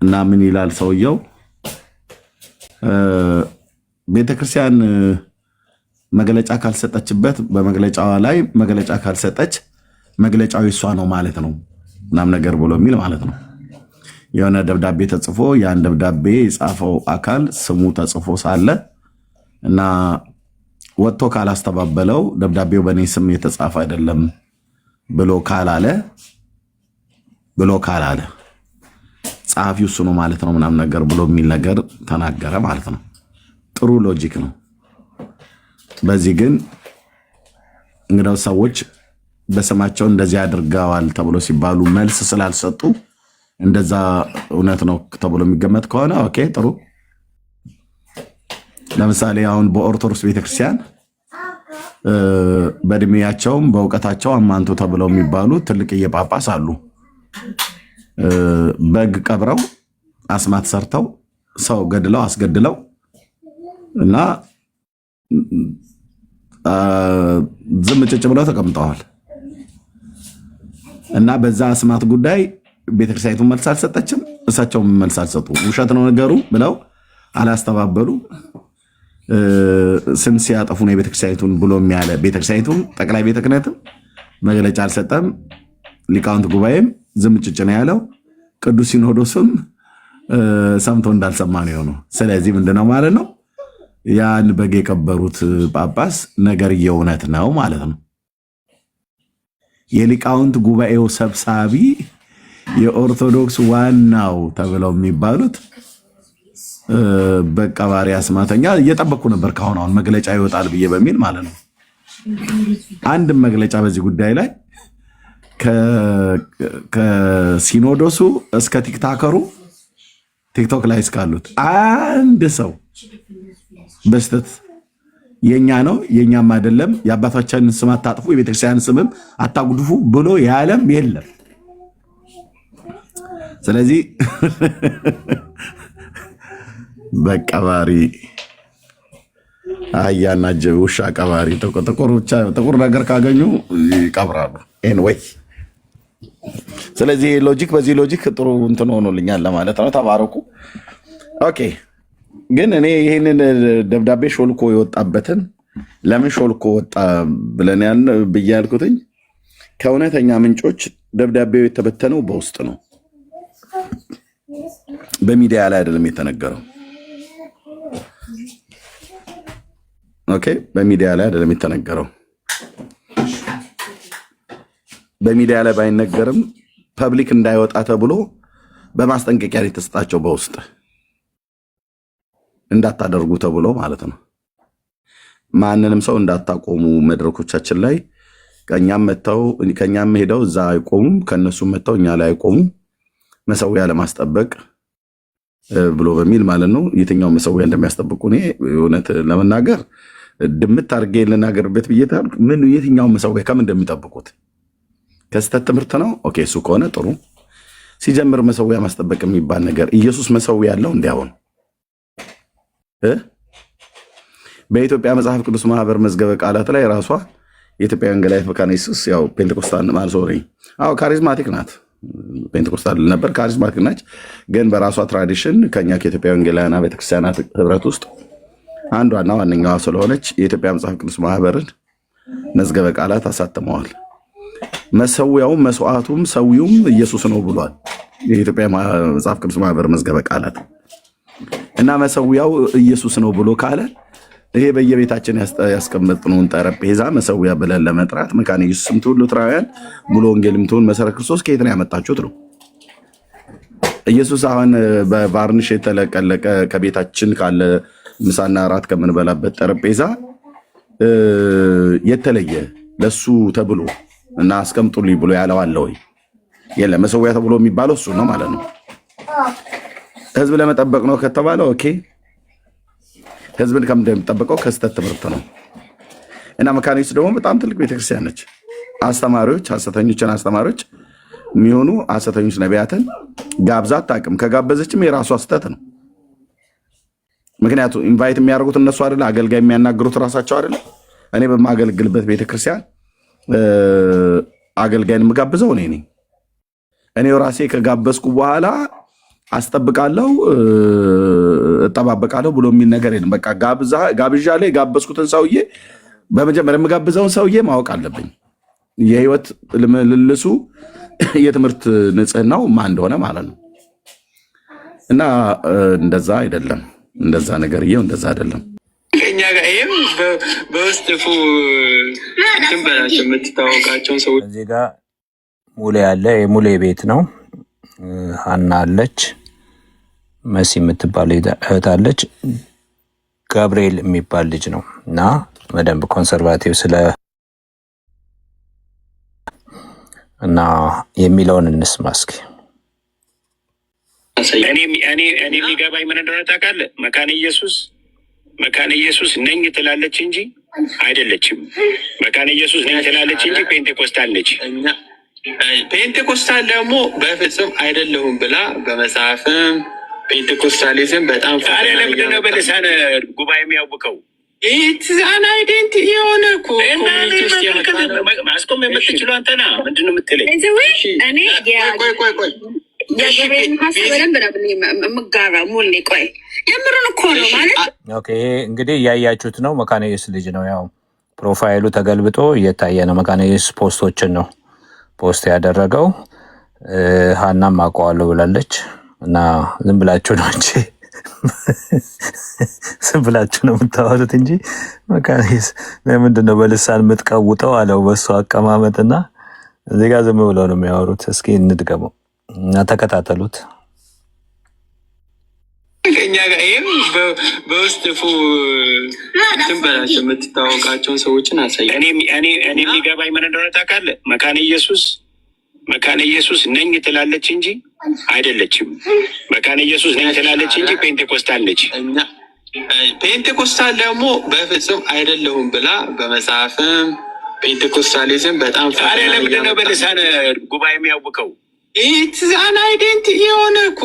እና ምን ይላል ሰውየው? ቤተክርስቲያን መግለጫ ካልሰጠችበት በመግለጫዋ ላይ መግለጫ ካልሰጠች መግለጫው እሷ ነው ማለት ነው ምናምን ነገር ብሎ የሚል ማለት ነው። የሆነ ደብዳቤ ተጽፎ ያን ደብዳቤ የጻፈው አካል ስሙ ተጽፎ ሳለ እና ወጥቶ ካላስተባበለው ደብዳቤው በእኔ ስም የተጻፈ አይደለም ብሎ ካላለ ጸሐፊው እሱ ነው ማለት ነው ምናምን ነገር ብሎ የሚል ነገር ተናገረ ማለት ነው። ጥሩ ሎጂክ ነው። በዚህ ግን እንግዲህ ሰዎች በስማቸው እንደዚህ አድርገዋል ተብሎ ሲባሉ መልስ ስላልሰጡ እንደዛ እውነት ነው ተብሎ የሚገመት ከሆነ ኦኬ ጥሩ። ለምሳሌ አሁን በኦርቶዶክስ ቤተክርስቲያን በእድሜያቸውም በእውቀታቸው አማንቱ ተብለው የሚባሉ ትልቅዬ ጳጳስ አሉ። በግ ቀብረው አስማት ሰርተው ሰው ገድለው አስገድለው እና ዝም ጭጭ ብለው ተቀምጠዋል። እና በዛ አስማት ጉዳይ ቤተክርስቲያኒቱ መልስ አልሰጠችም፣ እሳቸውም መልስ አልሰጡ። ውሸት ነው ነገሩ ብለው አላስተባበሉ። ስም ሲያጠፉ ነው የቤተክርስቲያኒቱን ብሎ የሚያለ ቤተክርስቲያኒቱም ጠቅላይ ቤተ ክህነትም መግለጫ አልሰጠም። ሊቃውንት ጉባኤም ዝም ጭጭ ነው ያለው። ቅዱስ ሲኖዶስም ሰምቶ እንዳልሰማ ነው የሆነው። ስለዚህ ምንድነው ማለት ነው? ያን በግ የቀበሩት ጳጳስ ነገር የእውነት ነው ማለት ነው። የሊቃውንት ጉባኤው ሰብሳቢ የኦርቶዶክስ ዋናው ተብለው የሚባሉት በቀባሪ አስማተኛ እየጠበቁ ነበር ካሁን አሁን መግለጫ ይወጣል ብዬ በሚል ማለት ነው። አንድም መግለጫ በዚህ ጉዳይ ላይ ከሲኖዶሱ እስከ ቲክታከሩ ቲክቶክ ላይ እስካሉት አንድ ሰው በስተት የኛ ነው የኛም አይደለም የአባቶቻችንን ስም አታጥፉ የቤተክርስቲያን ስምም አታጉድፉ ብሎ ያለም የለም። ስለዚህ በቀባሪ አያና ውሻ ቀባሪ ጥቁር ነገር ካገኙ ይቀብራሉ። ኤንዌይ ስለዚህ ሎጂክ በዚህ ሎጂክ ጥሩ እንትን ሆኖልኛል ለማለት ነው። ተባረኩ። ኦኬ ግን እኔ ይህንን ደብዳቤ ሾልኮ የወጣበትን ለምን ሾልኮ ወጣ ብለን ብዬ ያልኩትኝ ከእውነተኛ ምንጮች ደብዳቤው የተበተነው በውስጥ ነው፣ በሚዲያ ላይ አይደለም የተነገረው። ኦኬ በሚዲያ ላይ አይደለም የተነገረው። በሚዲያ ላይ ባይነገርም ፐብሊክ እንዳይወጣ ተብሎ በማስጠንቀቂያ የተሰጣቸው በውስጥ እንዳታደርጉ ተብሎ ማለት ነው። ማንንም ሰው እንዳታቆሙ መድረኮቻችን ላይ ከኛም ሄደው እዛ አይቆሙም፣ ከነሱም መተው እኛ ላይ አይቆሙም መሰዊያ ለማስጠበቅ ብሎ በሚል ማለት ነው። የትኛው መሰዊያ እንደሚያስጠብቁ እኔ እውነት ለመናገር ድምት አድርጌ ልናገርበት ብዬታል። ምን የትኛው መሰዊያ ከምን እንደሚጠብቁት ከስተት ትምህርት ነው። ኦኬ እሱ ከሆነ ጥሩ። ሲጀምር መሰዊያ ማስጠበቅ የሚባል ነገር ኢየሱስ መሰዊያ ያለው እንዲያውን በኢትዮጵያ መጽሐፍ ቅዱስ ማህበር መዝገበ ቃላት ላይ ራሷ የኢትዮጵያ ወንጌላዊት መካነ ኢየሱስ ያው ፔንቴኮስታል ማልሶሪ ካሪዝማቲክ ናት። ፔንቴኮስታል ነበር ካሪዝማቲክ ናች። ግን በራሷ ትራዲሽን ከኛ ከኢትዮጵያ ወንጌላውያን ቤተክርስቲያናት ህብረት ውስጥ አንዷና ዋነኛዋ ስለሆነች የኢትዮጵያ መጽሐፍ ቅዱስ ማህበርን መዝገበ ቃላት አሳትመዋል። መሰዊያውም መስዋዕቱም ሰዊውም ኢየሱስ ነው ብሏል የኢትዮጵያ መጽሐፍ ቅዱስ ማህበር መዝገበ ቃላት። እና መሰዊያው ኢየሱስ ነው ብሎ ካለ ይሄ በየቤታችን ያስቀመጥነውን ጠረጴዛ መሰዊያ ብለን ለመጥራት መካነ ኢየሱስም ትሁን ሉትራውያን ሙሉ ወንጌልም ትሁን መሰረት ክርስቶስ ከየት ነው ያመጣችሁት ነው? ኢየሱስ አሁን በቫርኒሽ የተለቀለቀ ከቤታችን ካለ ምሳና እራት ከምንበላበት ጠረጴዛ የተለየ ለሱ ተብሎ እና አስቀምጡልኝ ብሎ ያለው አለ ወይ? የለም። መሰዊያ ተብሎ የሚባለው እሱ ነው ማለት ነው። ህዝብ ለመጠበቅ ነው ከተባለ ኦኬ፣ ህዝብን እንደሚጠበቀው ከስተት ትምህርት ነው። እና መካነ ኢየሱስ ደግሞ በጣም ትልቅ ቤተክርስቲያን ነች። አስተማሪዎች ሐሰተኞችን አስተማሪዎች የሚሆኑ ሐሰተኞች ነቢያትን ጋብዛ አታውቅም። ከጋበዘችም የራሷ ስተት ነው። ምክንያቱም ኢንቫይት የሚያደርጉት እነሱ አይደለ፣ አገልጋይ የሚያናግሩት ራሳቸው አይደለ። እኔ በማገልግልበት ቤተክርስቲያን አገልጋይን የምጋብዘው እኔ ነኝ። እኔው ራሴ ከጋበዝኩ በኋላ አስጠብቃለሁ እጠባበቃለሁ ብሎ የሚል ነገር የለም። በቃ ጋብዣ ላይ የጋበዝኩትን ሰውዬ በመጀመሪያ የምጋብዘውን ሰውዬ ማወቅ አለብኝ። የህይወት ልልሱ የትምህርት ንጽህናው ማን እንደሆነ ማለት ነው። እና እንደዛ አይደለም፣ እንደዛ ነገርየው እንደዛ አይደለም። ከኛ ጋር ይህም በውስጥ ድንበራቸው የምትታወቃቸውን ሰዎች እዚህ ጋር ሙሌ ያለ የሙሌ ቤት ነው። ሀና አለች፣ መሲ የምትባል እህት አለች፣ ገብርኤል የሚባል ልጅ ነው እና በደንብ ኮንሰርቫቲቭ ስለ እና የሚለውን እንስማ እስኪ። እኔ የሚገባኝ ምን እንደሆነ ታውቃለህ? መካነ ኢየሱስ ነኝ ትላለች እንጂ አይደለችም። መካነ ኢየሱስ ነኝ ትላለች እንጂ ፔንቴኮስታል ነች። ፔንቴኮስታል ደግሞ በፍጹም አይደለሁም ብላ በመጽሐፍም ፔንቴኮስታሊዝም በጣም ለምንድን ነው በልሳነ ጉባኤ የሚያውቀው? ኢትዛን አይዴንቲ የሆነ እኮ ማስቆም የምትችሉ አንተና ምንድን ነው የምትለኝ? ቆይ የገብርኤልን ሀሳብ በደንብ የምጋራ ሙሌ ቆይ የምሩን እኮ ነው ማለት ኦኬ። እንግዲህ እያያችሁት ነው። መካነ ኢየሱስ ልጅ ነው። ያው ፕሮፋይሉ ተገልብጦ እየታየ ነው። መካነ ኢየሱስ ፖስቶችን ነው ፖስት ያደረገው። ሀናም አውቀዋለሁ ብላለች እና ዝም ብላችሁ ነው እንጂ ዝም ብላችሁ ነው የምታወሩት እንጂ መካነ ኢየሱስ ለምንድን ነው በልሳን የምትቀውጠው አለው በሱ አቀማመጥና እዚህ ጋር ዝም ብለው ነው የሚያወሩት። እስኪ እንድገመው እና ተከታተሉት። ከኛ ጋር ይህም በውስጥ ድንበራቸው የምትታወቃቸውን ሰዎችን አሳይ። እኔ የሚገባኝ ምን እንደሆነ ታውቃለህ? መካነ ኢየሱስ ነኝ ትላለች እንጂ አይደለችም። መካነ ኢየሱስ ነኝ ትላለች እንጂ ፔንቴኮስታል ነች። ፔንቴኮስታል ደግሞ በፍጹም አይደለሁም ብላ በመጽሐፍም ፔንቴኮስታሊዝም በጣም ለምንድን ነው በልሳነ ጉባኤ የሚያውቀው? ኢትዛን አይዴንቲ የሆነ እኮ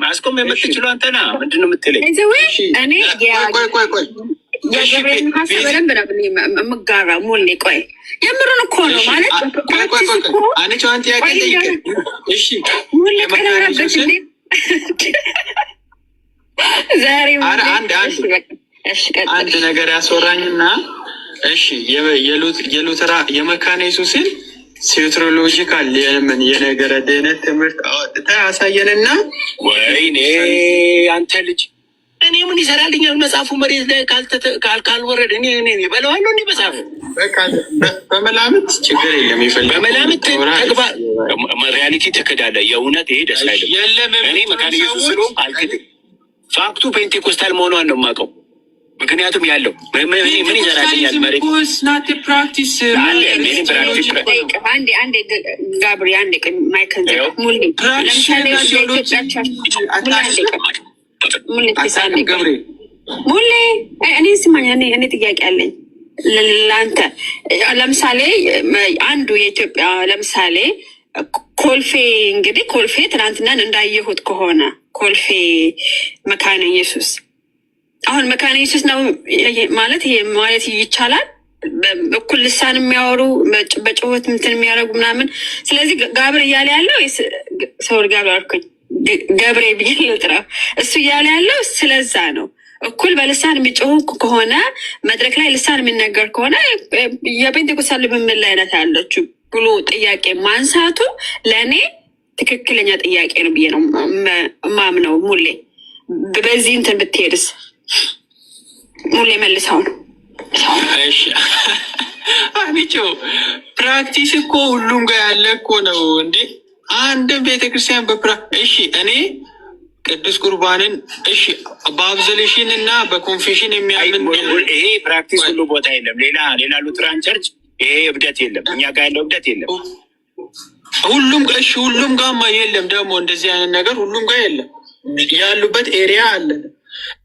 ማስቆም የምትችሉ አንተና ምንድን ነው የምትለኝ? እኔ የገብርኤልን ሀሳብ በደንብ የምጋራ ሙሌ ቆይ የምሩን እኮ ነው ማለት አንቺ አንተ ያቀጠይቅ እሺ ሙሌ ቀለበች እንዴ ዛሬ አንድ ነገር ያስወራኝና እሺ የሉተራ የመካነ ኢየሱስን ሴትሮሎጂካል የምን የነገረ ድህነት ትምህርት አወጥታ ያሳየንና ወይኔ አንተ ልጅ እኔ ምን ይሰራልኛል? መጽሐፉ መሬት ላይ ካልወረደ እኔ በለዋለሁ። እንዲ መጽሐፉ በመላምት ችግር የለም። ይፈልጋል በመላምት ተግባር ሪያሊቲ ትክዳለህ። የእውነት ይሄ ደስ አይልም። እኔ መካነ ኢየሱስ ስለሆንኩ አልክድም። ፋክቱ ፔንቴኮስታል መሆኗን ነው የማውቀው። ምክንያቱም ያለው ምን ይሰራልኛል? መሬት ፕራክቲስ አንዴ ጋብሪ አንዴ ማይክል ሙሌ ለምሳሌ ሙሌ እኔ ስማኝ፣ እኔ ጥያቄ አለኝ ለአንተ። ለምሳሌ አንዱ የኢትዮጵያ ለምሳሌ ኮልፌ እንግዲህ ኮልፌ ትናንትናን እንዳየሁት ከሆነ ኮልፌ መካነ ኢየሱስ አሁን መካነ ኢየሱስ ነው ማለት ይሄ ማለት ይቻላል? እኩል ልሳን የሚያወሩ በጭሆት ምትን የሚያደርጉ ምናምን። ስለዚህ ጋብር እያለ ያለው ሰውር ጋብር አልኩኝ ገብሬ ብዬ ልጥራ እሱ እያለ ያለው ስለዛ ነው። እኩል በልሳን የሚጮሁ ከሆነ መድረክ ላይ ልሳን የሚነገር ከሆነ የፔንቴኮስታል ልምምድ ላይ አይነት ያለችው ብሎ ጥያቄ ማንሳቱ ለእኔ ትክክለኛ ጥያቄ ነው ብዬ ነው ማምነው። ሙሌ በዚህ እንትን ብትሄድስ? ሙሌ መልሰው ነው። እሺ አንቺ ፕራክቲስ እኮ ሁሉም ጋር ያለ እኮ ነው እንዴ? አንድ ቤተክርስቲያን እሺ እኔ ቅዱስ ቁርባንን እሺ በአብዘሌሽን እና በኮንፌሽን የሚያምን ይሄ ፕራክቲስ ሁሉ ቦታ የለም። ሌላ ሉትራን ቸርች ይሄ እብደት የለም። እኛ ጋር ያለው እብደት የለም። ሁሉም ጋማ የለም። ደግሞ እንደዚህ አይነት ነገር ሁሉም ጋር የለም። ያሉበት ኤሪያ አለ።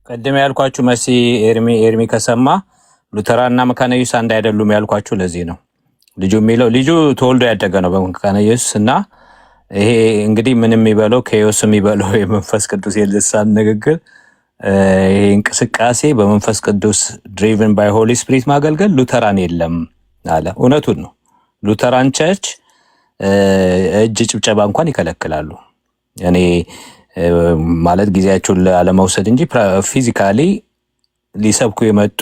ቀደም ያልኳችሁ መሲ ኤርሚ ከሰማ ሉተራ እና መካነ ኢየሱስ አንድ አይደሉም ያልኳችሁ ለዚህ ነው። ልጁ ተወልዶ ያደገ ነው በመካነ ኢየሱስ እና ይሄ እንግዲህ ምንም የሚበለው ከዮስ የሚበለው የመንፈስ ቅዱስ የልሳን ንግግር ይሄ እንቅስቃሴ በመንፈስ ቅዱስ ድሪቭን ባይ ሆሊ ስፒሪት ማገልገል ሉተራን የለም አለ። እውነቱን ነው። ሉተራን ቸርች እጅ ጭብጨባ እንኳን ይከለክላሉ። እኔ ማለት ጊዜያቸውን ለመውሰድ እንጂ ፊዚካሊ ሊሰብኩ የመጡ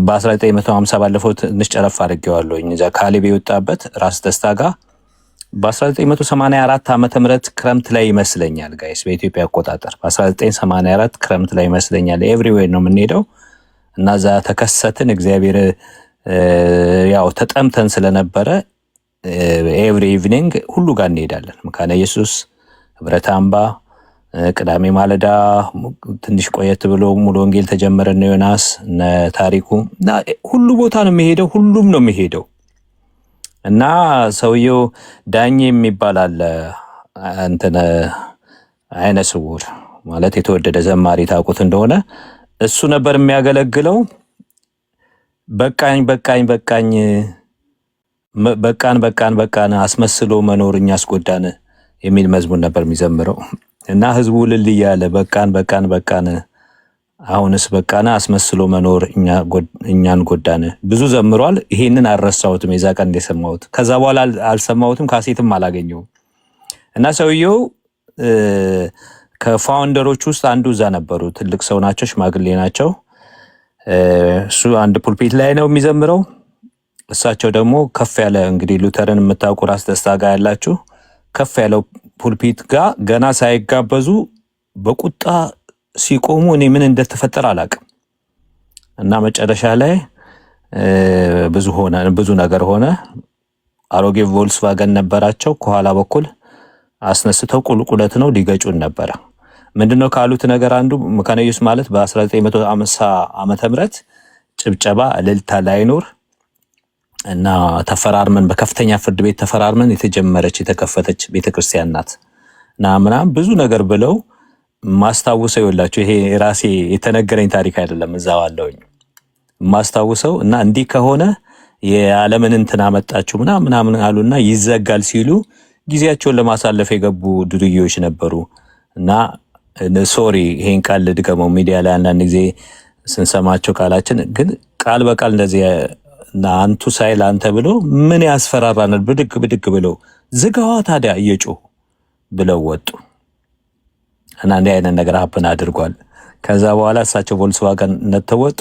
በ1950 ባለፈው ትንሽ ጨረፍ አድርጌዋለሁኝ። እዛ ካሌብ የወጣበት ራስ ደስታ ጋር በ1984 ዓመተ ምህረት ክረምት ላይ ይመስለኛል ጋይስ፣ በኢትዮጵያ አቆጣጠር በ1984 ክረምት ላይ ይመስለኛል። ኤቭሪዌር ነው የምንሄደው እና እዛ ተከሰትን። እግዚአብሔር ያው ተጠምተን ስለነበረ ኤቭሪ ኢቭኒንግ ሁሉ ጋር እንሄዳለን። መካነ ኢየሱስ፣ ህብረት አምባ፣ ቅዳሜ ማለዳ ትንሽ ቆየት ብሎ ሙሉ ወንጌል ተጀመረ። እነ ዮናስ እነ ታሪኩ እና ሁሉ ቦታ ነው የሚሄደው፣ ሁሉም ነው የሚሄደው። እና ሰውየው ዳኜ የሚባል አለ እንትን አይነ ስውር ማለት የተወደደ ዘማሪ ታውቁት እንደሆነ እሱ ነበር የሚያገለግለው። በቃኝ በቃኝ በቃኝ በቃን አስመስሎ መኖር እኛ አስጎዳን የሚል መዝሙር ነበር የሚዘምረው። እና ህዝቡ ልል እያለ በቃን አሁንስ በቃና አስመስሎ መኖር እኛን ጎዳን ብዙ ዘምሯል። ይሄንን አልረሳሁትም የዛ ቀን እንደሰማሁት። ከዛ በኋላ አልሰማሁትም፣ ካሴትም አላገኘሁም። እና ሰውየው ከፋውንደሮች ውስጥ አንዱ እዛ ነበሩ። ትልቅ ሰው ናቸው፣ ሽማግሌ ናቸው። እሱ አንድ ፑልፒት ላይ ነው የሚዘምረው። እሳቸው ደግሞ ከፍ ያለ እንግዲህ ሉተርን የምታውቁ ራስ ደስታ ጋር ያላችሁ ከፍ ያለው ፑልፒት ጋር ገና ሳይጋበዙ በቁጣ ሲቆሙ እኔ ምን እንደተፈጠረ አላውቅም። እና መጨረሻ ላይ ብዙ ነገር ሆነ። አሮጌ ቮልስዋገን ነበራቸው። ከኋላ በኩል አስነስተው ቁልቁለት ነው ሊገጩን ነበረ። ምንድነው ካሉት ነገር አንዱ መካነ ኢየሱስ ማለት በ1950 ዓመተ ምህረት ጭብጨባ እልልታ ላይኖር እና ተፈራርመን በከፍተኛ ፍርድ ቤት ተፈራርመን የተጀመረች የተከፈተች ቤተክርስቲያን ናት እና ምናምን ብዙ ነገር ብለው ማስታወሰው ይላችሁ። ይሄ ራሴ የተነገረኝ ታሪክ አይደለም፣ እዛው አለውኝ ማስታወሰው። እና እንዲህ ከሆነ የዓለምን እንትን አመጣችሁ ምናምን አሉና ይዘጋል ሲሉ ጊዜያቸውን ለማሳለፍ የገቡ ዱርዬዎች ነበሩ። እና ሶሪ ይሄን ቃል ልድገመው፣ ሚዲያ ላይ አንዳንድ ጊዜ ስንሰማቸው ቃላችን ግን ቃል በቃል እንደዚህ እና አንቱ ሳይል አንተ ብሎ ምን ያስፈራራናል? ብድግ ብለው ዝጋዋ ታዲያ እየጮሁ ብለው ወጡ። እና እንዲህ አይነት ነገር ሀፕን አድርጓል። ከዛ በኋላ እሳቸው ቮልስዋገን ነተወጡ፣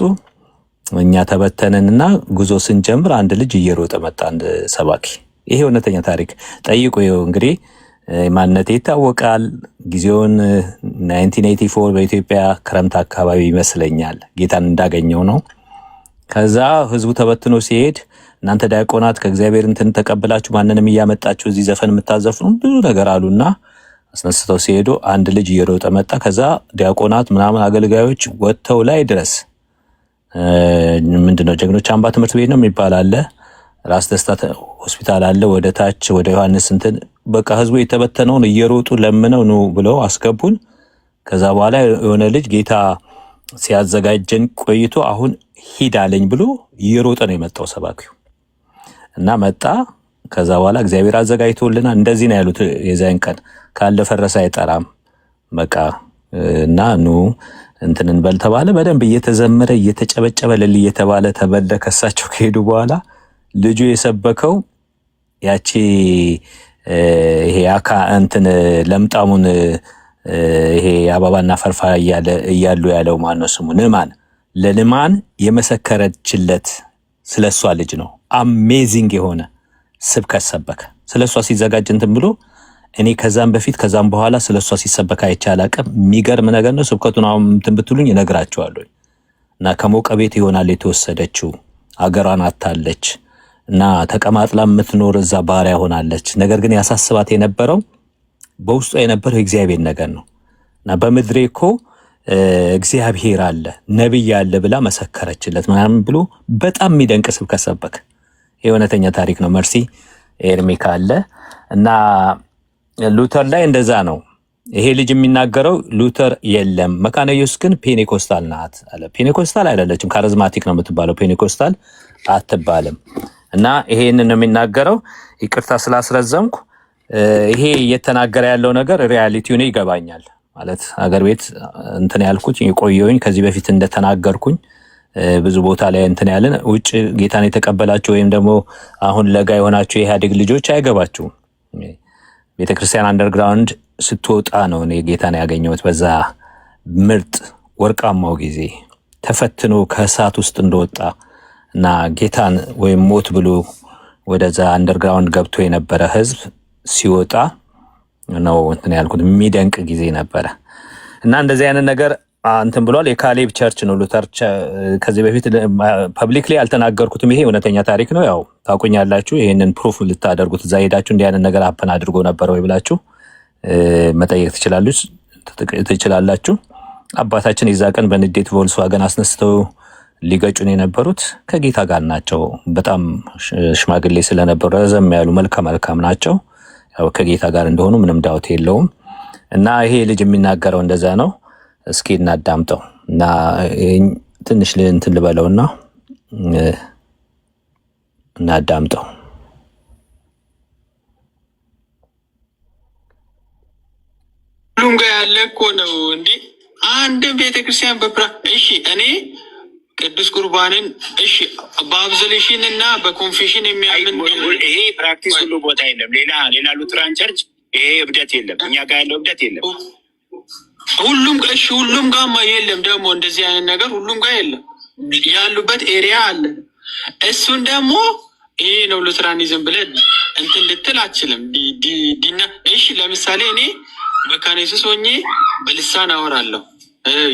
እኛ ተበተንንና ጉዞ ስንጀምር አንድ ልጅ እየሮጠ መጣ፣ አንድ ሰባኪ። ይሄ እውነተኛ ታሪክ ጠይቁ። ይኸው እንግዲህ ማንነቴ ይታወቃል። ጊዜውን 1984 በኢትዮጵያ ክረምት አካባቢ ይመስለኛል ጌታን እንዳገኘው ነው። ከዛ ህዝቡ ተበትኖ ሲሄድ እናንተ ዲያቆናት ከእግዚአብሔር እንትን ተቀብላችሁ ማንንም እያመጣችሁ እዚህ ዘፈን የምታዘፍኑ ብዙ ነገር አሉና አስነስተው ሲሄዱ አንድ ልጅ እየሮጠ መጣ። ከዛ ዲያቆናት ምናምን አገልጋዮች ወጥተው ላይ ድረስ ምንድነው ጀግኖች አምባ ትምህርት ቤት ነው የሚባል አለ፣ ራስ ደስታ ሆስፒታል አለ፣ ወደ ታች ወደ ዮሐንስ እንትን በቃ ህዝቡ የተበተነውን እየሮጡ ለምነው ነው ብለው አስገቡን። ከዛ በኋላ የሆነ ልጅ ጌታ ሲያዘጋጀን ቆይቶ አሁን ሂድ አለኝ ብሎ እየሮጠ ነው የመጣው ሰባኪው እና መጣ። ከዛ በኋላ እግዚአብሔር አዘጋጅቶልናል እንደዚህ ነው ያሉት። የዛን ቀን ካለ ፈረሰ አይጠራም በቃ እና ኑ እንትንን በል ተባለ። በደንብ እየተዘመረ እየተጨበጨበ ልል እየተባለ ተበለ። ከሳቸው ከሄዱ በኋላ ልጁ የሰበከው ያቺ ይሄ አካ እንትን ለምጣሙን ይሄ አባባና ፈርፋ እያሉ ያለው ማን ነው ስሙ? ንማን ለንማን የመሰከረችለት ስለሷ ልጅ ነው። አሜዚንግ የሆነ ስብከት ሰበከ። ስለሷ ሲዘጋጅ እንትን ብሎ እኔ ከዛም በፊት ከዛም በኋላ ስለሷ ሲሰበክ አይቼ አላውቅም። የሚገርም ነገር ነው። ስብከቱን አሁን እንትን ብትሉኝ እነግራችኋለሁ። እና ከሞቀ ቤት ይሆናል የተወሰደችው፣ አገሯን አታለች እና ተቀማጥላ የምትኖር እዛ ባሪያ ሆናለች። ነገር ግን ያሳስባት የነበረው በውስጧ የነበረው የእግዚአብሔር ነገር ነው እና በምድሬ እኮ እግዚአብሔር አለ ነብይ አለ ብላ መሰከረችለት ምናምን ብሎ በጣም የሚደንቅ ስብከት ሰበከ። የእውነተኛ ታሪክ ነው። መርሲ ኤርሚ ካለ እና ሉተር ላይ እንደዛ ነው። ይሄ ልጅ የሚናገረው ሉተር የለም መካነ ኢየሱስ ግን ፔኔኮስታል ናት አለ። ፔኔኮስታል አይደለችም፣ ካሪዝማቲክ ነው የምትባለው፣ ፔኔኮስታል አትባልም። እና ይሄንን ነው የሚናገረው። ይቅርታ ስላስረዘምኩ። ይሄ እየተናገረ ያለው ነገር ሪያሊቲው ነው፣ ይገባኛል ማለት አገር ቤት እንትን ያልኩት የቆየውኝ ከዚህ በፊት እንደተናገርኩኝ ብዙ ቦታ ላይ እንትን ያለን ውጭ ጌታን የተቀበላችሁ ወይም ደግሞ አሁን ለጋ የሆናችሁ የኢህአዴግ ልጆች አይገባችሁም። ቤተክርስቲያን አንደርግራውንድ ስትወጣ ነው እኔ ጌታን ያገኘሁት። በዛ ምርጥ ወርቃማው ጊዜ ተፈትኖ ከእሳት ውስጥ እንደወጣ እና ጌታን ወይም ሞት ብሎ ወደዛ አንደርግራውንድ ገብቶ የነበረ ህዝብ ሲወጣ ነው እንትን ያልኩት። የሚደንቅ ጊዜ ነበረ እና እንደዚህ አይነት ነገር እንትን ብሏል። የካሌብ ቸርች ነው ሉተር። ከዚህ በፊት ፐብሊክሊ አልተናገርኩትም። ይሄ እውነተኛ ታሪክ ነው። ያው ታውቁኛላችሁ። ይሄንን ፕሩፍ ልታደርጉት እዛ ሄዳችሁ እንዲህ አይነት ነገር አፕን አድርጎ ነበረ ወይ ብላችሁ መጠየቅ ትችላላችሁ። አባታችን የዛ ቀን በንዴት ቮልስዋገን አስነስተው ሊገጩን የነበሩት ከጌታ ጋር ናቸው። በጣም ሽማግሌ ስለነበሩ ረዘም ያሉ መልካም ናቸው። ያው ከጌታ ጋር እንደሆኑ ምንም ዳውት የለውም። እና ይሄ ልጅ የሚናገረው እንደዛ ነው። እስኪ እናዳምጠው እና ትንሽ እንትን ልበለውና እናዳምጠው። ሁሉም ጋር ያለ እኮ ነው እንዴ አንድ ቤተክርስቲያን እሺ እኔ ቅዱስ ቁርባንን እሺ በአብዞሌሽን እና በኮንፌሽን የሚያምን ይሄ ፕራክቲስ ሁሉ ቦታ የለም። ሌላ ሉትራን ቸርች ይሄ እብደት የለም። እኛ ጋር ያለው እብደት የለም። ሁሉም ጋማ የለም። ደግሞ እንደዚህ አይነት ነገር ሁሉም ጋር የለም። ያሉበት ኤሪያ አለ። እሱን ደግሞ ይሄ ነው ሉትራኒዝም ብለን እንትን ልትል አችልም። ዲና እሺ ለምሳሌ እኔ በካኔሱስ ሆኜ በልሳን አወራለሁ።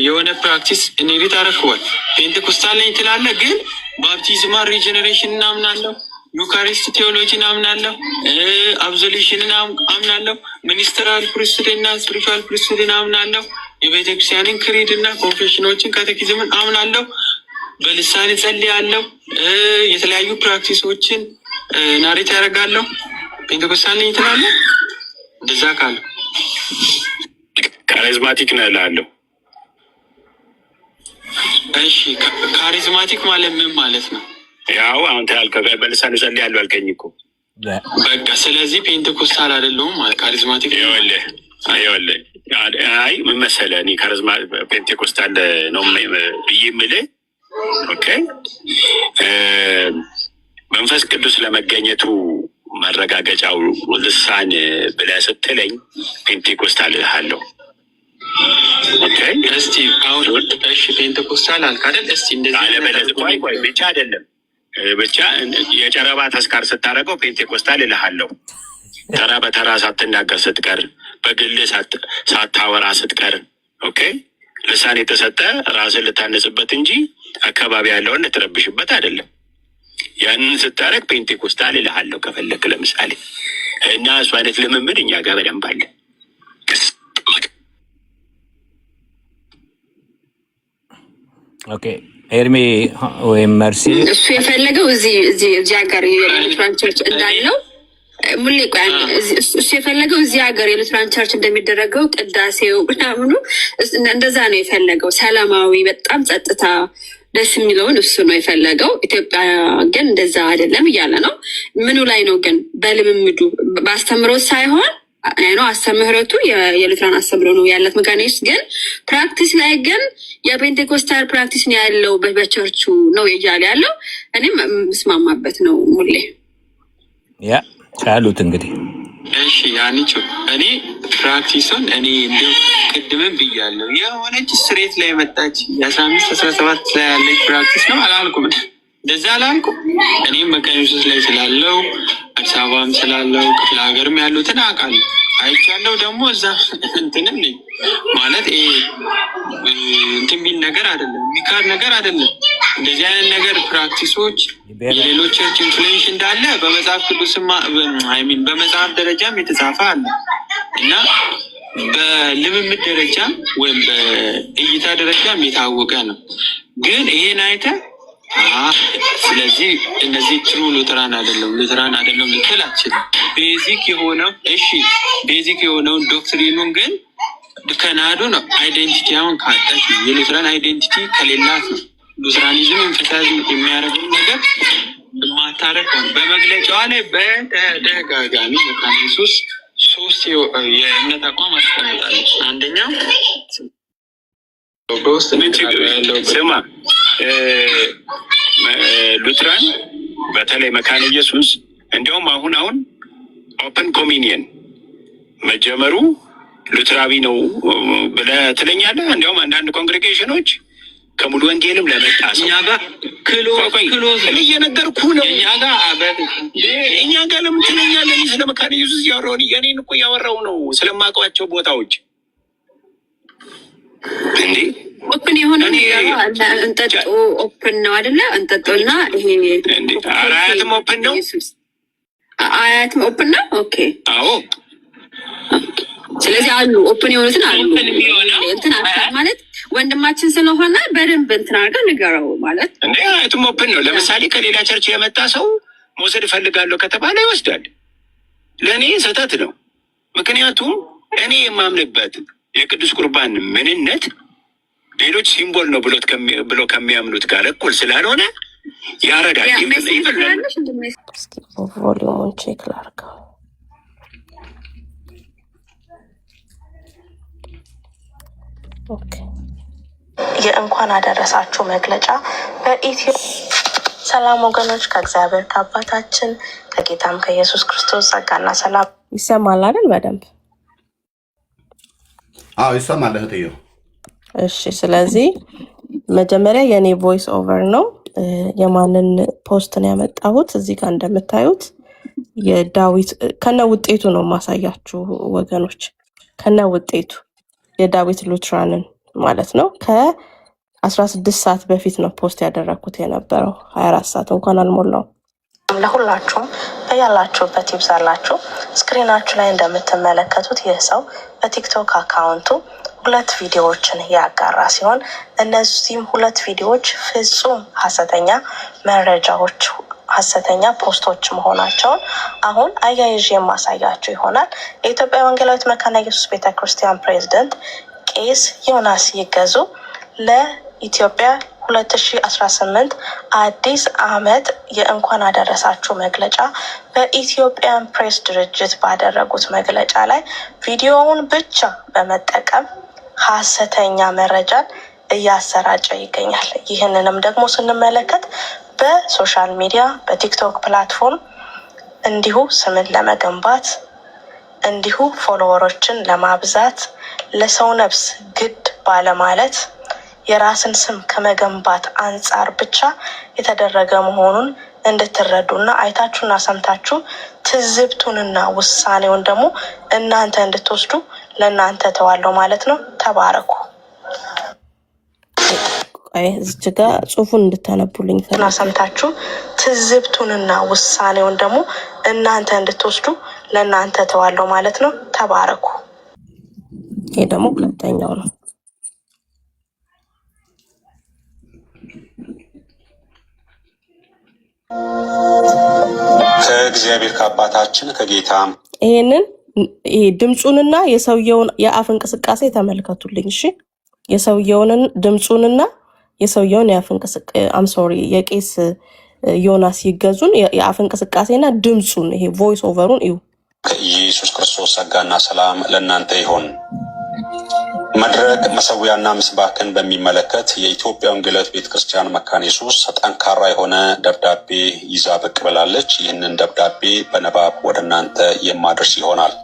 የሆነ ፕራክቲስ እኔሪት አረክዋል። ፔንቴኮስታል ነኝ ትላለህ፣ ግን ባፕቲዝማል ሪጀነሬሽን እናምናለሁ፣ ዩካሪስት ቴዎሎጂን አምናለሁ፣ አብዞሌሽንን አምናለሁ፣ ሚኒስትራል ፕሪስትድና ስፒሪቹዋል ፕሪስትድን አምናለሁ፣ የቤተክርስቲያንን ክሪድ እና ኮንፌሽኖችን ካቴኪዝምን አምናለሁ፣ በልሳን እጸልያለሁ፣ የተለያዩ ፕራክቲሶችን ናሬት ያደርጋለሁ። ፔንቴኮስታል ነኝ ትላለህ። እንደዛ ካለ ካሪዝማቲክ ነው እላለሁ። እሺ ካሪዝማቲክ ማለት ምን ማለት ነው? ያው አሁን ታልከ በልሳን እጸልያለሁ አልከኝ እኮ በቃ። ስለዚህ ፔንቴኮስታል አይደለሁም ማለት ካሪዝማቲክ ይኸውልህ አይ ምን መሰለህ እኔ ፔንቴኮስታል ነው ብዬ የምልህ ኦኬ መንፈስ ቅዱስ ለመገኘቱ መረጋገጫው ልሳን ብለህ ስትለኝ ፔንቴኮስታል እልሃለሁ። ኦኬ እስቲ አሁን እሺ ፔንቴኮስታል አልክ አይደል? እስቲ እንደዚህ አለበለዚያ ቆይ ብቻ አይደለም ብቻ የጨረባ ተስካር ስታደርገው ፔንቴኮስታል እልሃለሁ። ተራ በተራ ሳትናገር ስትቀር፣ በግል ሳታወራ ስትቀር ኦኬ ልሳን የተሰጠ ራስን ልታነጽበት እንጂ አካባቢ ያለውን ልትረብሽበት አይደለም። ያንን ስታረግ ፔንቴኮስታል እልሃለሁ ከፈለክ ለምሳሌ። እና እሱ አይነት ልምምድ እኛ ጋር በደንብ አለ። ኦኬ ኤርሚ ወይም መርሲ እሱ የፈለገው እዚህ ሀገር የሉትራን ቸርች እንዳለው ሙሌ ቆይ እሱ የፈለገው እዚህ ሀገር የሉትራን ቸርች እንደሚደረገው ቅዳሴው ምናምኑ እንደዛ ነው የፈለገው። ሰላማዊ በጣም ጸጥታ ደስ የሚለውን እሱ ነው የፈለገው። ኢትዮጵያ ግን እንደዛ አይደለም እያለ ነው። ምኑ ላይ ነው ግን? በልምምዱ በአስተምሮት ሳይሆን ነው አስተምህረቱ የሉትራን አስተምሮ ነው ያለት መካኒስ ግን ፕራክቲስ ላይ ግን የፔንቴኮስታል ፕራክቲስ ነው ያለው በቸርቹ ነው እያለ ያለው። እኔም ምስማማበት ነው ሙሌ ያ ቻሉት እንግዲህ እሺ ያንቺ እኔ ፕራክቲሱን እኔ እንደው ቅድምም ብያለሁ የሆነች ስትሬት ላይ መጣች የ15-17 ላይ ያለች ፕራክቲስ ነው አላልኩም። እንደዛ አላልኩም። እኔም መካኒሱስ ላይ ስላለው አዲስ አበባም ስላለው ክፍለ ሀገርም ያሉትን አውቃለሁ አይቻለሁ። ደግሞ እዛ እንትንም ማለት እንትን ቢል ነገር አይደለም፣ የሚካድ ነገር አይደለም። እንደዚህ አይነት ነገር ፕራክቲሶች የሌሎች ቸርች ኢንፍሉዌንስ እንዳለ በመጽሐፍ ቅዱስማ አይሚን በመጽሐፍ ደረጃም የተጻፈ አለ እና በልምምድ ደረጃም ወይም በእይታ ደረጃም የታወቀ ነው። ግን ይሄን አይተህ ስለዚህ እነዚህ ትሩ ሉተራን አይደለም ልትል አትችልም። ቤዚክ የሆነው እሺ ቤዚክ የሆነውን ዶክትሪኑን ግን ከናዱ ነው። አይዴንቲቲ አሁን ካጣች የሉተራን አይዴንቲቲ ከሌላት ነው ሉተራኒዝም ኢንፈሳይዝ የሚያደርገው ነገር ማታረቅ ነው። በመግለጫዋ ላይ በተደጋጋሚ መካኒሱስ 3 የእምነት አቋም አስቀምጣለች። አንደኛው ስማ ሉትራን በተለይ መካነ ኢየሱስ እንዲያውም አሁን ኦፕን ኮሚኒየን መጀመሩ ሉትራዊ ነው ብለህ ትለኛለህ። እንዲያውም አንዳንድ ኮንግሬጌሽኖች ከሙሉ ወንጌልም ለመጣ ሰው እኛ ጋር እየነገርኩህ ነው። እኛ ጋር ለምን ትለኛለህ? ስለ መካነ ኢየሱስ እያወራሁ የእኔን እኮ እያወራሁ ነው ስለማውቃቸው ቦታዎች እንዴ ኦፕን የሆነ እንጠጦ ኦፕን ነው አይደለ? እንጠጦና ይሄ አያትም ኦፕን ነው። አያትም ኦፕን ነው። ኦኬ አዎ። ስለዚህ አሉ ኦፕን የሆኑትን አሉ። እንትን ማለት ወንድማችን ስለሆነ በደንብ እንትን አድርገህ ንገረው ማለት እንዴ። አያትም ኦፕን ነው። ለምሳሌ ከሌላ ቸርች የመጣ ሰው መውሰድ እፈልጋለሁ ከተባለ ይወስዳል። ለእኔ ስህተት ነው። ምክንያቱም እኔ የማምንበት የቅዱስ ቁርባን ምንነት ሌሎች ሲምቦል ነው ብሎ ከሚያምኑት ጋር እኩል ስላልሆነ ያረዳል። ቮሊዩሙን ቼክ ላድርገው። የእንኳን አደረሳችሁ መግለጫ በኢትዮ ሰላም ወገኖች፣ ከእግዚአብሔር ከአባታችን ከጌታም ከኢየሱስ ክርስቶስ ጸጋና ሰላም ይሰማል አይደል? በደንብ አዎ ይሰማል እህትዬ። እሺ፣ ስለዚህ መጀመሪያ የኔ ቮይስ ኦቨር ነው። የማንን ፖስት ነው ያመጣሁት? እዚህ ጋር እንደምታዩት የዳዊት ከነ ውጤቱ ነው ማሳያችሁ ወገኖች፣ ከነ ውጤቱ የዳዊት ሉትራንን ማለት ነው። ከ16 ሰዓት በፊት ነው ፖስት ያደረኩት የነበረው። 24 ሰዓት እንኳን አልሞላውም። ለሁላችሁም በያላችሁበት ይብዛላችሁ። ስክሪናችሁ ላይ እንደምትመለከቱት ይህ ሰው በቲክቶክ አካውንቱ 2 ቪዲዮዎችን ያጋራ ሲሆን እነዚህም 2 ቪዲዮዎች ፍጹም ሐሰተኛ መረጃዎች፣ ሐሰተኛ ፖስቶች መሆናቸውን አሁን አያይዤ የማሳያችሁ ይሆናል። የኢትዮጵያ ወንጌላዊት መካነ ኢየሱስ ቤተክርስቲያን ፕሬዝዳንት ቄስ ዮናስ ይገዙ ለኢትዮጵያ 2018 አዲስ ዓመት የእንኳን አደረሳችሁ መግለጫ በኢትዮጵያን ፕሬስ ድርጅት ባደረጉት መግለጫ ላይ ቪዲዮውን ብቻ በመጠቀም ሐሰተኛ መረጃን እያሰራጨ ይገኛል። ይህንንም ደግሞ ስንመለከት በሶሻል ሚዲያ በቲክቶክ ፕላትፎርም እንዲሁ ስምን ለመገንባት እንዲሁ ፎሎወሮችን ለማብዛት ለሰው ነፍስ ግድ ባለማለት የራስን ስም ከመገንባት አንጻር ብቻ የተደረገ መሆኑን እንድትረዱና አይታችሁና ሰምታችሁ ትዝብቱንና ውሳኔውን ደግሞ እናንተ እንድትወስዱ ለእናንተ ተዋለው ማለት ነው። ተባረኩ። እዚህ ጋር ጽሑፉን እንድታነቡልኝ እና ሰምታችሁ ትዝብቱንና ውሳኔውን ደግሞ እናንተ እንድትወስዱ ለእናንተ ተዋለው ማለት ነው። ተባረኩ። ይሄ ደግሞ ሁለተኛው ነው። ከእግዚአብሔር ከአባታችን ከጌታም ይሄንን ድምጹንና የሰውየውን የአፍ እንቅስቃሴ ተመልከቱልኝ። እሺ፣ የሰውየውን ድምጹንና የሰውየውን የአፍ እንቅስቃሴ የቄስ ዮናስ ይገዙን የአፍ እንቅስቃሴና ድምጹን ይሄ ቮይስ ኦቨሩን እዩ። ከኢየሱስ ክርስቶስ ጸጋና ሰላም ለእናንተ ይሁን። መድረክ መሰዊያና ምስባክን በሚመለከት የኢትዮጵያ ወንጌላዊት ቤተክርስቲያን መካነ ኢየሱስ ጠንካራ የሆነ ደብዳቤ ይዛ ብቅ ብላለች። ይህንን ደብዳቤ በንባብ ወደ እናንተ የማድረስ ይሆናል።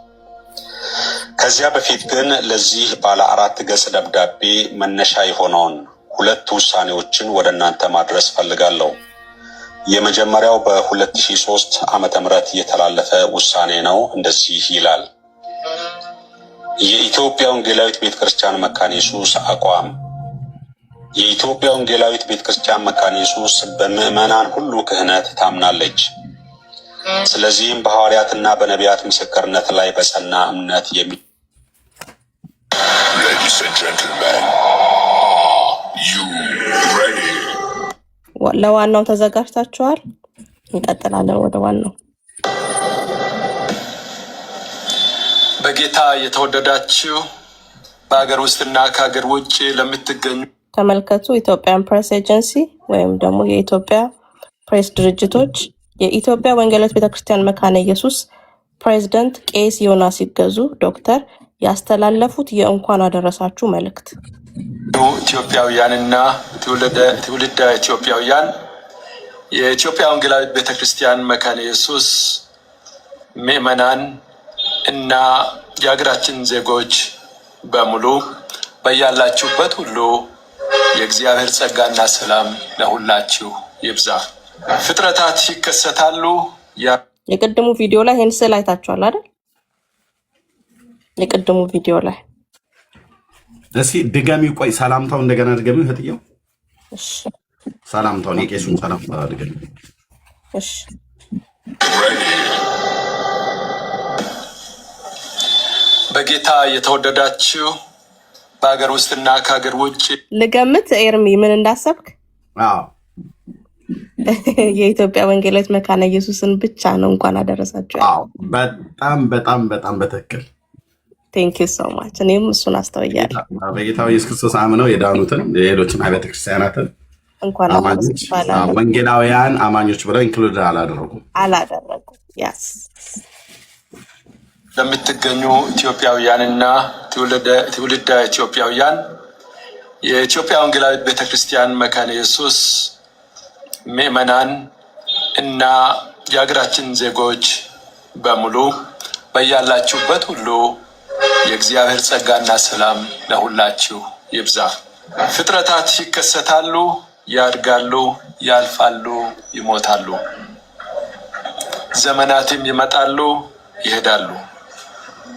ከዚያ በፊት ግን ለዚህ ባለ 4 ገጽ ደብዳቤ መነሻ የሆነውን 2 ውሳኔዎችን ወደ እናንተ ማድረስ ፈልጋለሁ። የመጀመሪያው በ2003 ዓመተ ምህረት የተላለፈ ውሳኔ ነው። እንደዚህ ይላል። የኢትዮጵያ ወንጌላዊት ቤተክርስቲያን መካነ ኢየሱስ አቋም። የኢትዮጵያ ወንጌላዊት ቤተክርስቲያን መካነ ኢየሱስ በምዕመናን ሁሉ ክህነት ታምናለች። ስለዚህም በሐዋርያትና በነቢያት ምስክርነት ላይ በጸና እምነት ለዋናው ተዘጋጅታችኋል? እንቀጥላለን ወደ ዋናው። በጌታ የተወደዳችሁ በሀገር ውስጥና ከሀገር ውጭ ለምትገኙ ተመልከቱ። ኢትዮጵያን ፕሬስ ኤጀንሲ ወይም ደግሞ የኢትዮጵያ ፕሬስ ድርጅቶች የኢትዮጵያ ወንጌላዊት ቤተክርስቲያን መካነ ኢየሱስ ፕሬዝዳንት ቄስ ዮናስ ይገዙ ዶክተር ያስተላለፉት የእንኳን አደረሳችሁ መልእክት። ኢትዮጵያውያንና ትውልደ ኢትዮጵያውያን የኢትዮጵያ ወንጌላዊት ቤተክርስቲያን መካነ ኢየሱስ ምዕመናን እና የሀገራችን ዜጎች በሙሉ በያላችሁበት ሁሉ የእግዚአብሔር ጸጋና ሰላም ለሁላችሁ ይብዛ። ፍጥረታት ይከሰታሉ። የቅድሙ ቪዲዮ ላይ ይሄን ስዕል አይታችኋል አይደል? የቅድሙ ቪዲዮ ላይ እስኪ ድጋሚ ቆይ፣ ሰላምታው እንደገና ድጋሚ ህጥየው እሺ፣ ሰላምታውን የቄሱን ሰላምታ ድጋሚ እሺ። በጌታ የተወደዳችሁ በሀገር ውስጥና ከሀገር ውጭ ልገምት ኤርሚ ምን እንዳሰብክ? አዎ የኢትዮጵያ ወንጌላዊት መካነ ኢየሱስን ብቻ ነው እንኳን አደረሳችሁ። አዎ በጣም በጣም በጣም በትክክል ቴንክ ዩ ሶ ማች። እኔም እሱን አስተውያለሁ። በጌታ ኢየሱስ ክርስቶስ አምነው የዳኑትን የሌሎችን አብያተ ክርስቲያናትን እንኳን አማኞች ወንጌላውያን አማኞች ብለው ኢንክሉድ አላደረጉም። ያስ ለምትገኙ ኢትዮጵያውያንና ትውልደ ኢትዮጵያውያን የኢትዮጵያ ወንጌላዊት ቤተክርስቲያን መካነ ኢየሱስ ምዕመናን እና የሀገራችን ዜጎች በሙሉ በያላችሁበት ሁሉ የእግዚአብሔር ጸጋና ሰላም ለሁላችሁ ይብዛ። ፍጥረታት ይከሰታሉ፣ ያድጋሉ፣ ያልፋሉ፣ ይሞታሉ። ዘመናትም ይመጣሉ፣ ይሄዳሉ።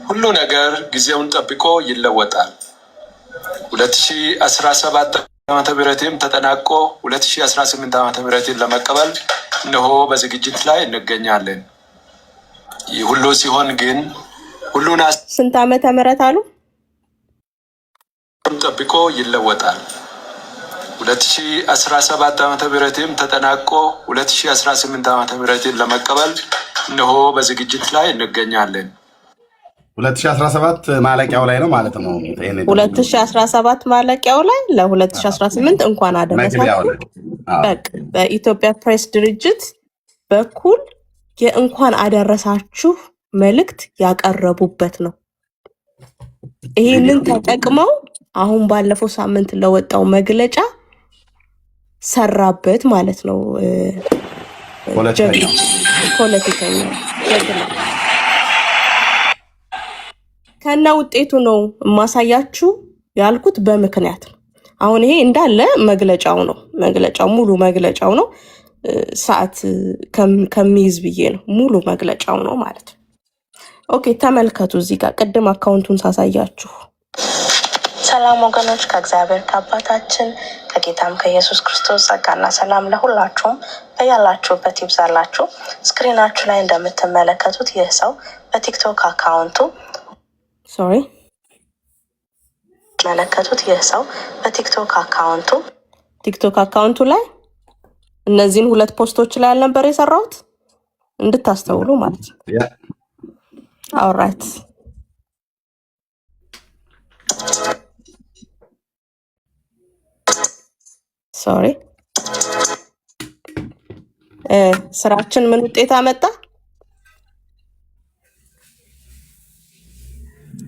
ሁሉ ነገር ጊዜውን ጠብቆ ይለወጣል። 2017 ዓመተ ምህረትም ተጠናቆ 2018 ዓመተ ምህረትን ለመቀበል እነሆ በዝግጅት ላይ እንገኛለን። ይህ ሁሉ ሲሆን ግን ሁሉን ስንት ዓመተ ምህረት አሉ? ጠብቆ ይለወጣል። 2017 ዓመተ ምህረትም ተጠናቆ 2018 ዓመተ ምህረትን ለመቀበል እነሆ በዝግጅት ላይ እንገኛለን። 2017 ማለቂያው ላይ ነው ማለት ነው። 2017 ማለቂያው ላይ ለ2018 እንኳን አደረሳችሁ። በኢትዮጵያ ፕሬስ ድርጅት በኩል የእንኳን አደረሳችሁ መልእክት ያቀረቡበት ነው። ይህንን ተጠቅመው አሁን ባለፈው ሳምንት ለወጣው መግለጫ ሰራበት ማለት ነው። ፖለቲከኛ ከና ውጤቱ ነው ማሳያችሁ ያልኩት በምክንያት ነው። አሁን ይሄ እንዳለ መግለጫው ነው። መግለጫው ሙሉ መግለጫው ነው። ሰዓት ከሚይዝ ብዬ ነው። ሙሉ መግለጫው ነው ማለት ነው። ኦኬ ተመልከቱ። እዚህ ጋር ቅድም አካውንቱን ሳሳያችሁ ሰላም ወገኖች፣ ከእግዚአብሔር ከአባታችን ከጌታም ከኢየሱስ ክርስቶስ ጸጋና ሰላም ለሁላችሁም በያላችሁበት ይብዛላችሁ። ስክሪናችሁ ላይ እንደምትመለከቱት ይህ ሰው በቲክቶክ አካውንቱ ቲክቶክ አካውንቱ ላይ እነዚህን ሁለት ፖስቶች ላይ አልነበር የሰራሁት እንድታስተውሉ ማለት ነው። ኦልራይት ሶሪ ስራችን ምን ውጤት አመጣ?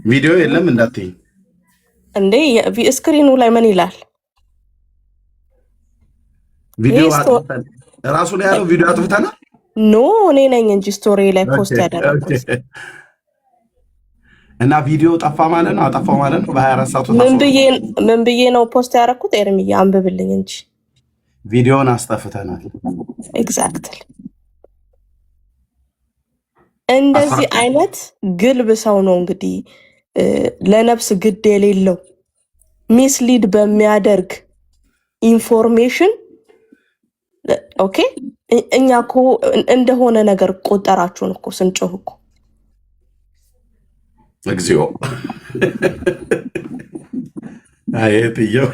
ቪዲዮ የለም እንዳትይ እንዴ። ስክሪኑ ላይ ምን ይላል? ቪዲዮ ራሱ ላይ ያለው ቪዲዮ አጥፍተና ኖ እኔ ነኝ እንጂ ስቶሪ ላይ ፖስት ያደረኩት እና ቪዲዮ ጠፋ ማለት ነው። አጠፋው ማለት ነው። በ24 ሰዓት ምን ብዬ ነው ፖስት ያደረኩት? ኤርሚያ አንብብልኝ እንጂ ቪዲዮን አስጠፍተናል። ኤግዛክትሊ እንደዚህ አይነት ግልብ ሰው ነው እንግዲህ ለነፍስ ግድ የሌለው ሚስሊድ በሚያደርግ ኢንፎርሜሽን ኦኬ። እኛ እኮ እንደሆነ ነገር ቆጠራችሁን እኮ ስንጮህ እኮ እግዚኦ አየትየው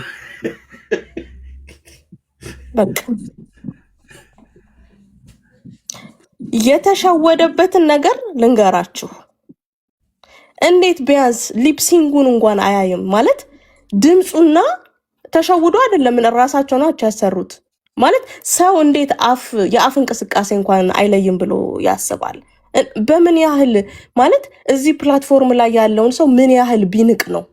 በቃ የተሸወደበትን ነገር ልንገራችሁ። እንዴት ቢያንስ ሊፕሲንጉን እንኳን አያይም ማለት ድምፁና ተሸውዶ አይደለም ራሳቸው ናቸው ያሰሩት ማለት ሰው እንዴት የአፍ እንቅስቃሴ እንኳን አይለይም ብሎ ያስባል? በምን ያህል ማለት እዚህ ፕላትፎርም ላይ ያለውን ሰው ምን ያህል ቢንቅ ነው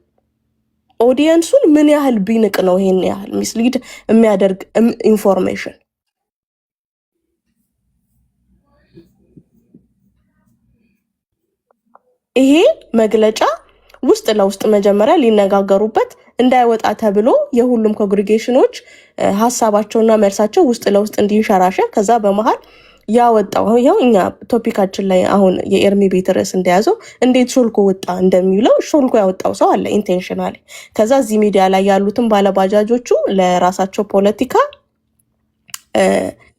ኦዲየንሱን ምን ያህል ቢንቅ ነው ይሄን ያህል ሚስሊድ የሚያደርግ ኢንፎርሜሽን። ይሄ መግለጫ ውስጥ ለውስጥ መጀመሪያ ሊነጋገሩበት እንዳይወጣ ተብሎ የሁሉም ኮንግሪጌሽኖች ሀሳባቸውና መልሳቸው ውስጥ ለውስጥ እንዲንሸራሸር ከዛ በመሃል ያወጣው ይኸው እኛ ቶፒካችን ላይ አሁን የኤርሚ ቤት ርዕስ እንደያዘው እንዴት ሾልኮ ወጣ እንደሚለው ሾልኮ ያወጣው ሰው አለ ኢንቴንሽናሊ። ከዛ እዚህ ሚዲያ ላይ ያሉትን ባለባጃጆቹ ለራሳቸው ፖለቲካ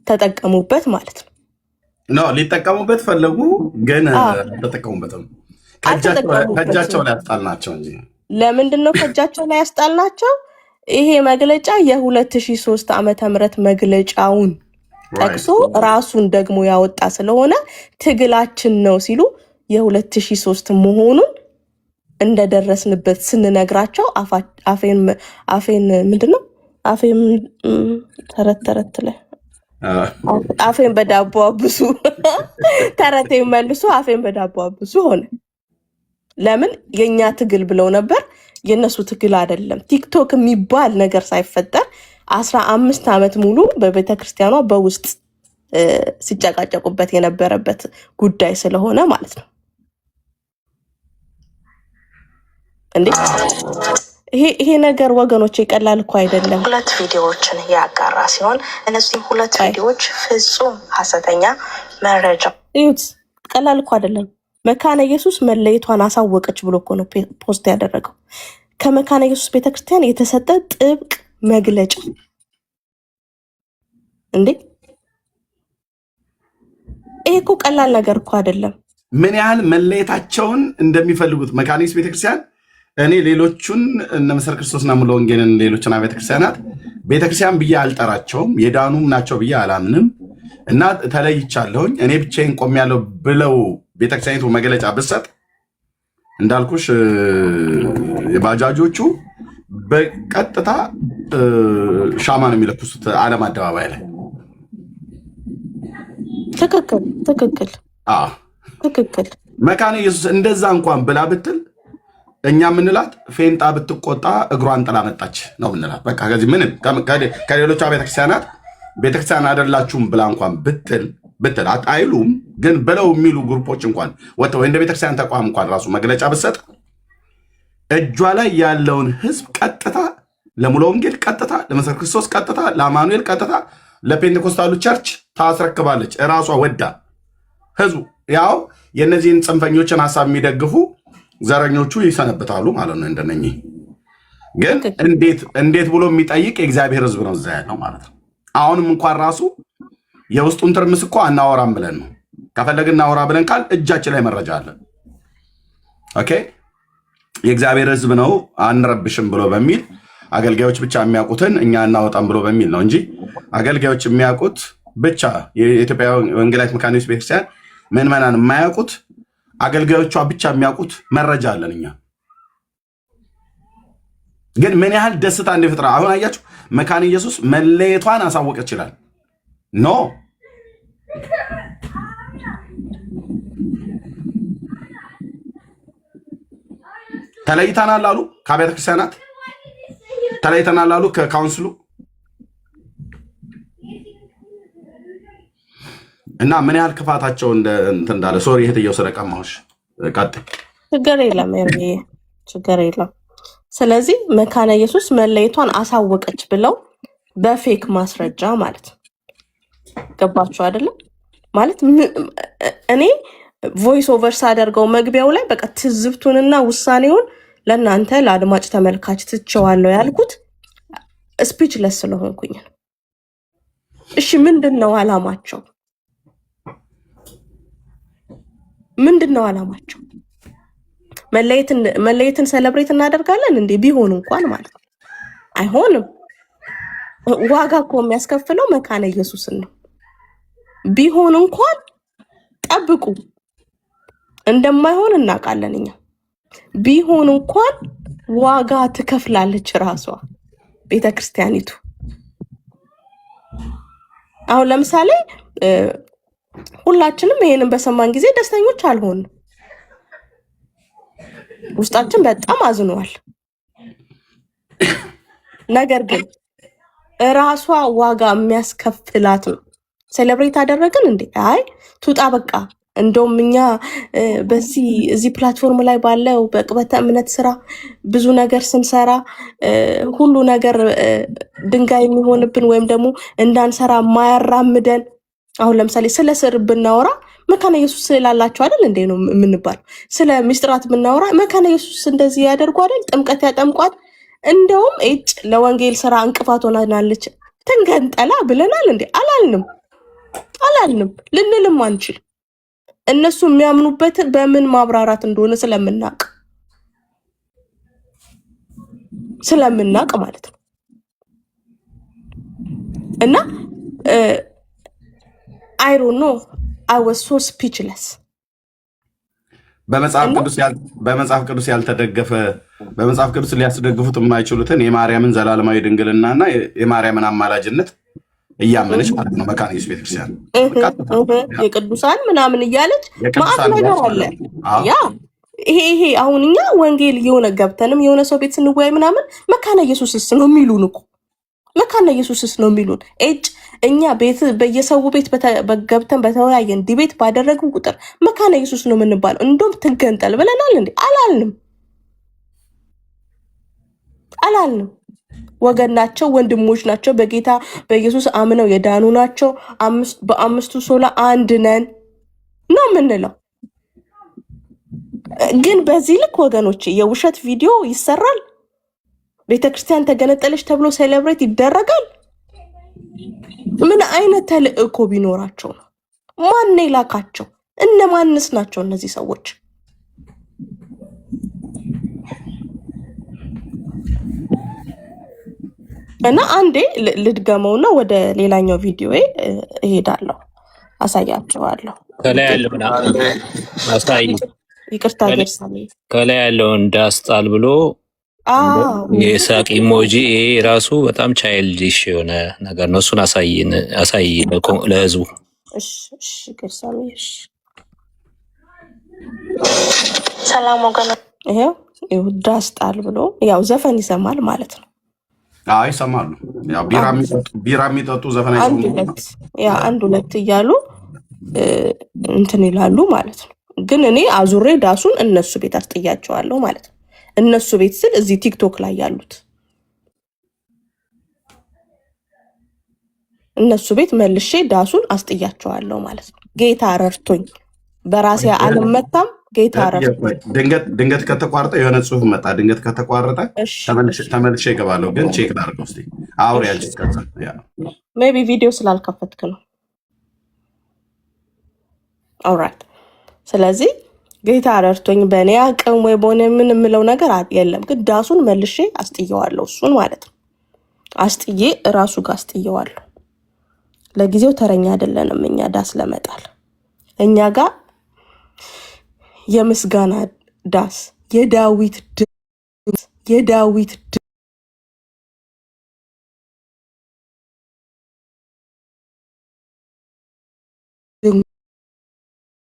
ተጠቀሙበት ማለት ነው። ሊጠቀሙበት ፈለጉ፣ ግን ተጠቀሙበትም። ከእጃቸው ላይ ያስጣልናቸው እንጂ ለምንድን ነው ከእጃቸው ላይ ያስጣልናቸው? ይሄ መግለጫ የ2003 ዓመተ ምህረት መግለጫውን ጠቅሶ ራሱን ደግሞ ያወጣ ስለሆነ ትግላችን ነው ሲሉ የ2003 መሆኑን እንደደረስንበት ስንነግራቸው አፌን ምንድነው አፌን ተረት ላይ አፌን በዳቦ አብሱ ተረቴን መልሶ አፌን በዳቦ አብሱ ሆነ። ለምን የኛ ትግል ብለው ነበር፣ የነሱ ትግል አይደለም። ቲክቶክ የሚባል ነገር ሳይፈጠር 15 ዓመት ሙሉ በቤተክርስቲያኗ በውስጥ ሲጨቃጨቁበት የነበረበት ጉዳይ ስለሆነ ማለት ነው። እንዴ ይሄ ነገር ወገኖች ቀላል እኮ አይደለም። 2 ቪዲዮዎችን ያጋራ ሲሆን እነዚህም 2 ቪዲዮዎች ፍጹም ሐሰተኛ መረጃ እዩት። ቀላል እኮ አይደለም። መካነ ኢየሱስ መለየቷን አሳወቀች ብሎ እኮ ነው ፖስት ያደረገው። ከመካነ ኢየሱስ ቤተክርስቲያን የተሰጠ ጥብቅ መግለጫ እንዴ! ይሄ እኮ ቀላል ነገር እኮ አይደለም። ምን ያህል መለየታቸውን እንደሚፈልጉት መካነ ኢየሱስ ቤተክርስቲያን እኔ ሌሎቹን እነ መሰረ ክርስቶስና ሙሉ ወንጌልን ሌሎችን ቤተክርስቲያናት ቤተክርስቲያን ብዬ አልጠራቸውም፣ የዳኑም ናቸው ብዬ አላምንም እና ተለይቻለሁኝ እኔ ብቻዬን ቆሜያለሁ ብለው ቤተክርስቲያኒቱ መግለጫ ብሰጥ እንዳልኩሽ የባጃጆቹ በቀጥታ ሻማ ነው የሚለኩሱት ዓለም አደባባይ ላይ። ትክክል። መካነ ኢየሱስ እንደዛ እንኳን ብላ ብትል እኛ ምንላት ፌንጣ ብትቆጣ እግሯን ጥላ መጣች ነው ምንላት። በቃ ከዚህ ምንም ከሌሎቿ ቤተክርስቲያን አይደላችሁም ብላ እንኳን ብትል አይሉም፣ ግን ብለው የሚሉ ግሩፖች እንኳን ወጥተው እንደ ቤተክርስቲያን ተቋም እንኳን ራሱ መግለጫ ብትሰጥ እጇ ላይ ያለውን ህዝብ ቀጥታ ለሙሉ ወንጌል ቀጥታ፣ ለመሰረ ክርስቶስ ቀጥታ፣ ለአማኑኤል ቀጥታ፣ ለፔንቴኮስታሉ ቸርች ታስረክባለች እራሷ ወዳ። ህዝቡ ያው የነዚህን ጽንፈኞችን ሐሳብ የሚደግፉ ዘረኞቹ ይሰነብታሉ ማለት ነው። እንደነኚህ ግን እንዴት ብሎ የሚጠይቅ የእግዚአብሔር ህዝብ ነው እዛ ያለው ማለት ነው። አሁንም እንኳን ራሱ የውስጡን ትርምስ እኮ አናወራም ብለን ነው። ከፈለግን እናወራ ብለን ካል እጃችን ላይ መረጃ አለን። ኦኬ የእግዚአብሔር ህዝብ ነው አንረብሽም ብሎ በሚል አገልጋዮች ብቻ የሚያውቁትን እኛ እናወጣም ብሎ በሚል ነው እንጂ አገልጋዮች የሚያውቁት ብቻ የኢትዮጵያ ወንጌላዊት መካነ ኢየሱስ ቤተክርስቲያን ምዕመናን የማያውቁት አገልጋዮቿ ብቻ የሚያውቁት መረጃ አለን እኛ። ግን ምን ያህል ደስታ እንደፈጠረ አሁን አያችሁ። መካነ ኢየሱስ መለየቷን አሳወቀ ይችላል ኖ ተለይተናል አሉ ከቤተ ክርስቲያናት፣ ተለይተናል አሉ ከካውንስሉ እና ምን ያህል ክፋታቸው እንዳለ ሶሪ እህትየው ስለቀማሁሽ ቀጥል። ችግር የለም ችግር የለም። ስለዚህ መካነ ኢየሱስ መለየቷን አሳወቀች ብለው በፌክ ማስረጃ ማለት ገባችሁ አይደለም? ማለት እኔ ቮይስ ኦቨር ሳደርገው መግቢያው ላይ በቃ ትዝብቱንና ውሳኔውን ለእናንተ ለአድማጭ ተመልካች ትቼዋለሁ ያልኩት ስፒችለስ ስለሆንኩኝ ነው። እሺ ምንድን ነው አላማቸው? ምንድነው አላማቸው? መለየትን ሰለብሬት እናደርጋለን እንዴ? ቢሆን እንኳን ማለት ነው አይሆንም። ዋጋ እኮ የሚያስከፍለው መካነ ኢየሱስን ነው። ቢሆን እንኳን ጠብቁ፣ እንደማይሆን እናውቃለን እኛ። ቢሆን እንኳን ዋጋ ትከፍላለች ራሷ ቤተክርስቲያኒቱ። አሁን ለምሳሌ ሁላችንም ይሄንን በሰማን ጊዜ ደስተኞች አልሆንም። ውስጣችን በጣም አዝኗል። ነገር ግን ራሷ ዋጋ የሚያስከፍላት ነው። ሴሌብሬት አደረግን እንዴ? አይ ቱጣ በቃ እንደውም እኛ እዚህ ፕላትፎርም ላይ ባለው በቅበተ እምነት ስራ ብዙ ነገር ስንሰራ ሁሉ ነገር ድንጋይ የሚሆንብን ወይም ደግሞ እንዳንሰራ ማያራምደን። አሁን ለምሳሌ ስለ ስር ብናወራ መካነ ኢየሱስ ስላላቸው አይደል እንዴ ነው የምንባለው። ስለ ሚስጥራት ብናወራ መካነ ኢየሱስ እንደዚህ ያደርጉ አይደል፣ ጥምቀት ያጠምቋል። እንደውም ለወንጌል ስራ እንቅፋት ሆናናለች ትንገንጠላ ብለናል እንዴ? አላልንም፣ ልንልም አንችል። እነሱ የሚያምኑበትን በምን ማብራራት እንደሆነ ስለምናቅ ማለት ነው። እና I don't know, I was so speechless. በመጽሐፍ ቅዱስ ያልተደገፈ በመጽሐፍ ቅዱስ ሊያስደግፉት የማይችሉትን የማርያምን ዘላለማዊ ድንግልናና የማርያምን አማላጅነት እያመነች ማለት ነው መካነ ኢየሱስ ቤተክርስቲያን የቅዱሳን ምናምን እያለች ማአት ነገር አለ። ያ ይሄ አሁን እኛ ወንጌል የሆነ ገብተንም የሆነ ሰው ቤት ስንወያይ ምናምን መካነ ኢየሱስስ ነው የሚሉን እኮ መካነ ኢየሱስስ ነው የሚሉን። እኛ ቤት በየሰው ቤት ገብተን በተወያየን ዲቤት ባደረግን ቁጥር መካነ ኢየሱስ ነው የምንባለው። እንደውም ትገንጠል ብለናል እንዴ? አላልንም። ወገን ናቸው፣ ወንድሞች ናቸው፣ በጌታ በኢየሱስ አምነው የዳኑ ናቸው። በአምስቱ ሶላ አንድ ነን ነው የምንለው። ግን በዚህ ልክ ወገኖች የውሸት ቪዲዮ ይሰራል። ቤተክርስቲያን ተገነጠለች ተብሎ ሴሌብሬት ይደረጋል። ምን አይነት ተልእኮ ቢኖራቸው ነው? ማን የላካቸው? እነማንስ ናቸው እነዚህ ሰዎች? እና አንዴ ልድገመውና ወደ ሌላኛው ቪዲዮ እሄዳለሁ፣ አሳያቸዋለሁ። ከላይ ያለው ይቅርታ ገርሳሚ ከላይ ያለው እንዳስጣል ብሎ የሳቅ ኢሞጂ ራሱ በጣም ቻይልዲሽ የሆነ ነገር ነው። እሱን አሳይ ለህዝቡ። እሺ ገርሳሚ ሰላም ወገን፣ ይሄው ዳስጣል ብሎ ያው ዘፈን ይሰማል ማለት ነው። ይሰማሉ። ያው ቢራ የሚጠጡ ዘፈን አንድ ሁለት እያሉ እንትን ይላሉ ማለት ነው። ግን እኔ አዙሬ ዳሱን እነሱ ቤት አስጥያቸዋለሁ ማለት ነው። እነሱ ቤት ስል እዚህ ቲክቶክ ላይ ያሉት እነሱ ቤት መልሼ ዳሱን አስጥያቸዋለሁ ማለት ነው። ጌታ ረድቶኝ በራሴ አልመታም። ጌታ ረድቶኝ ድንገት ከተቋረጠ የሆነ ጽሁፍ መጣ። ድንገት ከተቋረጠ ተመልሼ እገባለሁ። ግን ቼክ ላድርገው እስኪ። አውሪ ያልሽ እስከዛ ሜቢ ቪዲዮ ስላልከፈትክ ነው። ኦልራይት። ስለዚህ ጌታ ረድቶኝ በእኔ አቅም ወይ በሆነ ምን የምለው ነገር የለም። ግን ዳሱን መልሼ አስጥየዋለሁ። እሱን ማለት ነው አስጥዬ እራሱ ጋር አስጥየዋለሁ። ለጊዜው ተረኛ አይደለንም እኛ ዳስ ለመጣል። እኛ ጋር የምስጋና ዳስ የዳዊት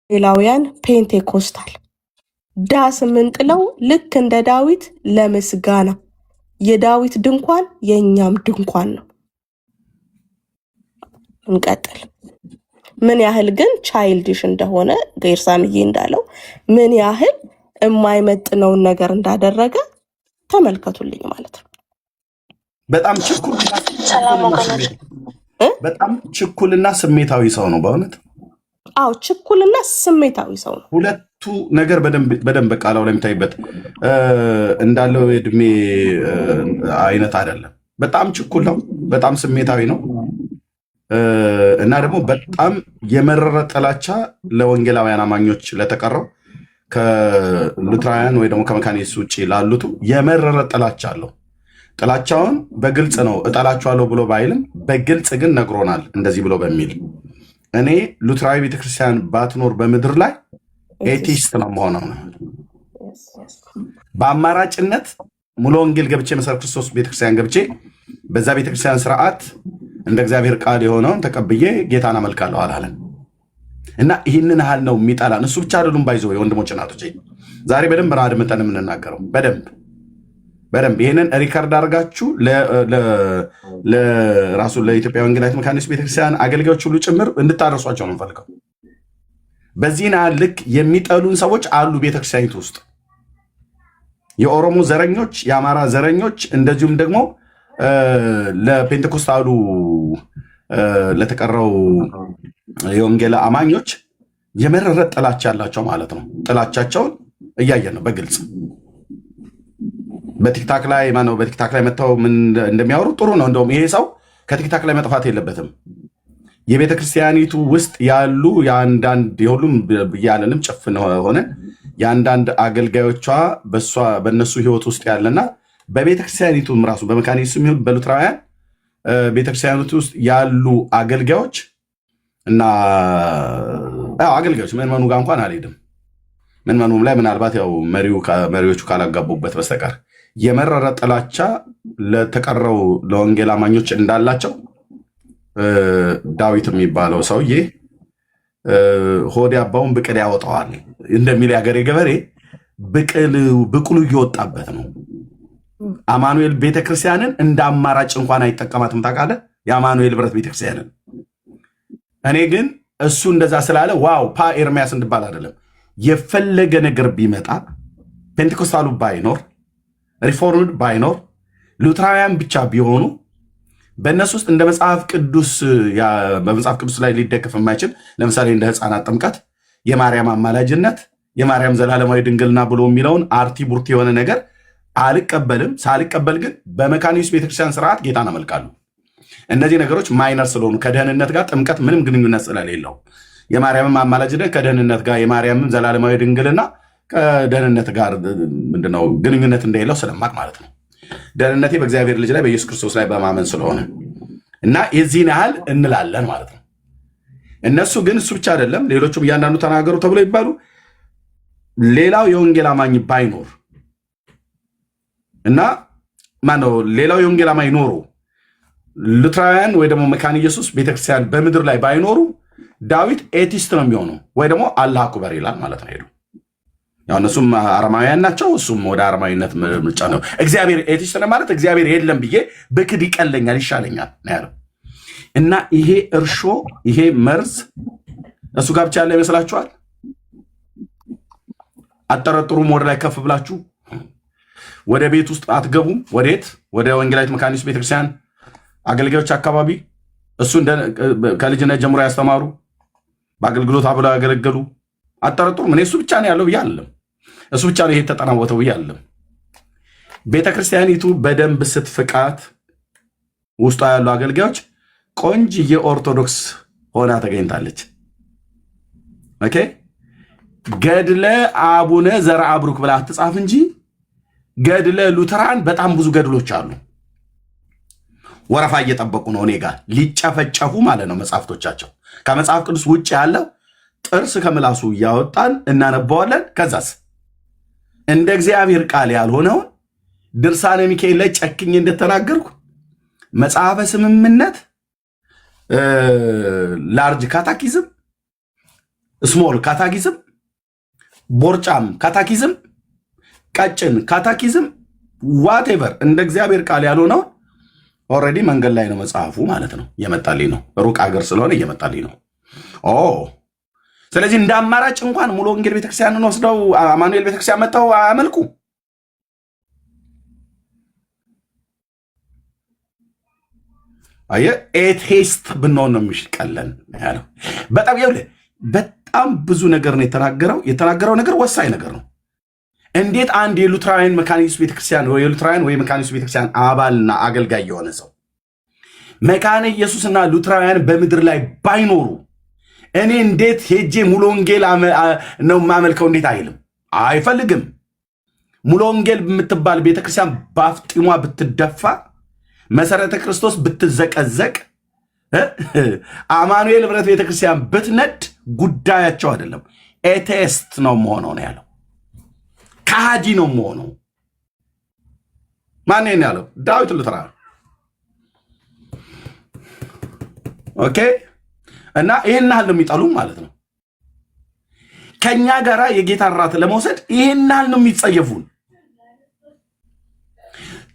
ሌላውያን ፔንቴኮስታል ዳስ የምንጥለው ልክ እንደ ዳዊት ለምስጋና። የዳዊት ድንኳን የእኛም ድንኳን ነው። እንቀጥል። ምን ያህል ግን ቻይልድሽ እንደሆነ ገርሳምዬ እንዳለው ምን ያህል የማይመጥነውን ነገር እንዳደረገ ተመልከቱልኝ ማለት ነው። በጣም ችኩልና ስሜታዊ ሰው ነው በእውነት። ችኩልና ስሜታዊ ሰው ነው። ሁለቱ ነገር በደንብ በቃላው ላይ የሚታይበት እንዳለው የእድሜ አይነት አይደለም። በጣም ችኩል ነው። በጣም ስሜታዊ ነው። እና ደግሞ በጣም የመረረ ጥላቻ ለወንጌላውያን አማኞች ለተቀረው ከሉትራውያን ወይ ደግሞ ከመካነ ኢየሱስ ውጭ ላሉት የመረረ ጥላቻ አለው። ጥላቻውን በግልጽ ነው እጠላችኋለሁ ብሎ ባይልም በግልጽ ግን ነግሮናል። እንደዚህ ብሎ በሚል እኔ ሉትራዊ ቤተክርስቲያን ባትኖር በምድር ላይ ኤቲስት ነው መሆነው ነው። በአማራጭነት ሙሉ ወንጌል ገብቼ መሰረት ክርስቶስ ቤተክርስቲያን ገብቼ በዛ ቤተክርስቲያን ስርዓት እንደ እግዚአብሔር ቃል የሆነውን ተቀብዬ ጌታን አመልካለሁ አላለን። እና ይህንን ያህል ነው የሚጠላን። እሱ ብቻ አይደሉም ባይዘው የወንድሞች እናቶች፣ ዛሬ በደንብ አድምጠን የምንናገረው በደንብ ይህንን ሪከርድ አድርጋችሁ ለራሱ ለኢትዮጵያ ወንጌላዊት መካነ ኢየሱስ ቤተክርስቲያን አገልጋዮች ሁሉ ጭምር እንድታደርሷቸው ነው የምፈልገው። በዚህና ልክ የሚጠሉን ሰዎች አሉ ቤተክርስቲያኒቱ ውስጥ የኦሮሞ ዘረኞች፣ የአማራ ዘረኞች እንደዚሁም ደግሞ ለፔንቴኮስታሉ ለተቀረው የወንጌል አማኞች የመረረ ጥላቻ ያላቸው ማለት ነው። ጥላቻቸውን እያየን ነው በግልጽ በቲክታክ ላይ ማነው በቲክታክ ላይ መጥተው ምን እንደሚያወሩ ጥሩ ነው። እንደውም ይሄ ሰው ከቲክታክ ላይ መጥፋት የለበትም። የቤተ ክርስቲያኒቱ ውስጥ ያሉ የአንዳንድ የሁሉም ያለንም ጭፍን ሆነ የአንዳንድ አገልጋዮቿ በእነሱ ህይወት ውስጥ ያለና በቤተ ክርስቲያኒቱም ራሱ በመካነ ኢየሱስ የሚሆን በሉትራውያን ቤተክርስቲያኒቱ ውስጥ ያሉ አገልጋዮች እና አገልጋዮች ምዕመኑ ጋር እንኳን አልሄድም። ምዕመኑም ላይ ምናልባት ያው መሪዎቹ ካላጋቡበት በስተቀር የመረረ ጥላቻ ለተቀረው ለወንጌል አማኞች እንዳላቸው ዳዊት የሚባለው ሰውዬ ሆድ ያባውን ብቅል ያወጣዋል እንደሚል ያገሬ ገበሬ ብቅሉ እየወጣበት ነው። አማኑኤል ቤተክርስቲያንን እንደ አማራጭ እንኳን አይጠቀማትም። ታውቃለህ? የአማኑኤል ብረት ቤተክርስቲያንን እኔ ግን እሱ እንደዛ ስላለ ዋው ኤርሚያስ እንድባል አይደለም። የፈለገ ነገር ቢመጣ ፔንቴኮስታሉ ባይኖር ሪፎርምድ ባይኖር ሉትራውያን ብቻ ቢሆኑ በእነሱ ውስጥ እንደ መጽሐፍ ቅዱስ በመጽሐፍ ቅዱስ ላይ ሊደገፍ የማይችል ለምሳሌ እንደ ሕፃናት ጥምቀት፣ የማርያም አማላጅነት፣ የማርያም ዘላለማዊ ድንግልና ብሎ የሚለውን አርቲ ቡርቲ የሆነ ነገር አልቀበልም። ሳልቀበል ግን በመካነ ኢየሱስ ቤተክርስቲያን ስርዓት ጌታን አመልካለሁ። እነዚህ ነገሮች ማይነር ስለሆኑ ከደህንነት ጋር ጥምቀት ምንም ግንኙነት ስለሌለው የማርያምም አማላጅነት ከደህንነት ጋር የማርያምም ዘላለማዊ ድንግልና ከደህንነት ጋር ምንድነው ግንኙነት እንደሌለው ስለማቅ ማለት ነው። ደህንነቴ በእግዚአብሔር ልጅ ላይ በኢየሱስ ክርስቶስ ላይ በማመን ስለሆነ እና የዚህን ያህል እንላለን ማለት ነው። እነሱ ግን እሱ ብቻ አይደለም፣ ሌሎቹም እያንዳንዱ ተናገሩ ተብሎ ይባሉ ሌላው የወንጌል አማኝ ባይኖር እና ማነው ሌላው የወንጌል አማኝ ኖሮ ሉትራውያን ወይ ደግሞ መካነ ኢየሱስ ቤተክርስቲያን በምድር ላይ ባይኖሩ ዳዊት ኤቲስት ነው የሚሆነው ወይ ደግሞ አላህ አክበር ይላል ማለት ነው። ሄዱ ያው እነሱም አረማውያን ናቸው፣ እሱም ወደ አረማዊነት ምርጫ ነው። እግዚአብሔር ኤቲስት ነው ማለት እግዚአብሔር የለም ብዬ ብክድ ይቀለኛል ይሻለኛል ነው ያለው። እና ይሄ እርሾ ይሄ መርዝ እሱ ጋር ብቻ ያለ ይመስላችኋል? አጠረጥሩም? ወደ ላይ ከፍ ብላችሁ ወደ ቤት ውስጥ አትገቡም? ወዴት? ወደ ወንጌላዊት መካነ ኢየሱስ ቤተክርስቲያን አገልጋዮች አካባቢ እሱ ከልጅነት ጀምሮ ያስተማሩ በአገልግሎት አብለው ያገለገሉ አጠረጥሩም? እኔ እሱ ብቻ ነው ያለው ብዬ አለም። እሱ ብቻ ነው ይሄ ተጠናወተው ብዬ አለም። ቤተክርስቲያኒቱ በደንብ ስትፍቃት ውስጧ ያሉ አገልጋዮች ቆንጅዬ ኦርቶዶክስ ሆና ተገኝታለች። ኦኬ ገድለ አቡነ ዘርዓ ብሩክ ብላ አትጻፍ እንጂ ገድለ ሉተራን በጣም ብዙ ገድሎች አሉ። ወረፋ እየጠበቁ ነው እኔ ጋር ሊጨፈጨፉ ማለት ነው። መጽሐፍቶቻቸው ከመጽሐፍ ቅዱስ ውጭ ያለው ጥርስ ከምላሱ እያወጣን እናነባዋለን። ከዛስ እንደ እግዚአብሔር ቃል ያልሆነውን ድርሳነ ሚካኤል ላይ ጨክኝ እንደተናገርኩ መጽሐፈ ስምምነት፣ ላርጅ ካታኪዝም፣ ስሞል ካታኪዝም፣ ቦርጫም ካታኪዝም፣ ቀጭን ካታኪዝም ዋቴቨር እንደ እግዚአብሔር ቃል ያልሆነውን ኦልሬዲ መንገድ ላይ ነው መጽሐፉ ማለት ነው። እየመጣልኝ ነው። ሩቅ አገር ስለሆነ እየመጣልኝ ነው። ስለዚህ እንደ አማራጭ እንኳን ሙሉ ወንጌል ቤተክርስቲያንን ወስደው አማኑኤል ቤተክርስቲያን መጥተው አያመልኩ። አየህ ኤቴስት ብንሆን ነው የሚቀለን ያለው። በጣም ብዙ ነገር ነው የተናገረው ነገር ወሳኝ ነገር ነው። እንዴት አንድ የሉትራውያን መካነ ኢየሱስ ቤተክርስቲያን ወይ የሉትራውያን ወይ መካነ ኢየሱስ ቤተክርስቲያን አባልና አገልጋይ የሆነ ሰው መካነ ኢየሱስና ሉትራውያን በምድር ላይ ባይኖሩ እኔ እንዴት ሄጄ ሙሉ ወንጌል ነው የማመልከው እንዴት አይልም? አይፈልግም። ሙሉ ወንጌል የምትባል ቤተክርስቲያን በአፍጢሟ ብትደፋ፣ መሰረተ ክርስቶስ ብትዘቀዘቅ፣ አማኑኤል ህብረት ቤተክርስቲያን ብትነድ ጉዳያቸው አይደለም። ኤቴስት ነው መሆነው ነው ያለው። ከሃዲ ነው መሆነው። ማን ነው ያለው? ዳዊት ሉተራ። ኦኬ። እና ይህን ያህል ነው የሚጠሉ ማለት ነው። ከኛ ጋራ የጌታን ራት ለመውሰድ ይህን ያህል ነው የሚጸየፉን።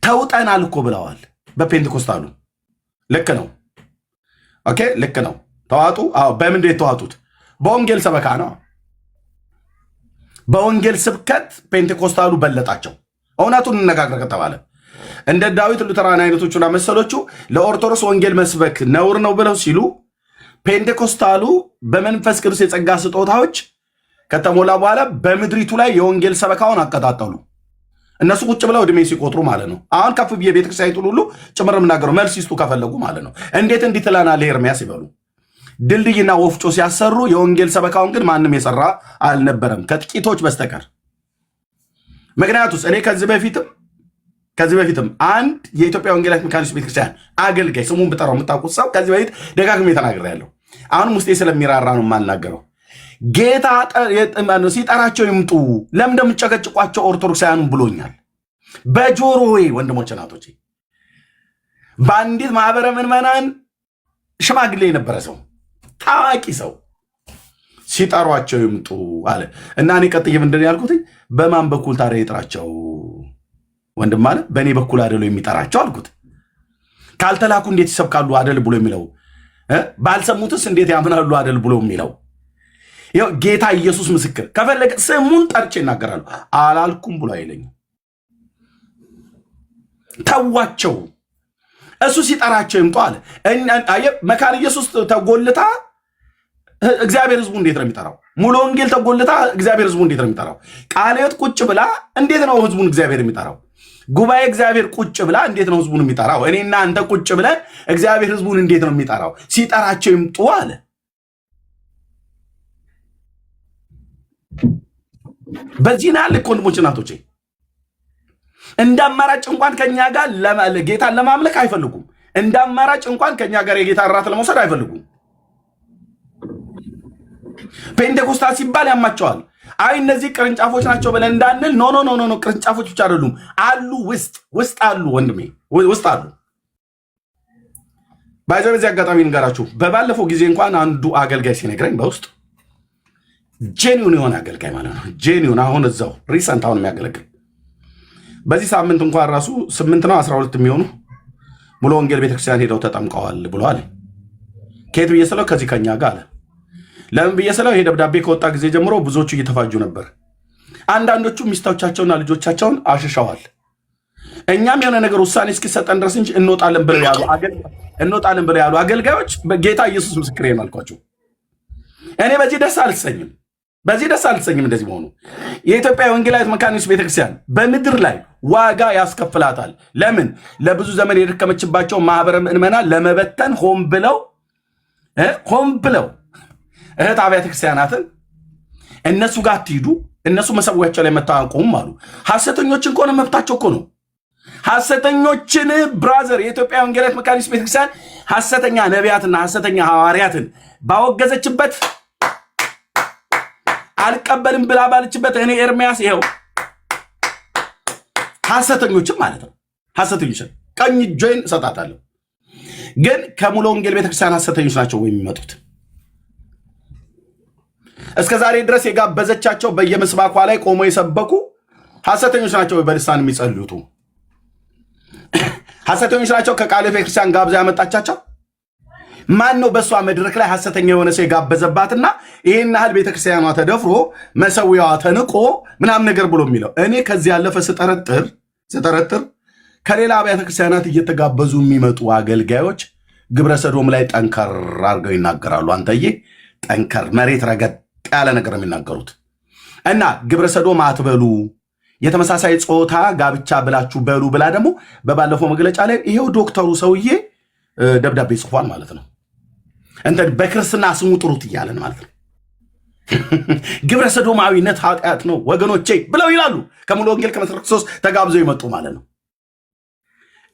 ተውጠናል እኮ ብለዋል በፔንቴኮስታሉ። ልክ ነው። ኦኬ ልክ ነው። ተዋጡ። አዎ በምንድን የተዋጡት? በወንጌል ሰበካ ነው። በወንጌል ስብከት ፔንቴኮስታሉ በለጣቸው። እውነቱን እንነጋገር ከተባለ እንደ ዳዊት ሉተራን አይነቶቹና መሰሎቹ ለኦርቶዶክስ ወንጌል መስበክ ነውር ነው ብለው ሲሉ ፔንቴኮስታሉ በመንፈስ ቅዱስ የጸጋ ስጦታዎች ከተሞላ በኋላ በምድሪቱ ላይ የወንጌል ሰበካውን አቀጣጠሉ። እነሱ ቁጭ ብለው እድሜ ሲቆጥሩ ማለት ነው። አሁን ከፍ ብዬ ቤተክርስቲያኒቱን ሁሉ ጭምር የምናገረው መልስ ይስጡ ከፈለጉ ማለት ነው። እንዴት እንዲህ ትለናለህ ኤርምያስ ይበሉ። ድልድይና ወፍጮ ሲያሰሩ የወንጌል ሰበካውን ግን ማንም የሰራ አልነበረም ከጥቂቶች በስተቀር። ምክንያቱስ እኔ ከዚህ በፊትም አንድ የኢትዮጵያ ወንጌላዊት መካኒስት ቤተክርስቲያን አገልጋይ ስሙን ብጠራው የምታውቁት ሰው ከዚህ በፊት ደጋግሜ ተናግሬያለሁ። አሁንም ውስጤ ስለሚራራ ነው የማናገረው። ጌታ ሲጠራቸው ይምጡ ለምን እንደምጨቀጭቋቸው ኦርቶዶክሳውያኑን ብሎኛል በጆሮዬ። ወንድሞች እናቶቼ፣ በአንዲት ማህበረ ምዕመናን ሽማግሌ የነበረ ሰው ታዋቂ ሰው ሲጠሯቸው ይምጡ አለ እና እኔ ቀጥዬ ምንድን ያልኩት በማን በኩል ታዲያ ይጥራቸው ወንድም አለ። በእኔ በኩል አደሉ የሚጠራቸው አልኩት። ካልተላኩ እንዴት ይሰብካሉ አደል ብሎ የሚለው ባልሰሙትስ እንዴት ያምናሉ አደል ብሎ የሚለው ጌታ ኢየሱስ ምስክር። ከፈለገ ስሙን ጠርቼ ይናገራሉ። አላልኩም ብሎ አይለኝም። ተዋቸው፣ እሱ ሲጠራቸው ይምጡ አለ። መካነ ኢየሱስ ተጎልታ እግዚአብሔር ህዝቡ እንዴት ነው የሚጠራው? ሙሉ ወንጌል ተጎልታ እግዚአብሔር ህዝቡ እንዴት ነው የሚጠራው? ቃለ ሕይወት ቁጭ ብላ እንዴት ነው ህዝቡን እግዚአብሔር የሚጠራው? ጉባኤ እግዚአብሔር ቁጭ ብላ እንዴት ነው ህዝቡን የሚጠራው? እኔና አንተ ቁጭ ብለን እግዚአብሔር ህዝቡን እንዴት ነው የሚጠራው? ሲጠራቸው ይምጡ አለ። በዚህ ናል ወንድሞች እናቶቼ፣ እንደ አማራጭ እንኳን ከኛ ጋር ጌታን ለማምለክ አይፈልጉም። እንደ አማራጭ እንኳን ከኛ ጋር የጌታ እራት ለመውሰድ አይፈልጉም። ፔንቴኮስታል ሲባል ያማቸዋል። አይ እነዚህ ቅርንጫፎች ናቸው ብለን እንዳንል ኖ ቅርንጫፎች ብቻ አይደሉም አሉ፣ ውስጥ አሉ ወንድሜ፣ ውስጥ አሉ። ባይዘው በዚህ አጋጣሚ ንገራችሁ፣ በባለፈው ጊዜ እንኳን አንዱ አገልጋይ ሲነግረኝ በውስጥ ጄኒውን የሆነ አገልጋይ ማለት ነው። ጄኒውን አሁን እዛው ሪሰንት አሁን የሚያገለግል በዚህ ሳምንት እንኳን ራሱ 8 ነው 12 የሚሆኑ ሙሉ ወንጌል ቤተክርስቲያን ሄደው ተጠምቀዋል ብለዋል። ከየት ብዬ ስለው ከዚህ ከኛ ጋር አለ። ለምን ብዬ ስለው ይሄ ደብዳቤ ከወጣ ጊዜ ጀምሮ ብዙዎቹ እየተፋጁ ነበር። አንዳንዶቹ ሚስቶቻቸውና ልጆቻቸውን አሽሸዋል። እኛም የሆነ ነገር ውሳኔ እስኪሰጠን ድረስ እንጂ እንወጣለን ብለው ያሉ አገልጋዮች በጌታ ኢየሱስ ምስክሬ ነው አልኳቸው። እኔ በዚህ ደስ አልሰኝም። እንደዚህ መሆኑ የኢትዮጵያ ወንጌላዊት መካኒስት ቤተክርስቲያን በምድር ላይ ዋጋ ያስከፍላታል። ለምን? ለብዙ ዘመን የደከመችባቸው ማህበረ ምዕመናን ለመበተን ሆን ብለው እህት አብያተ ክርስቲያናትን እነሱ ጋር አትሂዱ፣ እነሱ መሰዊያቸው ላይ መታወቁም አሉ። ሐሰተኞችን ከሆነ መብታቸው እኮ ነው። ሐሰተኞችን ብራዘር፣ የኢትዮጵያ ወንጌላዊት መካኒስት ቤተክርስቲያን ሐሰተኛ ነቢያትና ሐሰተኛ ሐዋርያትን ባወገዘችበት አልቀበልም ብላ ባለችበት እኔ ኤርምያስ ይኸው ሐሰተኞችም ማለት ነው። ሐሰተኞችን ቀኝ እጄን እሰጣታለሁ። ግን ከሙሉ ወንጌል ቤተክርስቲያን ሐሰተኞች ናቸው ወይ የሚመጡት? እስከ ዛሬ ድረስ የጋበዘቻቸው በየምስባኳ ላይ ቆሞ የሰበኩ ሐሰተኞች ናቸው። በልሳን የሚጸልዩቱ ሐሰተኞች ናቸው። ከቃለ ቤተክርስቲያን ጋብዛ ያመጣቻቸው ማን ነው? በእሷ መድረክ ላይ ሐሰተኛ የሆነ ሰው የጋበዘባትና ይህን ያህል ቤተክርስቲያኗ ተደፍሮ መሰዊያዋ ተንቆ ምናምን ነገር ብሎ የሚለው እኔ ከዚህ ያለፈ ስጠረጥር ከሌላ አብያተ ክርስቲያናት እየተጋበዙ የሚመጡ አገልጋዮች ግብረ ሰዶም ላይ ጠንከር አድርገው ይናገራሉ። አንተዬ ጠንከር መሬት ረገጥ ያለ ነገር የሚናገሩት እና ግብረ ሰዶም አትበሉ፣ የተመሳሳይ ጾታ ጋብቻ ብላችሁ በሉ ብላ ደግሞ በባለፈው መግለጫ ላይ ይሄው ዶክተሩ ሰውዬ ደብዳቤ ጽፏል ማለት ነው። እንትን በክርስትና ስሙ ጥሩት እያለን ማለት ነው። ግብረ ሰዶማዊነት ኃጢአት ነው ወገኖቼ ብለው ይላሉ። ከሙሉ ወንጌል ከመሰረት ክርስቶስ ተጋብዘው ይመጡ ማለት ነው።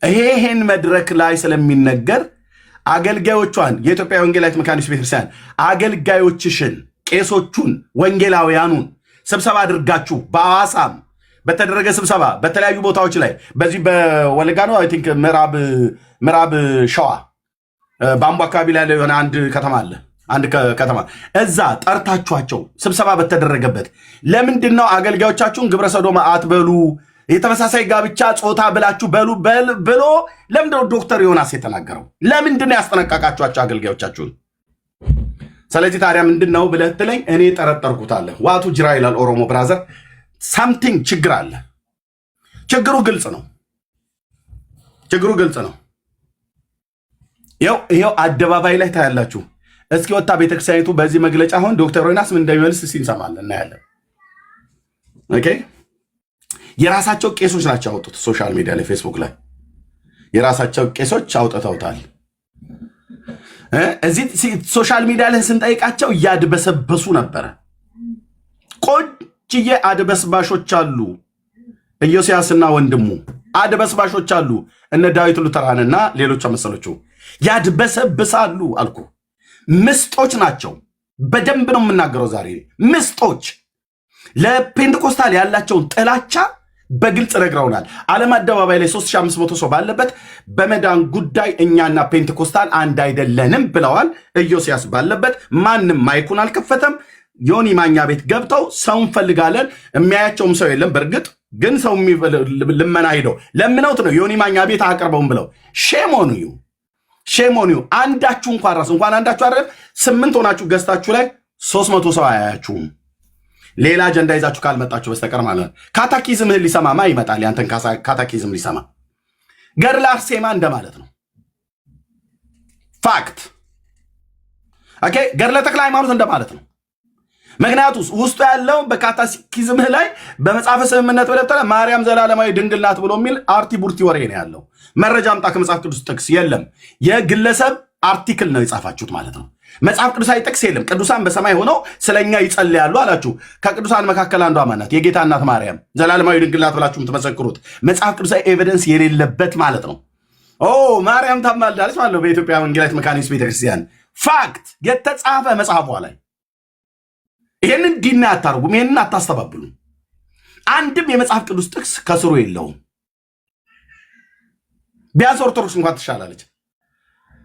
ይሄን መድረክ ላይ ስለሚነገር አገልጋዮቿን የኢትዮጵያ ወንጌላዊት መካኒስት ቤተክርስቲያን አገልጋዮችሽን፣ ቄሶቹን፣ ወንጌላውያኑን ስብሰባ አድርጋችሁ በአዋሳም በተደረገ ስብሰባ በተለያዩ ቦታዎች ላይ በዚህ በወለጋ ነው አይ ቲንክ ምዕራብ ሸዋ በአምቦ አካባቢ ላይ የሆነ አንድ ከተማ እዛ ጠርታችኋቸው ስብሰባ በተደረገበት ለምንድን ነው አገልጋዮቻችሁን ግብረ ሰዶም አትበሉ፣ የተመሳሳይ ጋብቻ ጾታ ብላችሁ በሉ ብሎ ለምንድን ነው ዶክተር ዮናስ የተናገረው? ለምንድን ነው ያስጠነቀቃችኋቸው አገልጋዮቻችሁን? ስለዚህ ታዲያ ምንድነው ብለህ ትለኝ እኔ ጠረጠርኩታለሁ። ዋቱ ጅራ ይላል ኦሮሞ ብራዘር። ሳምቲንግ ችግር አለ። ችግሩ ግልጽ ነው። ይኸው አደባባይ ላይ ታያላችሁ። እስኪ ወጣ ቤተክርስቲያኒቱ በዚህ መግለጫ አሁን ዶክተር ሮናስ ምን እንደሚመልስ እስኪ እንሰማለን፣ እናያለን። ኦኬ የራሳቸው ቄሶች ናቸው ያወጡት። ሶሻል ሚዲያ ላይ ፌስቡክ ላይ የራሳቸው ቄሶች አውጥተውታል። እዚህ ሶሻል ሚዲያ ላይ ስንጠይቃቸው እያድበሰበሱ ነበረ። ቆንጅዬ አድበስባሾች አሉ፣ ኢዮስያስና ወንድሙ አድበስባሾች አሉ፣ እነ ዳዊት ሉተራንና ሌሎች መሰሎቹ ያድበሰብሳሉ አልኩ። ምስጦች ናቸው። በደንብ ነው የምናገረው ዛሬ። ምስጦች ለፔንቴኮስታል ያላቸውን ጥላቻ በግልጽ ነግረውናል። ዓለም አደባባይ ላይ 3500 ሰው ባለበት በመዳን ጉዳይ እኛና ፔንቴኮስታል አንድ አይደለንም ብለዋል። ኢዮስያስ ባለበት ማንም ማይኩን አልከፈተም። ዮኒ ማኛ ቤት ገብተው ሰው እንፈልጋለን፣ የሚያያቸውም ሰው የለም። በእርግጥ ግን ሰው ልመና ሄደው ለምነውት ነው ዮኒ ማኛ ቤት አቅርበውም ብለው ሼሞኒዩ አንዳችሁ እንኳን ራሱ እንኳን አንዳችሁ አይደለም 8 ሆናችሁ ገዝታችሁ ላይ 300 ሰው አያያችሁም። ሌላ አጀንዳ ይዛችሁ ካልመጣችሁ በስተቀር ማለት ነው። ካታኪዝምህን ሊሰማማ ይመጣል። ያንተን ካታኪዝም ሊሰማ ገድለ አርሴማ እንደማለት ነው። ፋክት ኦኬ። ገድለ ተክለ ሃይማኖት እንደማለት ነው። ምክንያቱስ ውስጡ ያለው በካታኪዝምህ ላይ በመጽሐፈ ስምምነት በደብተራ ማርያም ዘላለማዊ ድንግል ናት ብሎ የሚል አርቲ ቡርቲ ወሬ ነው ያለው። መረጃ አምጣ ከመጽሐፍ ቅዱስ ጥቅስ የለም። የግለሰብ አርቲክል ነው የጻፋችሁት ማለት ነው። መጽሐፍ ቅዱሳዊ ጥቅስ የለም። ቅዱሳን በሰማይ ሆነው ስለኛ ይጸልያሉ አላችሁ። ከቅዱሳን መካከል አንዷ ማናት? የጌታ እናት ማርያም ዘላለማዊ ድንግል ናት ብላችሁ የምትመሰክሩት መጽሐፍ ቅዱሳዊ ኤቪደንስ የሌለበት ማለት ነው። ማርያም ታማልዳለች ማለት ነው በኢትዮጵያ ወንጌላዊት መካነ ኢየሱስ ቤተክርስቲያን። ፋክት የተጻፈ መጽሐፏ ላይ ይሄንን ዲና አታርጉም፣ ይሄንን አታስተባብሉ። አንድም የመጽሐፍ ቅዱስ ጥቅስ ከስሩ የለውም። ቢያንስ ኦርቶዶክስ እንኳን ትሻላለች።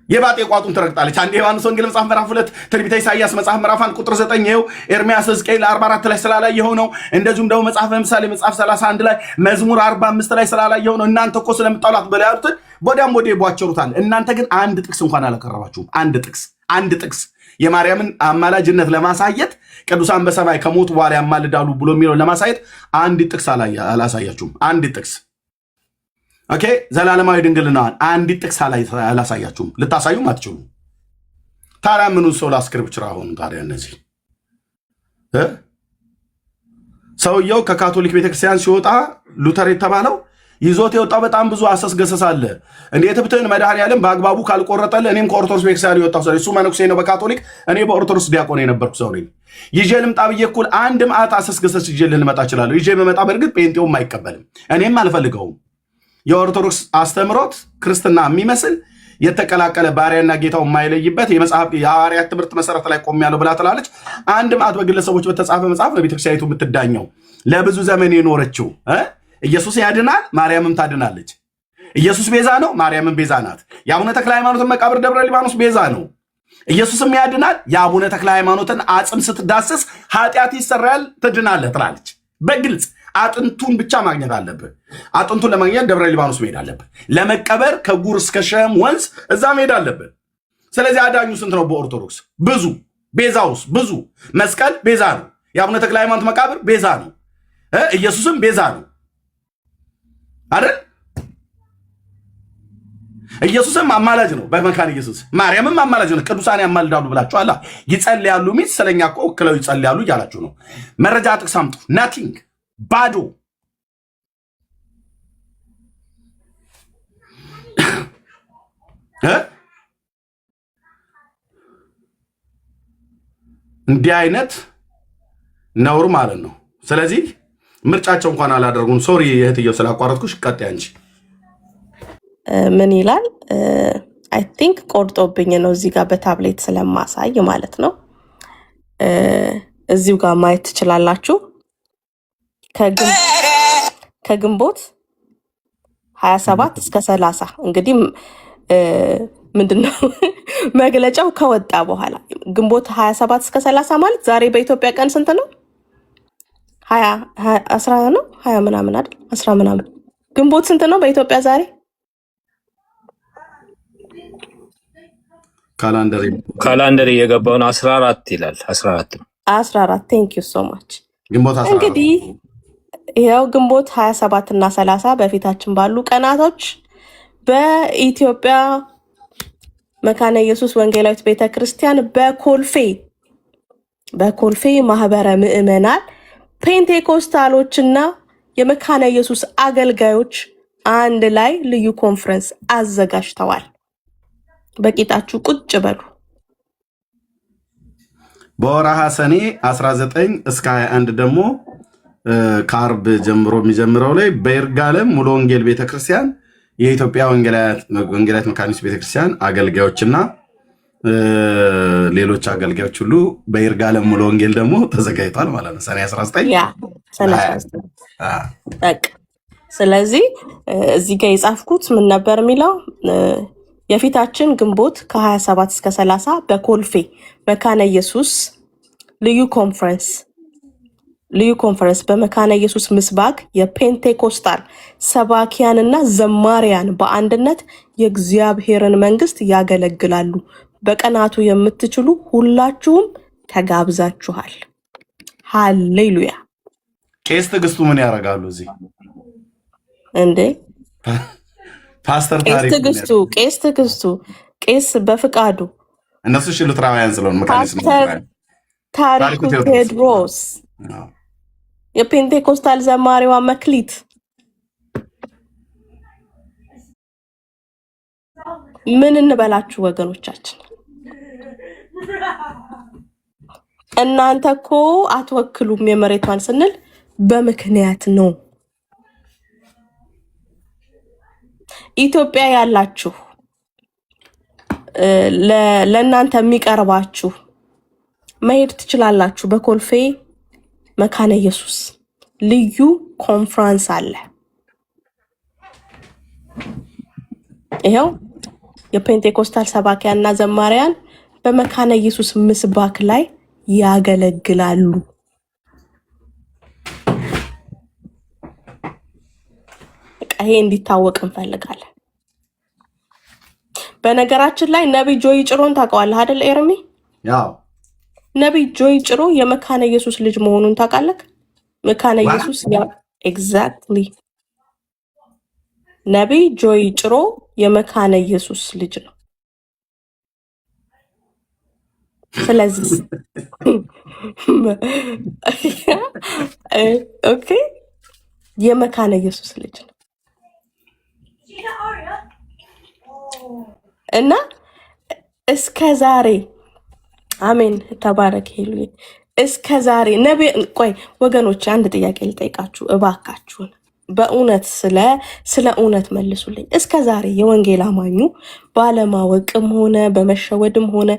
የባጤ ቋጡን ትረግጣለች። አንድ ዮሐንስ ወንጌል መጽሐፍ ምዕራፍ 2 ትንቢተ ኢሳይያስ መጽሐፍ ምዕራፍ 1 ቁጥር 9 ይኸው ኤርምያስ ሕዝቅኤል 44 ላይ ስላላየኸው ነው። እንደዚሁም ደግሞ መጽሐፈ ምሳሌ መጽሐፍ 31 ላይ መዝሙር 45 ላይ ስላላየኸው ነው። እናንተ እኮ ስለምጣሏት በላይ ያሉትን ወዲያም ወዲህ ይቧቸሩታል። እናንተ ግን አንድ ጥቅስ እንኳን አላቀረባችሁም። አንድ ጥቅስ የማርያምን አማላጅነት ለማሳየት ቅዱሳን በሰማይ ከሞት በኋላ ያማልዳሉ ብሎ የሚለውን ለማሳየት አንድ ጥቅስ አላሳያችሁም። አንድ ጥቅስ ኦኬ። ዘላለማዊ ድንግልናዋን አንድ ጥቅስ አላሳያችሁም። ልታሳዩም አትችሉም። ታዲያ ምኑ ሰው ላስክሪፕቸር ሆኑ? ታዲያ እነዚህ ሰውየው ከካቶሊክ ቤተክርስቲያን ሲወጣ ሉተር የተባለው ይዞት የወጣው በጣም ብዙ አሰስገሰስ አለ። እንዴት ብትህን መድኃኔዓለም በአግባቡ ካልቆረጠለ እኔም ከኦርቶዶክስ ቤተክርስቲያን የወጣው ሰው እሱ መነኩሴ ነው በካቶሊክ፣ እኔ በኦርቶዶክስ ዲያቆን የነበርኩ ሰው ነኝ። ይዤ ልምጣ ብዬ እኩል አንድ መዓት አሰስገሰስ ይዤ ልመጣ እችላለሁ። ይዤ በመጣ በእርግጥ ጴንጤውም አይቀበልም፣ እኔም አልፈልገውም። የኦርቶዶክስ አስተምሮት ክርስትና የሚመስል የተቀላቀለ ባሪያና ጌታው የማይለይበት የሐዋርያት ትምህርት መሰረት ላይ ቆሜያለሁ ብላ ትላለች። አንድ መዓት በግለሰቦች በተጻፈ መጽሐፍ ነው ቤተክርስቲያኒቱ የምትዳኘው። ለብዙ ዘመን የኖረችው ኢየሱስ ያድናል፣ ማርያምም ታድናለች። ኢየሱስ ቤዛ ነው፣ ማርያምም ቤዛ ናት። የአቡነ ተክለ ሃይማኖትን መቃብር ደብረ ሊባኖስ ቤዛ ነው። ኢየሱስም ያድናል። የአቡነ ተክለ ሃይማኖትን አጽም ስትዳስስ ኃጢአት ይሰራል፣ ትድናለህ ትላለች በግልጽ። አጥንቱን ብቻ ማግኘት አለብህ። አጥንቱን ለማግኘት ደብረ ሊባኖስ መሄድ አለብህ። ለመቀበር ከጉር እስከ ሸም ወንዝ እዛ መሄድ አለብህ። ስለዚህ አዳኙ ስንት ነው? በኦርቶዶክስ ብዙ፣ ቤዛውስ ብዙ። መስቀል ቤዛ ነው። የአቡነ ተክለ ሃይማኖት መቃብር ቤዛ ነው። ኢየሱስም ቤዛ ነው አይደል? ኢየሱስም አማላጅ ነው በመካነ ኢየሱስ። ማርያምም አማላጅ ነው። ቅዱሳን ያማልዳሉ ብላችሁ አላ ይጸልያሉ። ሚት ስለኛ እኮ ወክለው ይጸልያሉ እያላችሁ ነው። መረጃ ጥቅስ አምጡ። ናቲንግ ባዶ። እንዲህ አይነት ነውር ማለት ነው። ስለዚህ ምርጫቸው እንኳን አላደርጉም። ሶሪ እህትየው ስላቋረጥኩሽ፣ ቀጥያ እንጂ ምን ይላል? አይ ቲንክ ቆርጦብኝ ነው እዚህ ጋር በታብሌት ስለማሳይ ማለት ነው። እዚሁ ጋር ማየት ትችላላችሁ። ከግንቦት 27 እስከ 30 እንግዲህ ምንድነው መግለጫው ከወጣ በኋላ ግንቦት 27 እስከ 30 ማለት ዛሬ በኢትዮጵያ ቀን ስንት ነው? 10 ነው 20 ምናምን አይደል? 10 ምናምን። ግንቦት ስንት ነው በኢትዮጵያ ዛሬ? ካላንደር እየገባውን 14 ይላል 14 ቴንክ ዩ ሶ ማች። ግንቦት 14 እንግዲህ ይኸው ግንቦት 27 እና 30 በፊታችን ባሉ ቀናቶች በኢትዮጵያ መካነ ኢየሱስ ወንጌላዊት ቤተክርስቲያን በኮልፌ ማህበረ ምዕመናን ፔንቴኮስታሎችና የመካነ ኢየሱስ አገልጋዮች አንድ ላይ ልዩ ኮንፈረንስ አዘጋጅተዋል። በቂጣችሁ ቁጭ በሉ። በወርሃ ሰኔ 19 እስከ 21 ደግሞ ከአርብ ጀምሮ የሚጀምረው ላይ በይርጋለም ሙሉ ወንጌል ቤተክርስቲያን የኢትዮጵያ ወንጌላዊት መካነ ኢየሱስ ቤተክርስቲያን አገልጋዮችና ሌሎች አገልጋዮች ሁሉ በይርጋለም ሙሉ ወንጌል ደግሞ ተዘጋጅቷል ማለት ነው። ሰኔ 19 በቃ ስለዚህ እዚህ ጋር የጻፍኩት ምን ነበር የሚለው የፊታችን ግንቦት ከ27 እስከ 30 በኮልፌ መካነ ኢየሱስ ልዩ ኮንፈረንስ በመካነ ኢየሱስ ምስባክ የፔንቴኮስታል ሰባኪያንና ዘማሪያን በአንድነት የእግዚአብሔርን መንግስት ያገለግላሉ። በቀናቱ የምትችሉ ሁላችሁም ተጋብዛችኋል። ሃሌሉያ። ቄስ ትዕግስቱ ምን ያደርጋሉ እዚህ እንዴ? ፓስተር ቄስ ትዕግስቱ ቄስ በፍቃዱ እነሱ ሉትራውያን ስለሆኑ መካኒስም ታሪኩ ቴድሮስ የፔንቴኮስታል ዘማሪዋ መክሊት ምን እንበላችሁ ወገኖቻችን? እናንተ እኮ አትወክሉም የመሬቷን ስንል በምክንያት ነው። ኢትዮጵያ ያላችሁ ለእናንተ የሚቀርባችሁ መሄድ ትችላላችሁ። በኮልፌ መካነ ኢየሱስ ልዩ ኮንፈረንስ አለ። ይሄው የፔንቴኮስታል ሰባኪያንና ዘማሪያን በመካነ ኢየሱስ ምስባክ ላይ ያገለግላሉ። ይሄ እንዲታወቅ እንፈልጋለን። በነገራችን ላይ ነብይ ጆይ ጭሮን ታውቀዋለህ አይደል ኤርሚ? ያው ነብይ ጆይ ጭሮ የመካነ ኢየሱስ ልጅ መሆኑን ታውቃለህ? መካነ ኢየሱስ ኤግዛክትሊ ነብይ ጆይ ጭሮ የመካነ ኢየሱስ ልጅ ነው። ስለዚህ ኦኬ የመካነ ኢየሱስ ልጅ ነው እና እስከ ዛሬ አሜን ተባረክ ሄሉ እስከ ዛሬ ነብይ ቆይ ወገኖች አንድ ጥያቄ ልጠይቃችሁ እባካችሁን በእውነት ስለ እውነት መልሱልኝ። እስከ ዛሬ የወንጌል አማኙ ባለማወቅም ሆነ በመሸወድም ሆነ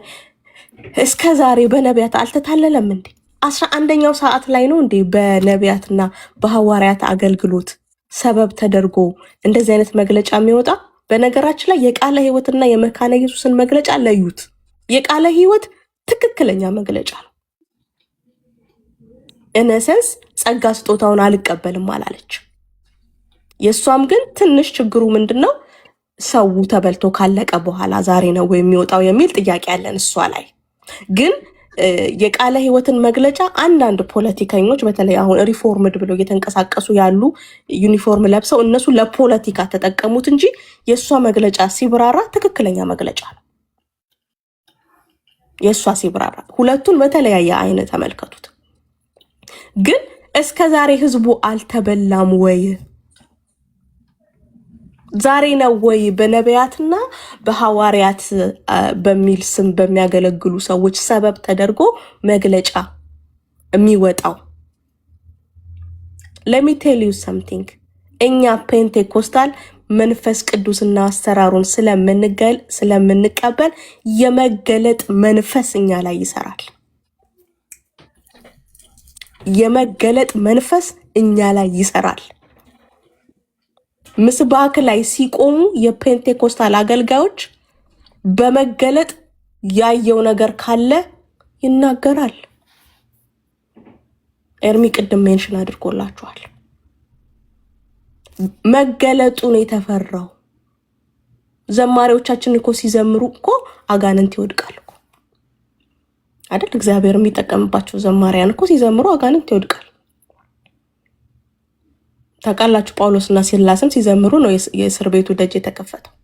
እስከ ዛሬ በነቢያት አልተታለለም እንዴ? 11ኛው ሰዓት ላይ ነው እንዴ በነቢያትና በሐዋርያት አገልግሎት ሰበብ ተደርጎ እንደዚህ አይነት መግለጫ የሚወጣ? በነገራችን ላይ የቃለ ሕይወትና የመካነ ኢየሱስን መግለጫ ለዩት። የቃለ ሕይወት ትክክለኛ መግለጫ ነው። እነሰንስ ጸጋ ስጦታውን አልቀበልም አላለች። የሷም ግን ትንሽ ችግሩ ምንድነው? ሰው ተበልቶ ካለቀ በኋላ ዛሬ ነው የሚወጣው የሚል ጥያቄ ያለን እሷ ላይ። ግን የቃለ ሕይወትን መግለጫ አንዳንድ ፖለቲከኞች በተለይ አሁን ሪፎርምድ ብለው እየተንቀሳቀሱ ያሉ ዩኒፎርም ለብሰው እነሱ ለፖለቲካ ተጠቀሙት እንጂ የሷ መግለጫ ሲብራራ ትክክለኛ መግለጫ ነው። የሷ ሲብራራ ሁለቱን በተለያየ አይነት ተመልከቱት። ግን እስከ ዛሬ ህዝቡ አልተበላም ወይ? ዛሬ ነው ወይ በነቢያትና በሐዋርያት በሚል ስም በሚያገለግሉ ሰዎች ሰበብ ተደርጎ መግለጫ የሚወጣው? let me tell you something እኛ ፔንቴኮስታል መንፈስ ቅዱስና አሰራሩን ስለምንቀበል የመገለጥ መንፈስ እኛ ላይ ይሰራል። የመገለጥ መንፈስ እኛ ላይ ይሰራል። ምስባክ ላይ ሲቆሙ የፔንቴኮስታል አገልጋዮች በመገለጥ ያየው ነገር ካለ ይናገራል። ኤርሚ ቅድም ሜንሽን አድርጎላችኋል። መገለጡን የተፈራው ዘማሪዎቻችን እኮ ሲዘምሩ እኮ አጋንንት ይወድቃል እኮ አይደል? እግዚአብሔር የሚጠቀምባቸው ዘማሪያን እኮ ሲዘምሩ አጋንንት ይወድቃል። ታውቃላችሁ፣ ጳውሎስና ሲላስም ሲዘምሩ ነው የእስር ቤቱ ደጅ የተከፈተው።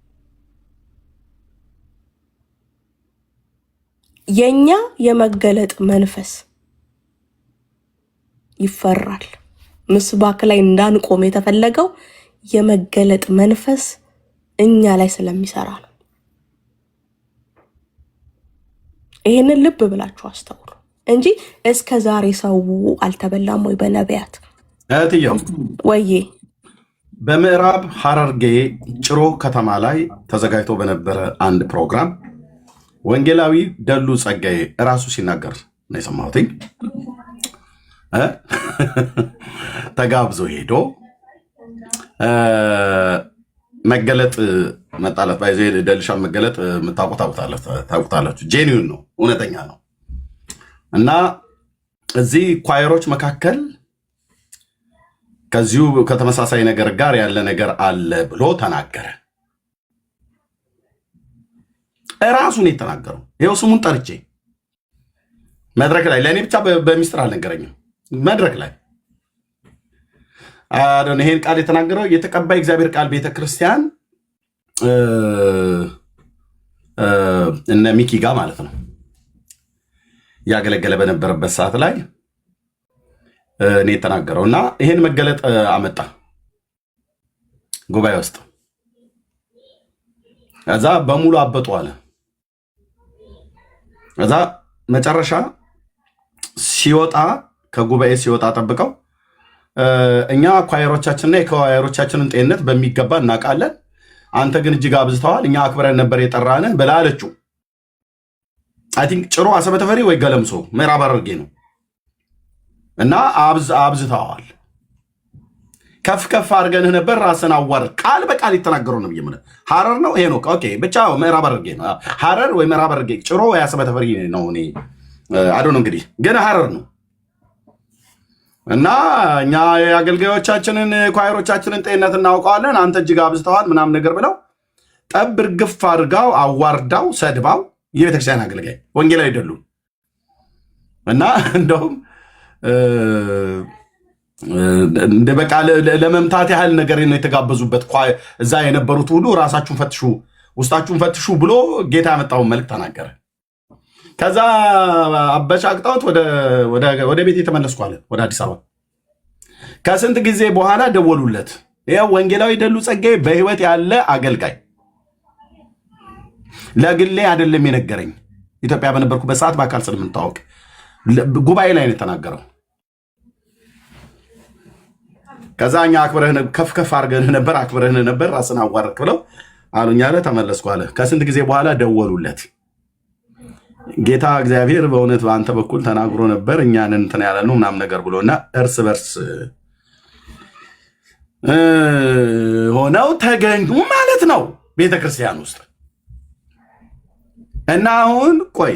የኛ የመገለጥ መንፈስ ይፈራል። ምስባክ ላይ እንዳንቆም የተፈለገው የመገለጥ መንፈስ እኛ ላይ ስለሚሰራ ነው። ይሄንን ልብ ብላችሁ አስተውሉ እንጂ እስከ ዛሬ ሰው አልተበላም ወይ በነቢያት? እህትየው ወይዬ በምዕራብ ሐረርጌ ጭሮ ከተማ ላይ ተዘጋጅቶ በነበረ አንድ ፕሮግራም ወንጌላዊ ደሉ ጸጋዬ እራሱ ሲናገር ነው የሰማሁት። ተጋብዞ ሄዶ መገለጥ መጣለት ባይዘ ደልሻን መገለጥ ታውቁታላችሁ። ጄኒውን ነው፣ እውነተኛ ነው። እና እዚህ ኳየሮች መካከል ከዚሁ ከተመሳሳይ ነገር ጋር ያለ ነገር አለ ብሎ ተናገረ። እራሱን የተናገረው ይኸው ስሙን ጠርቼ መድረክ ላይ ለእኔ ብቻ በሚስጥር አልነገረኝም። መድረክ ላይ ይሄን ቃል የተናገረው የተቀባይ እግዚአብሔር ቃል ቤተክርስቲያን እነ ሚኪ ጋር ማለት ነው ያገለገለ በነበረበት ሰዓት ላይ እኔ የተናገረው እና ይሄን መገለጥ አመጣ ጉባኤ ውስጥ። እዛ በሙሉ አበጡ አለ። እዛ መጨረሻ ሲወጣ ከጉባኤ ሲወጣ ጠብቀው እኛ ኳየሮቻችንና የኳየሮቻችንን ጤንነት በሚገባ እናውቃለን፣ አንተ ግን እጅግ አብዝተዋል፣ እኛ አክብረን ነበር የጠራንህ ብላ አለችው። አይ ቲንክ ጭሮ አሰበ ተፈሪ ወይ ገለምሶ ምዕራብ ሐረርጌ ነው። እና አብዝተዋል፣ ከፍ ከፍ አድርገንህ ነበር፣ ራስን አዋርድ። ቃል በቃል የተናገረው ነው ብዬ ሐረር ነው ይሄ ነው። ኦኬ ብቻ ምዕራብ ሐረርጌ ነው። ሐረር ወይ ምዕራብ ሐረርጌ ጭሮ ወይ አሰበ ተፈሪ ነው። እኔ አዶ ነው እንግዲህ ግን ሐረር ነው። እና እኛ የአገልጋዮቻችንን ኳየሮቻችንን ጤንነት እናውቀዋለን፣ አንተ እጅግ አብዝተዋል ምናምን ነገር ብለው ጠብ እርግፍ አድርጋው አዋርዳው ሰድባው የቤተክርስቲያን አገልጋይ ወንጌላዊ አይደሉም። እና እንደውም እንደ በቃ ለመምታት ያህል ነገር ነው የተጋበዙበት። እዛ የነበሩት ሁሉ ራሳችሁን ፈትሹ፣ ውስጣችሁን ፈትሹ ብሎ ጌታ ያመጣውን መልእክት ተናገረ። ከዛ አበሻቅጣውት ወደ ቤት የተመለስኩ አለ፣ ወደ አዲስ አበባ። ከስንት ጊዜ በኋላ ደወሉለት። ይኸው ወንጌላዊ ደሉ ጸጋዬ በህይወት ያለ አገልጋይ፣ ለግሌ አይደለም የነገረኝ፣ ኢትዮጵያ በነበርኩበት ሰዓት በአካል ስለምንታወቅ ጉባኤ ላይ ነው የተናገረው። ከዛ እኛ አክብረህን ከፍ ከፍ አድርገንህ ነበር፣ አክብረህን ነበር፣ ራስን አዋረድክ ብለው አሉኝ አለ። ተመለስኩ አለ። ከስንት ጊዜ በኋላ ደወሉለት። ጌታ እግዚአብሔር በእውነት በአንተ በኩል ተናግሮ ነበር፣ እኛን እንትን ያለ ነው ምናምን ነገር ብሎና እርስ በርስ ሆነው ተገኙ ማለት ነው ቤተክርስቲያን ውስጥ። እና አሁን ቆይ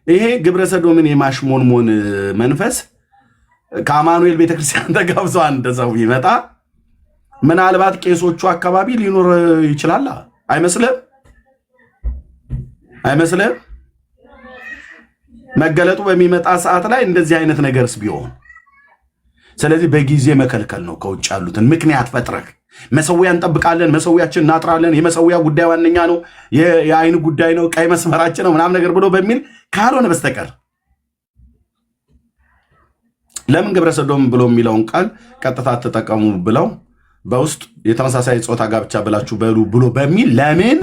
ይሄ ግብረ ሰዶምን የማሽሞንሞን መንፈስ ከአማኑኤል ቤተክርስቲያን ተጋብዞ አንድ ሰው ይመጣ ምናልባት ቄሶቹ አካባቢ ሊኖር ይችላል። አይመስልም? አይመስልም? መገለጡ በሚመጣ ሰዓት ላይ እንደዚህ አይነት ነገርስ ቢሆን፣ ስለዚህ በጊዜ መከልከል ነው። ከውጭ ያሉትን ምክንያት ፈጥረህ መሰዊያ እንጠብቃለን፣ መሰዊያችን እናጥራለን፣ የመሰዊያ ጉዳይ ዋነኛ ነው፣ የአይን ጉዳይ ነው፣ ቀይ መስመራችን ነው ምናምን ነገር ብሎ በሚል ካልሆነ በስተቀር ለምን ግብረ ሰዶም ብሎ የሚለውን ቃል ቀጥታ ተጠቀሙ ብለው በውስጥ የተመሳሳይ ጾታ ጋብቻ ብላችሁ በሉ ብሎ በሚል ለምን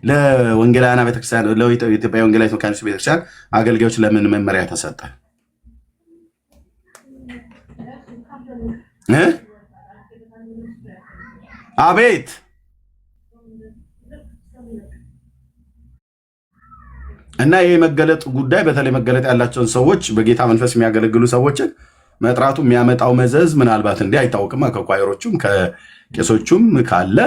ለወንጌላውያን ቤተክርስቲያን ለኢትዮጵያ ወንጌላዊት መካኒስት ቤተክርስቲያን አገልጋዮች ለምን መመሪያ ተሰጠ? አቤት እና ይሄ መገለጥ ጉዳይ በተለይ መገለጥ ያላቸውን ሰዎች በጌታ መንፈስ የሚያገለግሉ ሰዎችን መጥራቱ የሚያመጣው መዘዝ ምናልባት እንዲህ አይታወቅም። ከኳየሮቹም ከቄሶቹም ካለ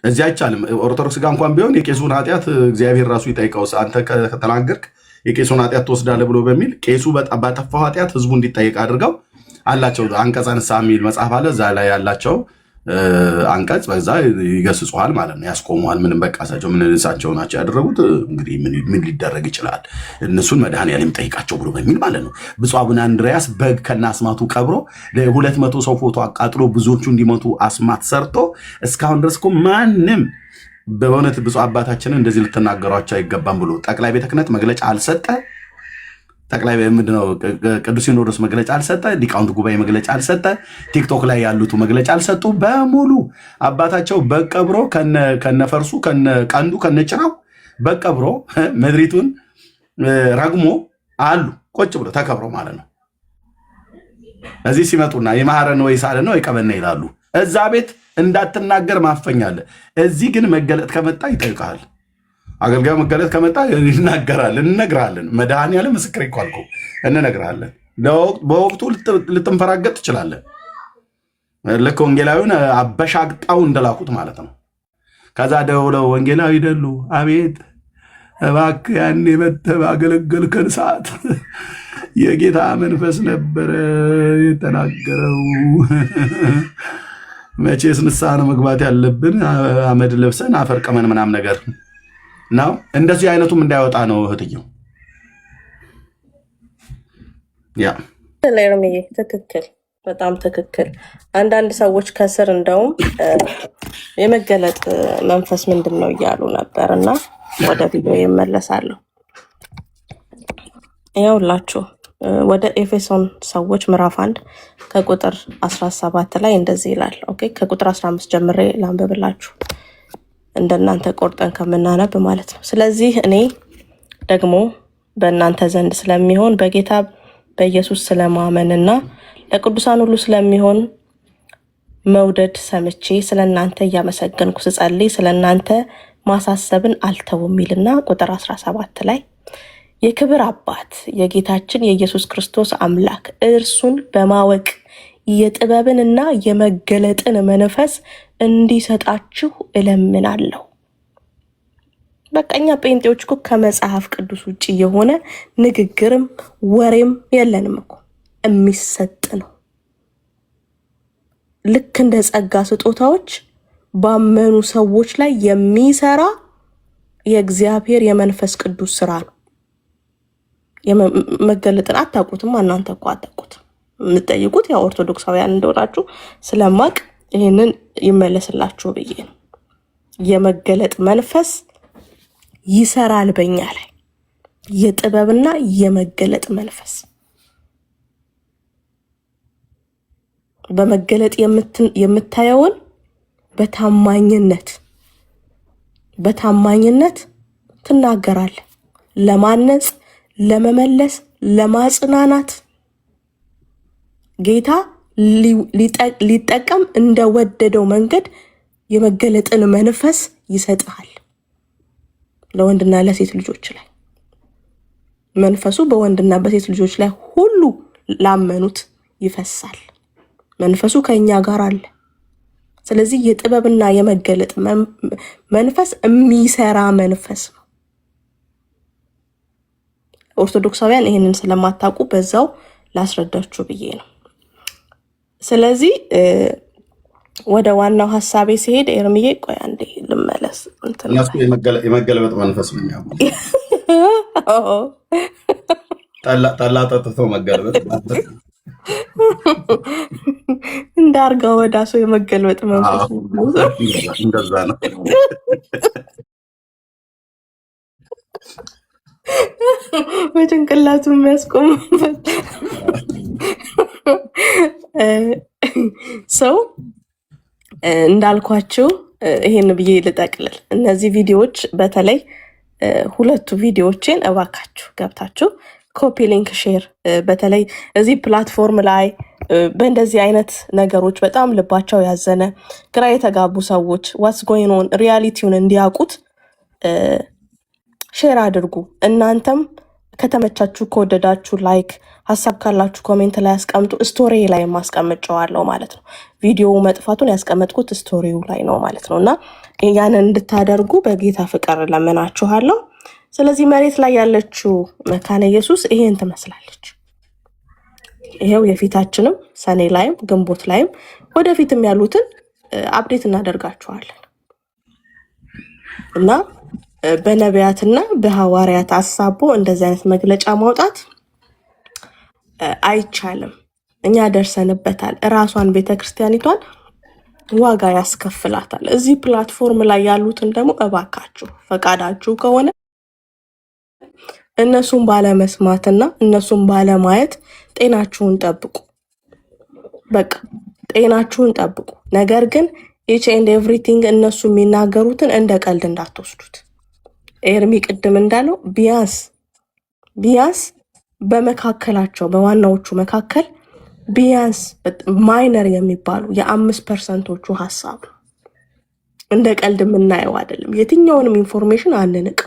እዚህ አይቻልም። ኦርቶዶክስ ጋር እንኳን ቢሆን የቄሱን ኃጢአት እግዚአብሔር ራሱ ይጠይቀው። አንተ ከተናገርክ የቄሱን ኃጢአት ትወስዳለህ ብሎ በሚል ቄሱ ባጠፋው ኃጢአት ህዝቡ እንዲጠየቅ አድርገው አላቸው አንቀጸ ንስሐ የሚል መጽሐፍ አለ። እዛ ላይ ያላቸው አንቀጽ በዛ ይገስጹሃል ማለት ነው፣ ያስቆሙሃል። ምንም በቃ እሳቸው ምን እሳቸው ናቸው ያደረጉት፣ እንግዲህ ምን ሊደረግ ይችላል፣ እነሱን መድኃኔዓለም ጠይቃቸው ብሎ በሚል ማለት ነው። ብፁዕ አቡነ አንድሪያስ በግ ከነ አስማቱ ቀብሮ 200 ሰው ፎቶ አቃጥሎ ብዙዎቹ እንዲሞቱ አስማት ሰርቶ እስካሁን ድረስ እኮ ማንም በእውነት ብፁዕ አባታችንን እንደዚህ ልትናገሯቸው አይገባም ብሎ ጠቅላይ ቤተ ክህነት መግለጫ አልሰጠ። ጠቅላይ ምንድነው ቅዱስ ሲኖዶስ መግለጫ አልሰጠ። ሊቃውንት ጉባኤ መግለጫ አልሰጠ። ቲክቶክ ላይ ያሉት መግለጫ አልሰጡ። በሙሉ አባታቸው በቀብሮ ከነፈርሱ ከነቀንዱ ከነጭራው በቀብሮ ምድሪቱን ረግሞ አሉ ቁጭ ብሎ ተከብሮ ማለት ነው። እዚህ ሲመጡና የማህረን ወይ ሳለ ነው የቀበና ይላሉ። እዛ ቤት እንዳትናገር ማፈኛለ። እዚህ ግን መገለጥ ከመጣ ይጠይቃል። አገልጋዩ መገለጥ ከመጣ ይናገራል። እንነግራለን። መድኃኔዓለም ምስክር እኮ አልኩ። እንነግራለን። በወቅቱ ልትንፈራገጥ ትችላለን። ልክ ወንጌላዊውን አበሻግጣው እንደላኩት ማለት ነው። ከዛ ደውለው ወንጌላዊ ይደሉ አቤት እባክህ ያኔ መተህ ባገለገልከን ሰዓት የጌታ መንፈስ ነበረ የተናገረው። መቼስ ንስሐ ነው መግባት ያለብን፣ አመድ ለብሰን አፈር ቀመን ምናምን ነገር ነው። እንደዚህ አይነቱም እንዳይወጣ ነው እህትየው። ያ ለርሚዬ ትክክል፣ በጣም ትክክል። አንዳንድ ሰዎች ከስር እንደውም የመገለጥ መንፈስ ምንድን ነው እያሉ ነበር እና ወደ ቪዲዮ ይመለሳለሁ። ያውላችሁ ወደ ኤፌሶን ሰዎች ምዕራፍ 1 ከቁጥር 17 ላይ እንደዚህ ይላል። ኦኬ ከቁጥር 15 ጀምሬ ላንብብላችሁ እንደናንተ ቆርጠን ከምናነብ ማለት ነው። ስለዚህ እኔ ደግሞ በእናንተ ዘንድ ስለሚሆን በጌታ በኢየሱስ ስለማመንና ለቅዱሳን ሁሉ ስለሚሆን መውደድ ሰምቼ ስለናንተ እያመሰገንኩ ስጸልይ ስለናንተ ማሳሰብን አልተውም ይልና ቁጥር 17 ላይ የክብር አባት የጌታችን የኢየሱስ ክርስቶስ አምላክ እርሱን በማወቅ የጥበብንና የመገለጥን መንፈስ እንዲሰጣችሁ እለምናለሁ። በቃኛ ጴንጤዎች እኮ ከመጽሐፍ ቅዱስ ውጭ የሆነ ንግግርም ወሬም የለንም እኮ፣ የሚሰጥ ነው። ልክ እንደ ጸጋ ስጦታዎች ባመኑ ሰዎች ላይ የሚሰራ የእግዚአብሔር የመንፈስ ቅዱስ ስራ ነው። መገለጥን አታውቁትም፣ እናንተ እኮ አታውቁትም። የምትጠይቁት ያው ኦርቶዶክሳውያን እንደሆናችሁ ስለማቅ ይህንን ይመለስላችሁ ብዬ ነው። የመገለጥ መንፈስ ይሰራል በእኛ ላይ፣ የጥበብና የመገለጥ መንፈስ። በመገለጥ የምታየውን በታማኝነት ትናገራለህ። ለማነጽ፣ ለመመለስ፣ ለማጽናናት ጌታ ሊጠቀም እንደወደደው መንገድ የመገለጥን መንፈስ ይሰጣል። ለወንድና ለሴት ልጆች ላይ መንፈሱ በወንድና በሴት ልጆች ላይ ሁሉ ላመኑት ይፈሳል። መንፈሱ ከኛ ጋር አለ። ስለዚህ የጥበብና የመገለጥ መንፈስ የሚሰራ መንፈስ ነው። ኦርቶዶክሳውያን ይህንን ስለማታውቁ በዛው ላስረዳችሁ ብዬ ነው። ስለዚህ ወደ ዋናው ሀሳቤ ሲሄድ ኤርሚዬ ቆይ አንዴ ልመለስ። እነሱ የመገለበጥ መንፈስ ነው የሚያውቁ። ጠላ ጠጥቶ መገለበጥ እንዳርጋ ወዳሱ የመገልበጥ መንፈስ እንደዛ ነው። በጭንቅላቱ የሚያስቆምበት ሰው እንዳልኳችሁ ይሄን ብዬ ልጠቅልል። እነዚህ ቪዲዮዎች በተለይ ሁለቱ ቪዲዮዎችን እባካችሁ ገብታችሁ ኮፒ ሊንክ ሼር፣ በተለይ እዚህ ፕላትፎርም ላይ በእንደዚህ አይነት ነገሮች በጣም ልባቸው ያዘነ ግራ የተጋቡ ሰዎች ዋትስ ጎይንግ ኦን ሪያሊቲውን እንዲያውቁት ሼር አድርጉ። እናንተም ከተመቻችሁ ከወደዳችሁ ላይክ፣ ሀሳብ ካላችሁ ኮሜንት ላይ ያስቀምጡ። ስቶሪ ላይ ማስቀምጨዋለሁ ማለት ነው። ቪዲዮ መጥፋቱን ያስቀመጥኩት ስቶሪው ላይ ነው ማለት ነው። እና ያንን እንድታደርጉ በጌታ ፍቅር ለምናችኋለሁ። ስለዚህ መሬት ላይ ያለችው መካነ ኢየሱስ ይሄን ትመስላለች። ይሄው የፊታችንም ሰኔ ላይም ግንቦት ላይም ወደፊትም ያሉትን አፕዴት እናደርጋቸዋለን እና በነቢያትና በሐዋርያት አሳቦ እንደዚህ አይነት መግለጫ ማውጣት አይቻልም። እኛ ደርሰንበታል። ራሷን ቤተክርስቲያኒቷን ዋጋ ያስከፍላታል። እዚህ ፕላትፎርም ላይ ያሉትን ደግሞ እባካችሁ ፈቃዳችሁ ከሆነ እነሱን ባለመስማትና እነሱን ባለማየት ጤናችሁን ጠብቁ። በቃ ጤናችሁን ጠብቁ። ነገር ግን ኢች ኤንድ ኤቭሪቲንግ እነሱ የሚናገሩትን እንደ ቀልድ እንዳትወስዱት። ኤርሚ ቅድም እንዳለው ቢያንስ በመካከላቸው በዋናዎቹ መካከል ቢያንስ ማይነር የሚባሉ የ5%ዎቹ ሀሳብ እንደ ቀልድ የምናየው አይደለም። የትኛውንም ኢንፎርሜሽን አንንቅ፣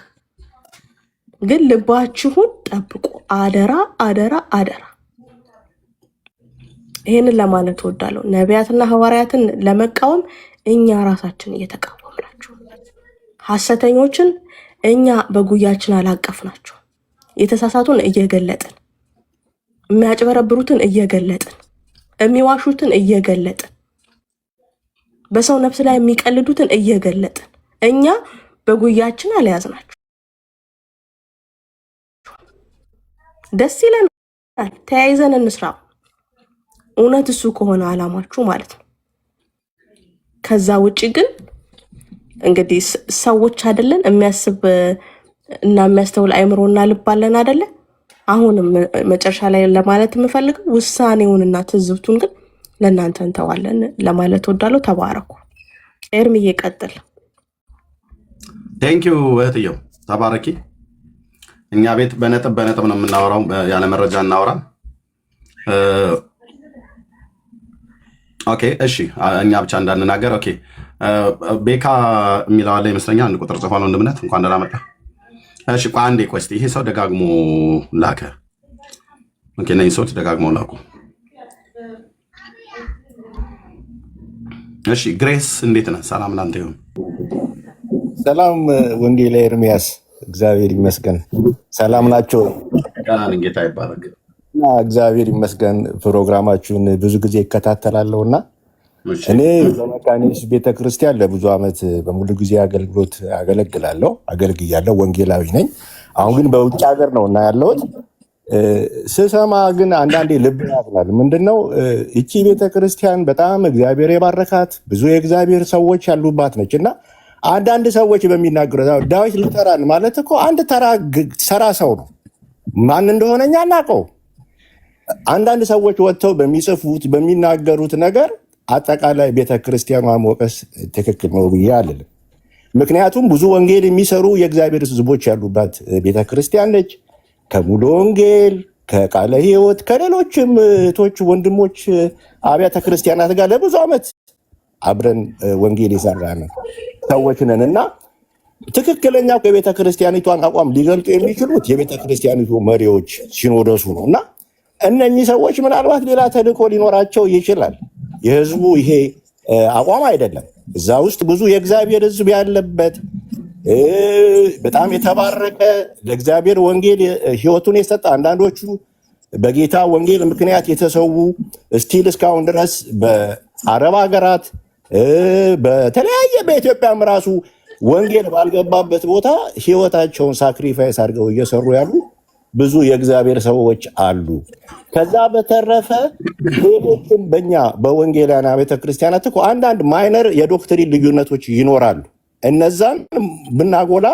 ግን ልባችሁን ጠብቁ። አደራ አደራ አደራ። ይህንን ለማለት እወዳለሁ። ነቢያትና ሐዋርያትን ለመቃወም እኛ ራሳችን እየተቃወምናቸው፣ ሐሰተኞችን እኛ በጉያችን አላቀፍናቸው፣ የተሳሳቱን እየገለጥን፣ የሚያጭበረብሩትን እየገለጥን፣ የሚዋሹትን እየገለጥን፣ በሰው ነፍስ ላይ የሚቀልዱትን እየገለጥን እኛ በጉያችን አልያዝናቸው። ደስ ይለናል። ተያይዘን እንስራ። እውነት እሱ ከሆነ አላማችሁ ማለት ነው። ከዛ ውጪ ግን እንግዲህ ሰዎች አይደለን፣ የሚያስብ እና የሚያስተውል አእምሮና ልብ አለን አይደለ? አሁንም መጨረሻ ላይ ለማለት የምፈልገው ውሳኔውንና ትዝብቱን ግን ለእናንተ እንተዋለን ለማለት ወዳለው። ተባረኩ። ኤርሚዬ ቀጥል። ቴንኪዩ እህትየው፣ ተባረኪ። እኛ ቤት በነጥብ ነው የምናወራው፣ ያለ መረጃ እናወራ። ኦኬ እሺ፣ እኛ ብቻ እንዳንናገር። ኦኬ ቤካ የሚለው አለ ይመስለኛል። አንድ ቁጥር ጽፏል። ወንድምነት እንኳን ደህና መጣ። እሺ ቆይ አንዴ፣ ቆይ እስኪ ይሄ ሰው ደጋግሞ ላከ። ኦኬ እነዚህ ሰዎች ደጋግመው ላኩ። እሺ ግሬስ እንዴት ነህ? ሰላም ላንተ ይሁን። ሰላም ወንጌላ ኤርሚያስ፣ እግዚአብሔር ይመስገን። ሰላም ናቸው? ጌታ ይባረክ። እግዚአብሔር ይመስገን። ፕሮግራማችሁን ብዙ ጊዜ ይከታተላለሁ እና እኔ በመካኒስ ቤተክርስቲያን ለብዙ ዓመት በሙሉ ጊዜ አገልግሎት አገልግያለሁ። ወንጌላዊ ነኝ። አሁን ግን በውጭ ሀገር ነው እና ያለሁት። ስሰማ ግን አንዳንዴ ልብ ያዝናል። ምንድነው እቺ ቤተክርስቲያን በጣም እግዚአብሔር የባረካት ብዙ የእግዚአብሔር ሰዎች ያሉባት ነች እና አንዳንድ ሰዎች በሚናገሩት ዳዊት ሉተራን ማለት እኮ አንድ ተራ ሰው ነው። ማን እንደሆነ እኛ አናውቀው። አንዳንድ ሰዎች ወጥተው በሚጽፉት በሚናገሩት ነገር አጠቃላይ ቤተክርስቲያኗ መውቀስ ትክክል ነው ብዬ አልልም። ምክንያቱም ብዙ ወንጌል የሚሰሩ የእግዚአብሔር ሕዝቦች ያሉባት ቤተክርስቲያን ነች። ከሙሉ ወንጌል፣ ከቃለ ሕይወት፣ ከሌሎችም እህቶች ወንድሞች አብያተ ክርስቲያናት ጋር ለብዙ ዓመት አብረን ወንጌል የሰራን ሰዎች ነን እና ትክክለኛ የቤተ ክርስቲያኒቷን አቋም ሊገልጡ የሚችሉት የቤተ ክርስቲያኒቱ መሪዎች ሲኖዶሱ ነው እና እነኚህ ሰዎች ምናልባት ሌላ ተልእኮ ሊኖራቸው ይችላል። የህዝቡ ይሄ አቋም አይደለም። እዛ ውስጥ ብዙ የእግዚአብሔር ህዝብ ያለበት በጣም የተባረከ ለእግዚአብሔር ወንጌል ህይወቱን የሰጠ አንዳንዶቹ በጌታ ወንጌል ምክንያት የተሰዉ ስቲል እስካሁን ድረስ በአረብ ሀገራት በተለያየ በኢትዮጵያም ራሱ ወንጌል ባልገባበት ቦታ ህይወታቸውን ሳክሪፋይስ አድርገው እየሰሩ ያሉ ብዙ የእግዚአብሔር ሰዎች አሉ። ከዛ በተረፈ ሌሎችም በእኛ በወንጌላውያን ቤተክርስቲያናት እኮ አንዳንድ ማይነር የዶክትሪን ልዩነቶች ይኖራሉ። እነዛን ብናጎላ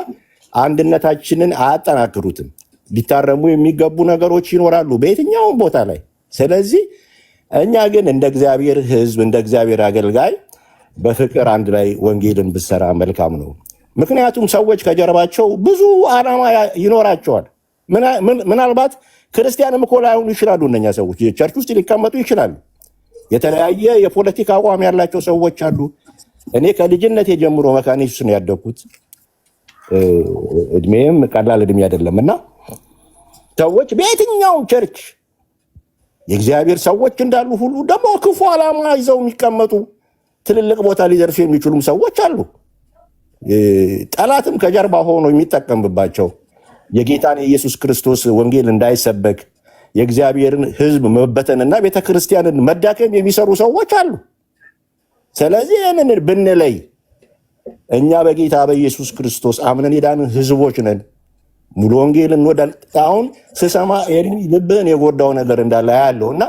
አንድነታችንን አያጠናክሩትም። ሊታረሙ የሚገቡ ነገሮች ይኖራሉ በየትኛውም ቦታ ላይ። ስለዚህ እኛ ግን እንደ እግዚአብሔር ህዝብ እንደ እግዚአብሔር አገልጋይ በፍቅር አንድ ላይ ወንጌልን ብሰራ መልካም ነው። ምክንያቱም ሰዎች ከጀርባቸው ብዙ ዓላማ ይኖራቸዋል። ምናልባት ክርስቲያንም እኮ ላይሆኑ ይችላሉ። እነኛ ሰዎች ቸርች ውስጥ ሊቀመጡ ይችላሉ። የተለያየ የፖለቲካ አቋም ያላቸው ሰዎች አሉ። እኔ ከልጅነት ጀምሮ መካነ ኢየሱስ ነው ያደግኩት። እድሜም ቀላል እድሜ አይደለም እና ሰዎች በየትኛውም ቸርች የእግዚአብሔር ሰዎች እንዳሉ ሁሉ ደግሞ ክፉ ዓላማ ይዘው የሚቀመጡ ትልልቅ ቦታ ሊደርሱ የሚችሉም ሰዎች አሉ። ጠላትም ከጀርባ ሆኖ የሚጠቀምባቸው የጌታን የኢየሱስ ክርስቶስ ወንጌል እንዳይሰበክ የእግዚአብሔርን ሕዝብ መበተንና ቤተክርስቲያንን መዳከም የሚሰሩ ሰዎች አሉ። ስለዚህ ይህንን ብንለይ እኛ በጌታ በኢየሱስ ክርስቶስ አምነን የዳንን ሕዝቦች ነን። ሙሉ ወንጌል እንወዳለን። አሁን ስሰማ ልብህን የጎዳው ነገር እንዳለ ያለው እና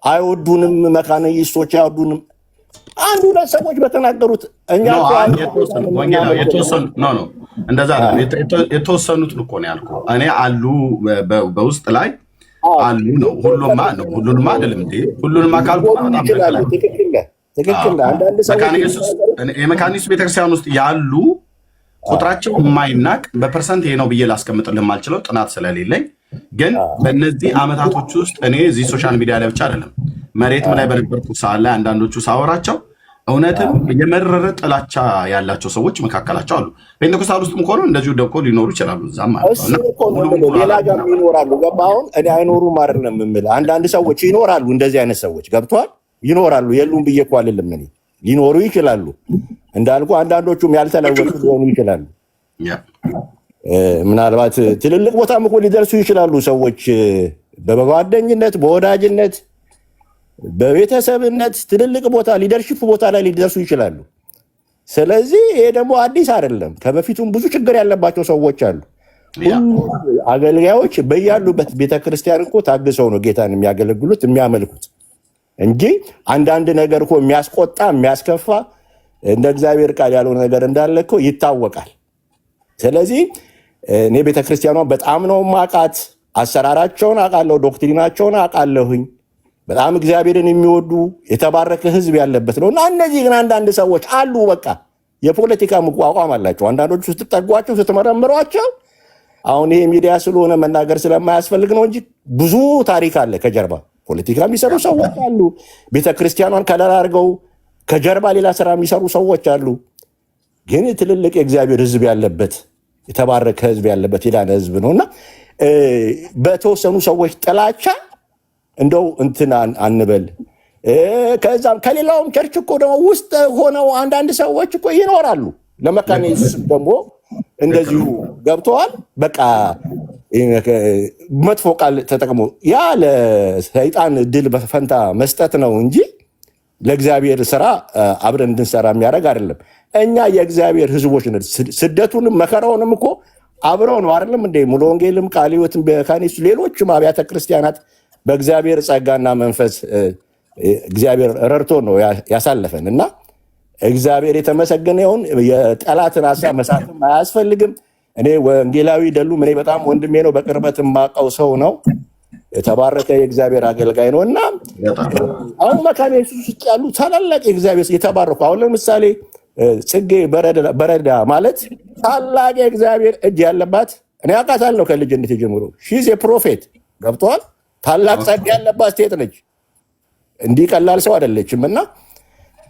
አይወዱንም፣ መካኒስቶች አይወዱንም። አንድ ሁለት ሰዎች በተናገሩት እኛ እንደዛ የተወሰኑትን እኮ ነው ያልኩህ እኔ አሉ በውስጥ ላይ አሉ ነው። ሁሉንም አይደለም እንዴ? ሁሉንም አካል ትክክል። አንዳንድ ሰዎች የመካኒስት ቤተክርስቲያን ውስጥ ያሉ ቁጥራቸው የማይናቅ በፐርሰንት ይሄ ነው ብዬ ላስቀምጥልህ የማልችለው ጥናት ስለሌለኝ፣ ግን በእነዚህ አመታቶች ውስጥ እኔ እዚህ ሶሻል ሚዲያ ላይ ብቻ አይደለም መሬትም ላይ በነበርኩ ሰዓት ላይ አንዳንዶቹ ሳወራቸው እውነትም የመረረ ጥላቻ ያላቸው ሰዎች መካከላቸው አሉ። ፔንቴኮስታል ውስጥም ከሆነ እንደዚሁ ደቆ ሊኖሩ ይችላሉ። እዛም ማለት ነው ሌላ ጋር ይኖራሉ። ገባህ? አሁን እኔ አይኖሩም አይደለም የምልህ፣ አንዳንድ ሰዎች ይኖራሉ። እንደዚህ አይነት ሰዎች ገብተዋል፣ ይኖራሉ። የሉም ብዬ እኮ አይደለም እኔ፣ ሊኖሩ ይችላሉ። እንዳልኩ አንዳንዶቹም ያልተለወጡ ሊሆኑ ይችላሉ። ምናልባት ትልልቅ ቦታም እኮ ሊደርሱ ይችላሉ ሰዎች በጓደኝነት፣ በወዳጅነት፣ በቤተሰብነት ትልልቅ ቦታ ሊደርሽፕ ቦታ ላይ ሊደርሱ ይችላሉ። ስለዚህ ይሄ ደግሞ አዲስ አይደለም። ከበፊቱም ብዙ ችግር ያለባቸው ሰዎች አሉ። ሁሉ አገልጋዮች በያሉበት ቤተክርስቲያን እኮ ታግሰው ነው ጌታን የሚያገለግሉት የሚያመልኩት እንጂ አንዳንድ ነገር እኮ የሚያስቆጣ የሚያስከፋ እንደ እግዚአብሔር ቃል ያለው ነገር እንዳለ እኮ ይታወቃል። ስለዚህ እኔ ቤተክርስቲያኗን በጣም ነው ማቃት፣ አሰራራቸውን አውቃለሁ፣ ዶክትሪናቸውን አውቃለሁኝ። በጣም እግዚአብሔርን የሚወዱ የተባረከ ሕዝብ ያለበት ነው እና እነዚህ ግን አንዳንድ ሰዎች አሉ፣ በቃ የፖለቲካ መቋቋም አላቸው። አንዳንዶቹ ስትጠጓቸው ስትመረምሯቸው፣ አሁን ይሄ ሚዲያ ስለሆነ መናገር ስለማያስፈልግ ነው እንጂ ብዙ ታሪክ አለ ከጀርባ። ፖለቲካ የሚሰሩ ሰዎች አሉ። ቤተክርስቲያኗን ከለላ አድርገው ከጀርባ ሌላ ስራ የሚሰሩ ሰዎች አሉ። ግን ትልልቅ የእግዚአብሔር ሕዝብ ያለበት የተባረከ ሕዝብ ያለበት የዳነ ሕዝብ ነው እና በተወሰኑ ሰዎች ጥላቻ እንደው እንትን አንበል። ከዛም ከሌላውም ቸርች እኮ ደግሞ ውስጥ ሆነው አንዳንድ ሰዎች እኮ ይኖራሉ። ለመካኒዝም ደግሞ እንደዚሁ ገብተዋል። በቃ መጥፎ ቃል ተጠቅሞ ያ ለሰይጣን ድል በፈንታ መስጠት ነው እንጂ ለእግዚአብሔር ስራ አብረን እንድንሰራ የሚያደርግ አይደለም። እኛ የእግዚአብሔር ሕዝቦች ነን። ስደቱንም መከራውንም እኮ አብረው ነው አይደለም እንዴ? ሙሉ ወንጌልም ቃለ ሕይወትም በካኒስ ሌሎችም አብያተ ክርስቲያናት በእግዚአብሔር ጸጋና መንፈስ እግዚአብሔር ረድቶ ነው ያሳለፈን እና እግዚአብሔር የተመሰገነ ይሁን። የጠላትን ሀሳብ መሳትም አያስፈልግም። እኔ ወንጌላዊ ደሉም እኔ በጣም ወንድሜ ነው፣ በቅርበት የማውቀው ሰው ነው። የተባረከ የእግዚአብሔር አገልጋይ ነው እና አሁን መካነ ኢየሱስ ውስጥ ያሉ ታላላቅ የእግዚአብሔር የተባረኩ አሁን ለምሳሌ ጽጌ በረዳ ማለት ታላቅ የእግዚአብሔር እጅ ያለባት እኔ አውቃታለሁ ከልጅነት ጀምሮ። ሺዝ የፕሮፌት ገብተዋል። ታላቅ ጸጋ ያለባት ሴት ነች። እንዲህ ቀላል ሰው አይደለችም እና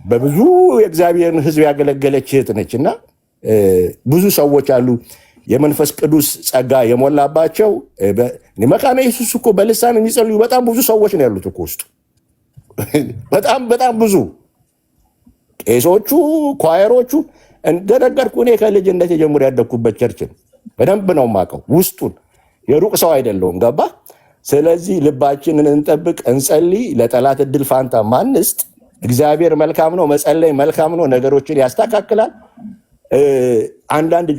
በብዙ የእግዚአብሔርን ሕዝብ ያገለገለች እህት ነች እና ብዙ ሰዎች አሉ የመንፈስ ቅዱስ ጸጋ የሞላባቸው። መካነ ኢየሱስ እኮ በልሳን የሚጸልዩ በጣም ብዙ ሰዎች ነው ያሉት እኮ ውስጡ በጣም ብዙ ቄሶቹ፣ ኳየሮቹ። እንደነገርኩ እኔ ከልጅነት ጀምሮ ያደግኩበት ቸርች ነው። በደንብ ነው የማውቀው ውስጡን። የሩቅ ሰው አይደለሁም። ገባ? ስለዚህ ልባችንን እንጠብቅ፣ እንጸልይ። ለጠላት እድል ፋንታ ማንስጥ። እግዚአብሔር መልካም ነው፣ መጸለይ መልካም ነው፣ ነገሮችን ያስተካክላል። አንዳንድ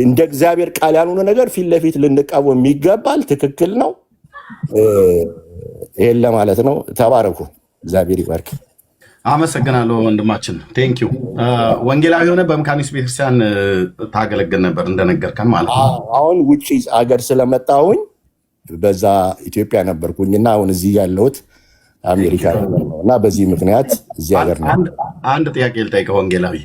እንደ እግዚአብሔር ቃል ያልሆነ ነገር ፊት ለፊት ልንቃወም ይገባል። ትክክል ነው። ይሄን ለማለት ነው። ተባረኩ። እግዚአብሔር ይባርክ። አመሰግናለሁ ወንድማችን። ቴንኪው። ወንጌላዊ የሆነ በመካኒስት ቤተክርስቲያን ታገለግል ነበር እንደነገርከን ማለት ነው። አሁን ውጭ አገር ስለመጣሁኝ በዛ ኢትዮጵያ ነበርኩኝና አሁን እዚህ ያለሁት አሜሪካ ነው እና በዚህ ምክንያት እዚህ ሀገር ነው። አንድ ጥያቄ ልጠይቅህ ወንጌላዊ፣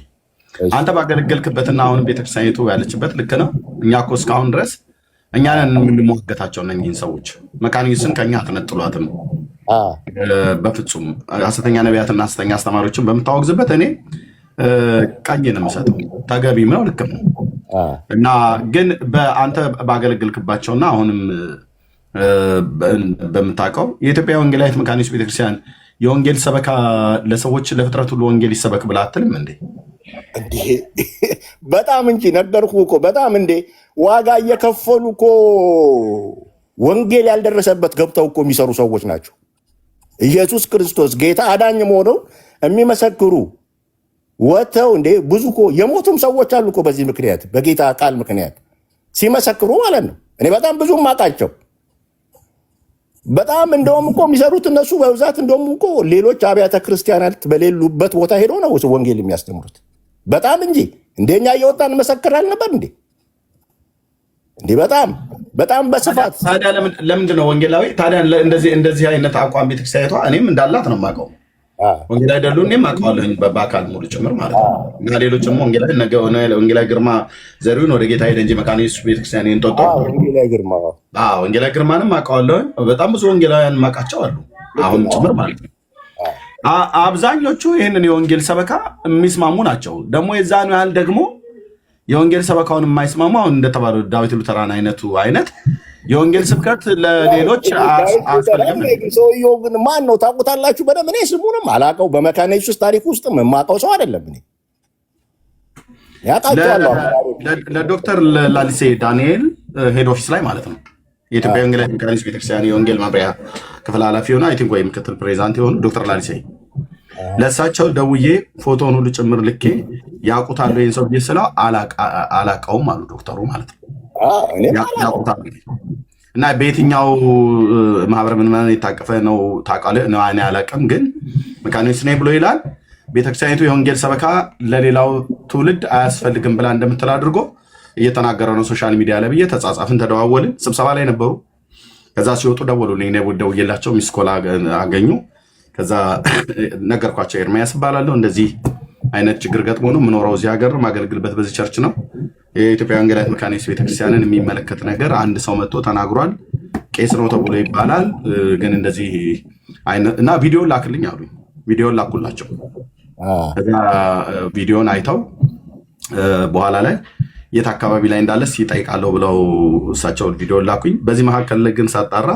አንተ ባገለገልክበትና አሁን ቤተክርስቲያኒቱ ያለችበት ልክ ነው? እኛ እኮ እስካሁን ድረስ እኛን የምንሟገታቸው እነኝህን ሰዎች መካኒስትን ከኛ አትነጥሏትም በፍጹም። ሐሰተኛ ነቢያትና ሐሰተኛ አስተማሪዎችን በምታወግዝበት እኔ ቀኝ ነው የምሰጠው። ተገቢም ነው፣ ልክም ነው እና ግን በአንተ ባገለገልክባቸውና አሁንም በምታውቀው የኢትዮጵያ ወንጌላዊት መካኒስት ቤተክርስቲያን የወንጌል ሰበካ ለሰዎች ለፍጥረት ሁሉ ወንጌል ይሰበክ ብላ አትልም እንዴ? በጣም እንጂ ነገርኩህ እኮ በጣም እንዴ ዋጋ እየከፈሉ እኮ ወንጌል ያልደረሰበት ገብተው እኮ የሚሰሩ ሰዎች ናቸው። ኢየሱስ ክርስቶስ ጌታ አዳኝ መሆኑን የሚመሰክሩ ወጥተው እንዴ ብዙ እኮ የሞቱም ሰዎች አሉ እኮ በዚህ ምክንያት በጌታ ቃል ምክንያት ሲመሰክሩ ማለት ነው። እኔ በጣም ብዙ ማቃቸው በጣም እንደውም እኮ የሚሰሩት እነሱ በብዛት እንደውም እኮ ሌሎች አብያተ ክርስቲያናት በሌሉበት ቦታ ሄደው ነው ወንጌል የሚያስተምሩት በጣም እንጂ እንደኛ እየወጣን መሰክራል ነበር እንዴ? በጣም በስፋት ታዲያ ለምንድን ነው ወንጌላዊ ታዲያ እንደዚህ አይነት አቋም ቤተክርስቲያኒቷ እኔም እንዳላት ነው የማውቀው። ወንጌላዊ አይደሉ እኔም አውቀዋለሁ በአካል ሙሉ ጭምር ማለት ነው። እና ሌሎችም ወንጌላዊ ግርማ ዘሪሁን ወደ ጌታ ሄደ እንጂ መካነ ኢየሱስ ቤተክርስቲያን እንጦጦ ወንጌላዊ ግርማንም አውቀዋለሁ። በጣም ብዙ ወንጌላውያን የማውቃቸው አሉ አሁን ጭምር ማለት ነው። አብዛኞቹ ይህንን የወንጌል ሰበካ የሚስማሙ ናቸው። ደግሞ የዛኑ ያህል ደግሞ የወንጌል ሰበካውን የማይስማሙ አሁን እንደተባለው ዳዊት ሉተራን አይነት የወንጌል ስብከት ለሌሎች አያስፈልግም። ሰውየው ግን ማን ነው ታውቁታላችሁ? በደምብ እኔ ስሙንም አላውቀው። በመካነ ኢየሱስ ታሪክ ውስጥ የማውቀው ሰው አይደለም። እኔ ያውቃቸዋለሁ። ለዶክተር ላሊሴ ዳንኤል ሄድ ኦፊስ ላይ ማለት ነው የኢትዮጵያ ወንጌላዊት መካነ ኢየሱስ ቤተክርስቲያን የወንጌል መምሪያ ክፍል ኃላፊ ሆነ አይ ቲንክ ወይ ምክትል ፕሬዚዳንት የሆኑ ዶክተር ላሊሴ ለእሳቸው ደውዬ ፎቶውን ሁሉ ጭምር ልኬ ያውቁታል ይህን ሰው ብዬ ስለው አላውቀውም አሉ ዶክተሩ ማለት ነው። ያውቁታል እና በየትኛው ማህበረ ምዕመናን የታቀፈ ነው ታውቃለህ? እኔ አላውቅም፣ ግን መካነ ኢየሱስ ነኝ ብሎ ይላል። ቤተክርስቲያኒቱ የወንጌል ሰበካ ለሌላው ትውልድ አያስፈልግም ብላ እንደምትል አድርጎ እየተናገረ ነው ሶሻል ሚዲያ ላይ ብዬ ተጻጻፍን፣ ተደዋወልን። ስብሰባ ላይ ነበሩ። ከዛ ሲወጡ ደወሉልኝ። ደውዬላቸው ሚስ ኮል አገኙ። ከዛ ነገርኳቸው። ኤርሚያስ እባላለሁ፣ እንደዚህ አይነት ችግር ገጥሞ ነው የምኖረው እዚህ ሀገር ማገልግልበት በዚህ ቸርች ነው። የኢትዮጵያ ወንጌላዊት መካነ ኢየሱስ ቤተክርስቲያንን የሚመለከት ነገር አንድ ሰው መጥቶ ተናግሯል። ቄስ ነው ተብሎ ይባላል፣ ግን እንደዚህ እና ቪዲዮን ላክልኝ አሉኝ። ቪዲዮን ላኩላቸው። ከዛ ቪዲዮን አይተው በኋላ ላይ የት አካባቢ ላይ እንዳለስ ይጠይቃለሁ ብለው እሳቸው ቪዲዮን ላኩኝ። በዚህ መካከል ግን ሳጣራ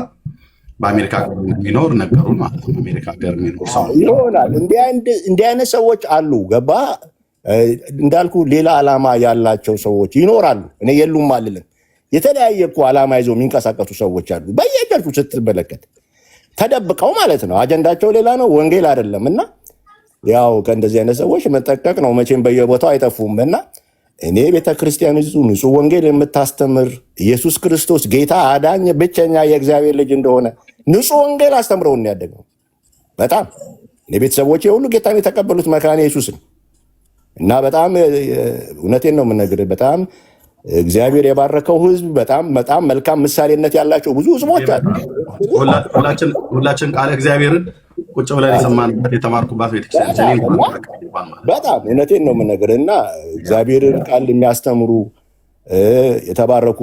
በአሜሪካ ሀገር የሚኖር ነገሩን ማለት ነው። አሜሪካ ሀገር የሚኖር ሰው ይሆናል። እንዲህ አይነት ሰዎች አሉ። ገባ እንዳልኩ ሌላ ዓላማ ያላቸው ሰዎች ይኖራሉ። እኔ የሉም አልልም። የተለያየ እኮ ዓላማ ይዘው የሚንቀሳቀሱ ሰዎች አሉ። በየጨርቁ ስትመለከት ተደብቀው ማለት ነው። አጀንዳቸው ሌላ ነው፣ ወንጌል አይደለም። እና ያው ከእንደዚህ አይነት ሰዎች መጠቀቅ ነው። መቼም በየቦታው አይጠፉም። እና እኔ ቤተክርስቲያኒቱ ንጹህ ወንጌል የምታስተምር ኢየሱስ ክርስቶስ ጌታ አዳኝ ብቸኛ የእግዚአብሔር ልጅ እንደሆነ ንጹህ ወንጌል አስተምረውን ያደግነው በጣም እኔ ቤተሰቦቼ ሁሉ ጌታን የተቀበሉት መካነ ኢየሱስን እና በጣም እውነቴን ነው የምነግርህ። በጣም እግዚአብሔር የባረከው ህዝብ በጣም መልካም ምሳሌነት ያላቸው ብዙ ህዝቦች አሉ። ሁላችን ቃለ እግዚአብሔርን ቁጭ ብለን የሰማንበት የተማርኩባት ቤተክርስቲያን በጣም እውነቴን ነው የምነግርህ እና እግዚአብሔርን ቃል የሚያስተምሩ የተባረኩ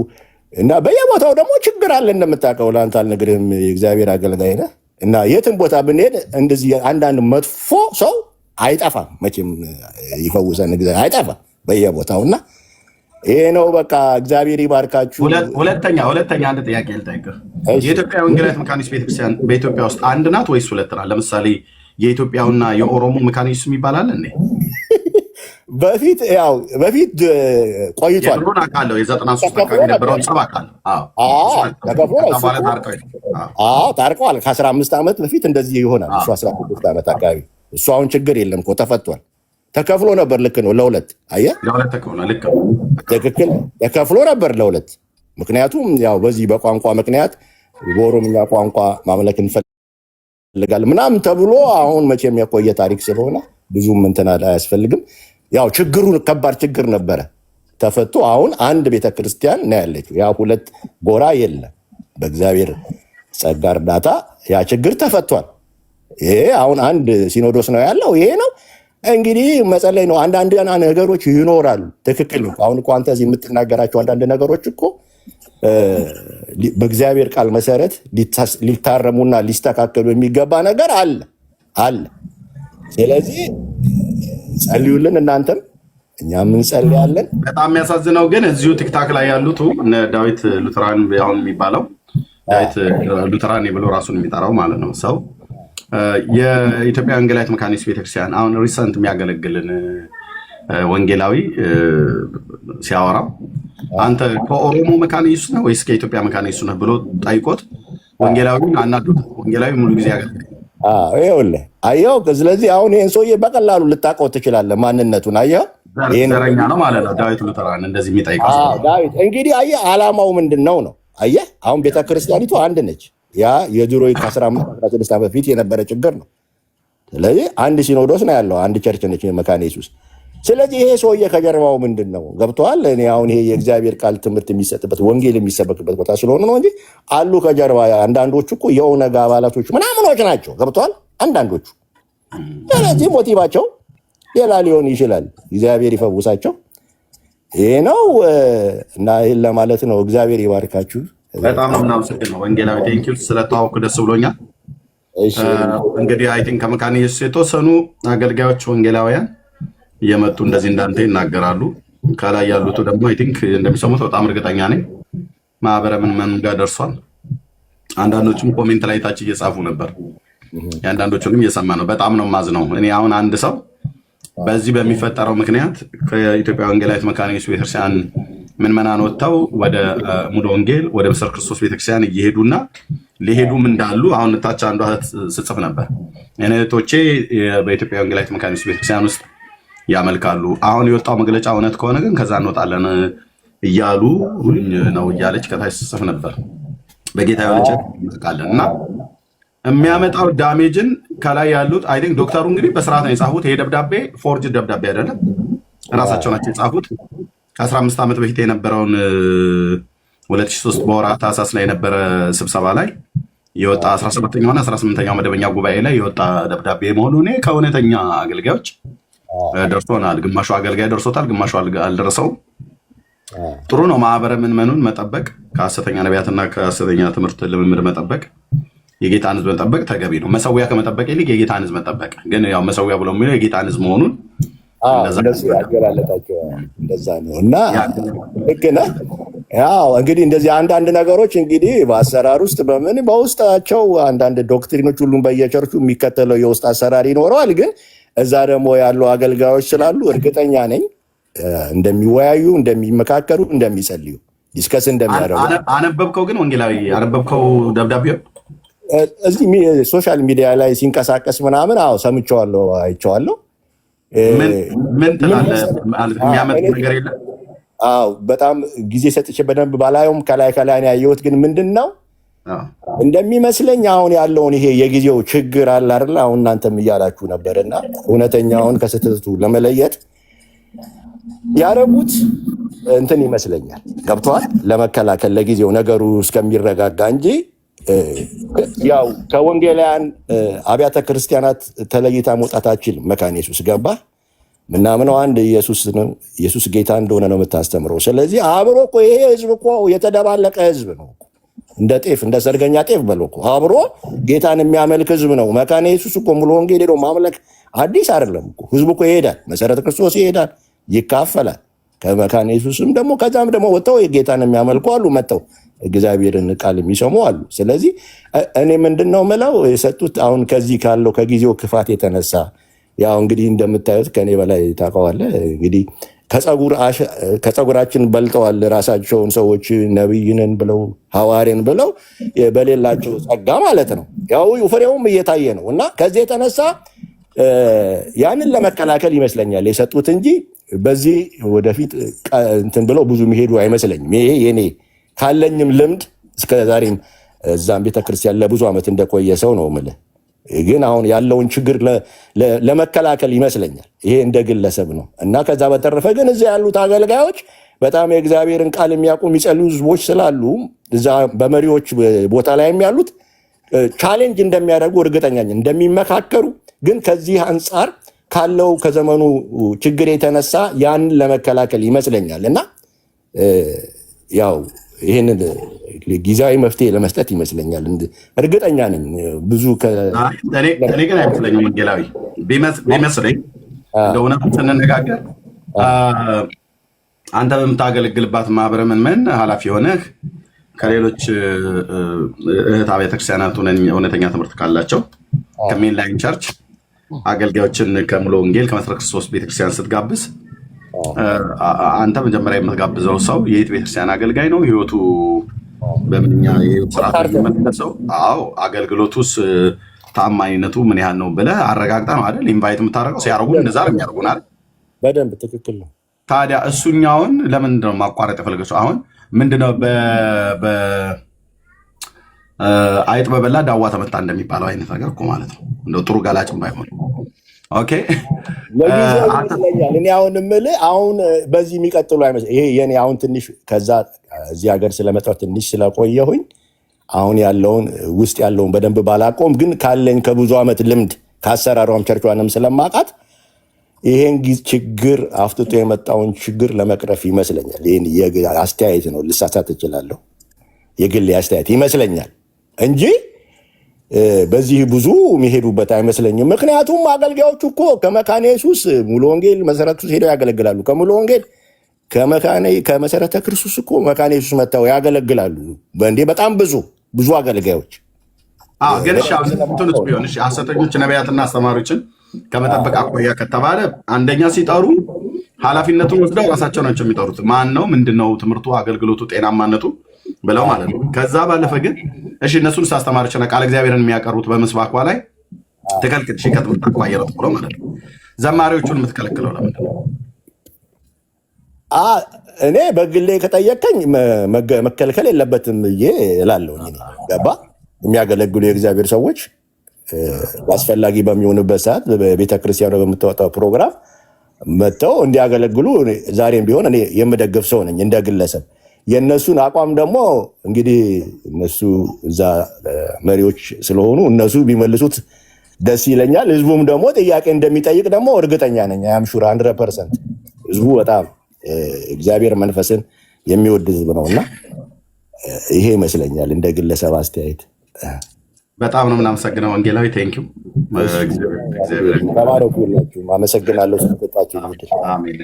እና በየቦታው ደግሞ ችግር አለ እንደምታውቀው። ለአንተ አልነግርህም፣ የእግዚአብሔር አገልጋይ ነህ እና የትም ቦታ ብንሄድ እንደዚህ አንዳንድ መጥፎ ሰው አይጠፋም። መቼም ይፈውሰን እግዚአብሔር አይጠፋም በየቦታው እና ይሄ ነው በቃ። እግዚአብሔር ይባርካችሁ። ሁለተኛ አንድ ጥያቄ ልጠይቅህ። የኢትዮጵያ ወንጌላዊት መካነ ኢየሱስ ቤተክርስቲያን በኢትዮጵያ ውስጥ አንድ ናት ወይስ ሁለት ናት? ለምሳሌ የኢትዮጵያውና የኦሮሞ መካነ ኢየሱስ ይባላል እንዴ? በፊት ቆይቷል። የድሮን አውቃለሁ፣ የ93 አካባቢ የነበረውን ጸብ አውቃለሁ። ታርቀዋል። ከ15 ዓመት በፊት እንደዚህ ይሆናል። እሱ 16 ዓመት አካባቢ እሱ አሁን ችግር የለም እኮ ተፈቷል። ተከፍሎ ነበር። ልክ ነው። ለሁለት አየህ፣ ትክክል ተከፍሎ ነበር ለሁለት። ምክንያቱም ያው በዚህ በቋንቋ ምክንያት በኦሮምኛ ቋንቋ ማምለክ እንፈልጋለን ምናምን ተብሎ አሁን መቼም የቆየ ታሪክ ስለሆነ ብዙም እንትን አያስፈልግም። ያው ችግሩ ከባድ ችግር ነበረ፣ ተፈቶ አሁን አንድ ቤተክርስቲያን ነው ያለችው። ያ ሁለት ጎራ የለም። በእግዚአብሔር ጸጋ እርዳታ ያ ችግር ተፈቷል። ይሄ አሁን አንድ ሲኖዶስ ነው ያለው። ይሄ ነው እንግዲህ መጸለይ ነው። አንዳንድ ነገሮች ይኖራሉ። ትክክል ነው። አሁን እኮ አንተ እዚህ የምትናገራቸው አንዳንድ ነገሮች እኮ በእግዚአብሔር ቃል መሰረት ሊታረሙና ሊስተካከሉ የሚገባ ነገር አለ። ስለዚህ ጸልዩልን፣ እናንተም እኛም እንጸልያለን። በጣም የሚያሳዝነው ግን እዚሁ ቲክታክ ላይ ያሉት እነ ዳዊት ሉተራን አሁን የሚባለው ዳዊት ሉተራን ብሎ ራሱን የሚጠራው ማለት ነው ሰው የኢትዮጵያ ወንጌላዊት መካነ ኢየሱስ ቤተክርስቲያን አሁን ሪሰንት የሚያገለግልን ወንጌላዊ ሲያወራው አንተ ከኦሮሞ መካነ ኢየሱስ ነህ ወይስ ከኢትዮጵያ መካነ ኢየሱስ ነህ ብሎ ጠይቆት ወንጌላዊውን አናዶታል። ወንጌላዊ ሙሉ ጊዜ ያገለግላል። ይኸውልህ አየኸው። ስለዚህ አሁን ይህን ሰውዬ በቀላሉ ልታውቀው ትችላለህ ማንነቱን። አየኸው ዘረኛ ነው ማለት ነው ዳዊት ሉተራን እንደዚህ የሚጠይቀው ዳዊት። እንግዲህ አየህ ዓላማው ምንድን ነው? አየህ አሁን ቤተክርስቲያኒቱ አንድ ነች። ያ የድሮ ከ15-16 ዓመት በፊት የነበረ ችግር ነው። ስለዚህ አንድ ሲኖዶስ ነው ያለው፣ አንድ ቸርች ነች መካነ ኢየሱስ። ስለዚህ ይሄ ሰውዬ ከጀርባው ምንድን ነው ገብቶሃል? እኔ አሁን ይሄ የእግዚአብሔር ቃል ትምህርት የሚሰጥበት ወንጌል የሚሰበክበት ቦታ ስለሆነ ነው እንጂ አሉ ከጀርባ አንዳንዶቹ እኮ የኦነግ አባላቶች ምናምኖች ናቸው። ገብቶሃል? አንዳንዶቹ። ስለዚህ ሞቲቫቸው ሌላ ሊሆን ይችላል። እግዚአብሔር ይፈውሳቸው። ይሄ ነው እና ይህን ለማለት ነው። እግዚአብሔር ይባርካችሁ። በጣም ነው የምናመሰግነው ወንጌላዊ። ቴንኪው ስለተዋወቅኩ ደስ ብሎኛል። እንግዲህ አይ ቲንክ ከመካነ ኢየሱስ የተወሰኑ አገልጋዮች ወንጌላውያን እየመጡ እንደዚህ እንዳንተ ይናገራሉ። ከላይ ያሉት ደግሞ አይ ቲንክ እንደሚሰሙት በጣም እርግጠኛ ነኝ ማህበረ ምዕመናን ጋር ደርሷል። አንዳንዶቹም ኮሜንት ላይ ታች እየጻፉ ነበር። የአንዳንዶቹንም እየሰማ ነው። በጣም ነው የማዝነው። እኔ አሁን አንድ ሰው በዚህ በሚፈጠረው ምክንያት ከኢትዮጵያ ወንጌላዊት መካነ ኢየሱስ ቤተክርስቲያን ምዕመናን ወጥተው ወደ ሙሉ ወንጌል ወደ ምስር ክርስቶስ ቤተክርስቲያን እየሄዱና ሊሄዱም እንዳሉ አሁን ታች አንዷ ስጽፍ ነበር። እህቶቼ በኢትዮጵያ ወንጌላዊት መካነ ኢየሱስ ቤተክርስቲያን ውስጥ ያመልካሉ። አሁን የወጣው መግለጫ እውነት ከሆነ ግን ከዛ እንወጣለን እያሉ ነው እያለች ከታች ስጽፍ ነበር። በጌታ ያለች እንቃለን እና የሚያመጣው ዳሜጅን ከላይ ያሉት አይ ቲንክ ዶክተሩ እንግዲህ በስርዓት ነው የጻፉት። ይሄ ደብዳቤ ፎርጅ ደብዳቤ አይደለም፣ ራሳቸው ናቸው የጻፉት። ከ15 ዓመት በፊት የነበረውን 2003 በወራት ታህሳስ ላይ የነበረ ስብሰባ ላይ የወጣ 17ኛውና 18ኛው መደበኛ ጉባኤ ላይ የወጣ ደብዳቤ መሆኑ እኔ ከእውነተኛ አገልጋዮች ደርሶናል። ግማሹ አገልጋይ ደርሶታል፣ ግማሹ አልደረሰውም። ጥሩ ነው። ማህበረ ምዕመኑን መጠበቅ፣ ከሐሰተኛ ነቢያትና ከሐሰተኛ ትምህርት ልምምድ መጠበቅ፣ የጌታን ሕዝብ መጠበቅ ተገቢ ነው። መሰዊያ ከመጠበቅ ይልቅ የጌታን ሕዝብ መጠበቅ ግን ያው መሰዊያ ብሎ የሚለው የጌታን ሕዝብ መሆኑን ያገላለጣቸው እንደዛ ነው እና ልክ ነህ። ያው እንግዲህ እንደዚህ አንዳንድ ነገሮች እንግዲህ በአሰራር ውስጥ በምን በውስጣቸው አንዳንድ ዶክትሪኖች ሁሉም በየቸርቹ የሚከተለው የውስጥ አሰራር ይኖረዋል። ግን እዛ ደግሞ ያሉ አገልጋዮች ስላሉ እርግጠኛ ነኝ እንደሚወያዩ፣ እንደሚመካከሩ፣ እንደሚጸልዩ ዲስከስ እንደሚያደርጉ። አነበብከው ግን ወንጌላዊ አነበብከው ደብዳቤው እዚህ ሶሻል ሚዲያ ላይ ሲንቀሳቀስ ምናምን? አዎ ሰምቼዋለሁ፣ አይቼዋለሁ። ምን ትላለህ? የሚያመጥ ነገር የለም። አዎ በጣም ጊዜ ሰጥቼ በደንብ ባላየውም ከላይ ነው ያየሁት። ግን ምንድን ነው እንደሚመስለኝ አሁን ያለውን ይሄ የጊዜው ችግር አለ አይደል? አሁን እናንተም እያላችሁ ነበርና እውነተኛውን ከስህተቱ ለመለየት ያረጉት እንትን ይመስለኛል። ገብተዋል ለመከላከል ለጊዜው ነገሩ እስከሚረጋጋ እንጂ ያው ከወንጌላውያን አብያተ ክርስቲያናት ተለይታ መውጣት አትችልም። መካነ ኢየሱስ ገባ ምናምነው አንድ ኢየሱስ ጌታ እንደሆነ ነው የምታስተምረው። ስለዚህ አብሮ እኮ ይሄ ህዝብ እኮ የተደባለቀ ህዝብ ነው። እንደ ጤፍ እንደ ሰርገኛ ጤፍ በለው እኮ አብሮ ጌታን የሚያመልክ ህዝብ ነው። መካነ ኢየሱስ እኮ ሙሉ ወንጌል ሄዶ ማምለክ አዲስ አይደለም እኮ። ህዝቡ እኮ ይሄዳል፣ መሰረተ ክርስቶስ ይሄዳል፣ ይካፈላል ከመካነ ኢየሱስም ደግሞ ከዛም ደግሞ ወጥተው ጌታን የሚያመልኩ አሉ፣ መጥተው እግዚአብሔርን ቃል የሚሰሙ አሉ። ስለዚህ እኔ ምንድነው ምለው የሰጡት አሁን ከዚህ ካለው ከጊዜው ክፋት የተነሳ ያው እንግዲህ እንደምታዩት ከኔ በላይ ታውቀዋለህ እንግዲህ ከፀጉራችን በልጠዋል ራሳቸውን ሰዎች ነብይንን ብለው ሐዋርያን ብለው በሌላቸው ጸጋ ማለት ነው። ያው ፍሬውም እየታየ ነው እና ከዚህ የተነሳ ያንን ለመከላከል ይመስለኛል የሰጡት እንጂ በዚህ ወደፊት እንትን ብለው ብዙ የሚሄዱ አይመስለኝም። ይሄ የኔ ካለኝም ልምድ እስከዛሬም እዛም ቤተክርስቲያን ለብዙ ዓመት እንደቆየ ሰው ነው የምልህ። ግን አሁን ያለውን ችግር ለመከላከል ይመስለኛል ይሄ እንደ ግለሰብ ነው እና ከዛ በተረፈ ግን እዚያ ያሉት አገልጋዮች በጣም የእግዚአብሔርን ቃል የሚያውቁ የሚጸልዩ ህዝቦች ስላሉ እዛ በመሪዎች ቦታ ላይ ያሉት ቻሌንጅ እንደሚያደርጉ እርግጠኛ ነኝ፣ እንደሚመካከሩ። ግን ከዚህ አንጻር ካለው ከዘመኑ ችግር የተነሳ ያንን ለመከላከል ይመስለኛል እና ያው ይህንን ጊዜያዊ መፍትሄ ለመስጠት ይመስለኛል። እርግጠኛ ነኝ ብዙ እኔ ግን አይመስለኝም ወንጌላዊ ቢመስለኝ እንደ እውነት ስንነጋገር አንተ በምታገለግልባት ማህበረ ምዕመናን ኃላፊ ሆነህ ከሌሎች እህት አብያተ ክርስቲያናት እውነተኛ ትምህርት ካላቸው ከሜንላይን ቸርች አገልጋዮችን ከሙሉ ወንጌል ከመሰረተ ክርስቶስ ቤተክርስቲያን ስትጋብዝ አንተ መጀመሪያ የምትጋብዘው ሰው የየት ቤተክርስቲያን አገልጋይ ነው? ህይወቱ በምንኛ የህይወት ስርዓት የሚመለሰው? አዎ አገልግሎቱስ ታማኝነቱ ምን ያህል ነው ብለህ አረጋግጠህ ነው አይደል ኢንቫይት የምታደርገው? ሲያደርጉን እንደዛ ነው የሚያደርጉን አይደል? በደንብ ትክክል ነው። ታዲያ እሱኛውን ለምንድን ነው ማቋረጥ የፈለገችው? አሁን ምንድነው አይጥ በበላ ዳዋ ተመታ እንደሚባለው አይነት ነገር እኮ ማለት ነው። እንደው ጥሩ ገላጭም ባይሆን ኦኬ። እኔ አሁን የምልህ አሁን በዚህ የሚቀጥሉ አይመስል ይሄ የኔ አሁን ትንሽ ከዛ እዚህ ሀገር ስለመጣሁ ትንሽ ስለቆየሁኝ አሁን ያለውን ውስጥ ያለውን በደንብ ባላቆም ግን ካለኝ ከብዙ ዓመት ልምድ ከአሰራሯም ቸርቿንም ስለማውቃት ይሄን ችግር አፍጥጦ የመጣውን ችግር ለመቅረፍ ይመስለኛል። ይህን አስተያየት ነው፣ ልሳሳት እችላለሁ። የግል አስተያየት ይመስለኛል እንጂ በዚህ ብዙ የሚሄዱበት አይመስለኝም። ምክንያቱም አገልጋዮቹ እኮ ከመካነ ኢየሱስ ሙሉ ወንጌል መሰረተ ክርስቶስ ሄደው ያገለግላሉ። ከሙሉ ወንጌል ከመሰረተ ክርስቶስ እኮ መካነ ኢየሱስ መጥተው ያገለግላሉ። በእንዴ በጣም ብዙ አገልጋዮች ግን ቢሆን ሐሰተኞች ነቢያትና አስተማሪዎችን ከመጠበቅ አኳያ ከተባለ አንደኛ ሲጠሩ ኃላፊነቱን ወስደው ራሳቸው ናቸው የሚጠሩት። ማን ነው ምንድነው ትምህርቱ፣ አገልግሎቱ፣ ጤናማነቱ ብለው ማለት ነው። ከዛ ባለፈ ግን እሺ እነሱን አስተማሪዎችና ቃል እግዚአብሔርን የሚያቀርቡት በምስባኳ ላይ ተከልክል ከትምህርት አኳያ ነው ብሎ ማለት ነው። ዘማሪዎቹን የምትከለክለው ለምንድን ነው? እኔ በግሌ ከጠየቀኝ መከልከል የለበትም ብዬ እላለሁ። ገባ የሚያገለግሉ የእግዚአብሔር ሰዎች አስፈላጊ በሚሆንበት ሰዓት በቤተክርስቲያኑ በምታወጣው ፕሮግራም መጥተው እንዲያገለግሉ ዛሬም ቢሆን እኔ የምደግፍ ሰው ነኝ እንደ ግለሰብ። የእነሱን አቋም ደግሞ እንግዲህ እነሱ እዛ መሪዎች ስለሆኑ እነሱ ቢመልሱት ደስ ይለኛል። ህዝቡም ደግሞ ጥያቄ እንደሚጠይቅ ደግሞ እርግጠኛ ነኝ። አምሹር 100% ህዝቡ በጣም እግዚአብሔር መንፈስን የሚወድ ህዝብ ነውና ይሄ ይመስለኛል እንደ ግለሰብ አስተያየት። በጣም ነው የምናመሰግነው ወንጌላዊ። ቴንኪው ተባረኩላችሁ። አመሰግናለሁ ስለሰጣችሁ። አሜን።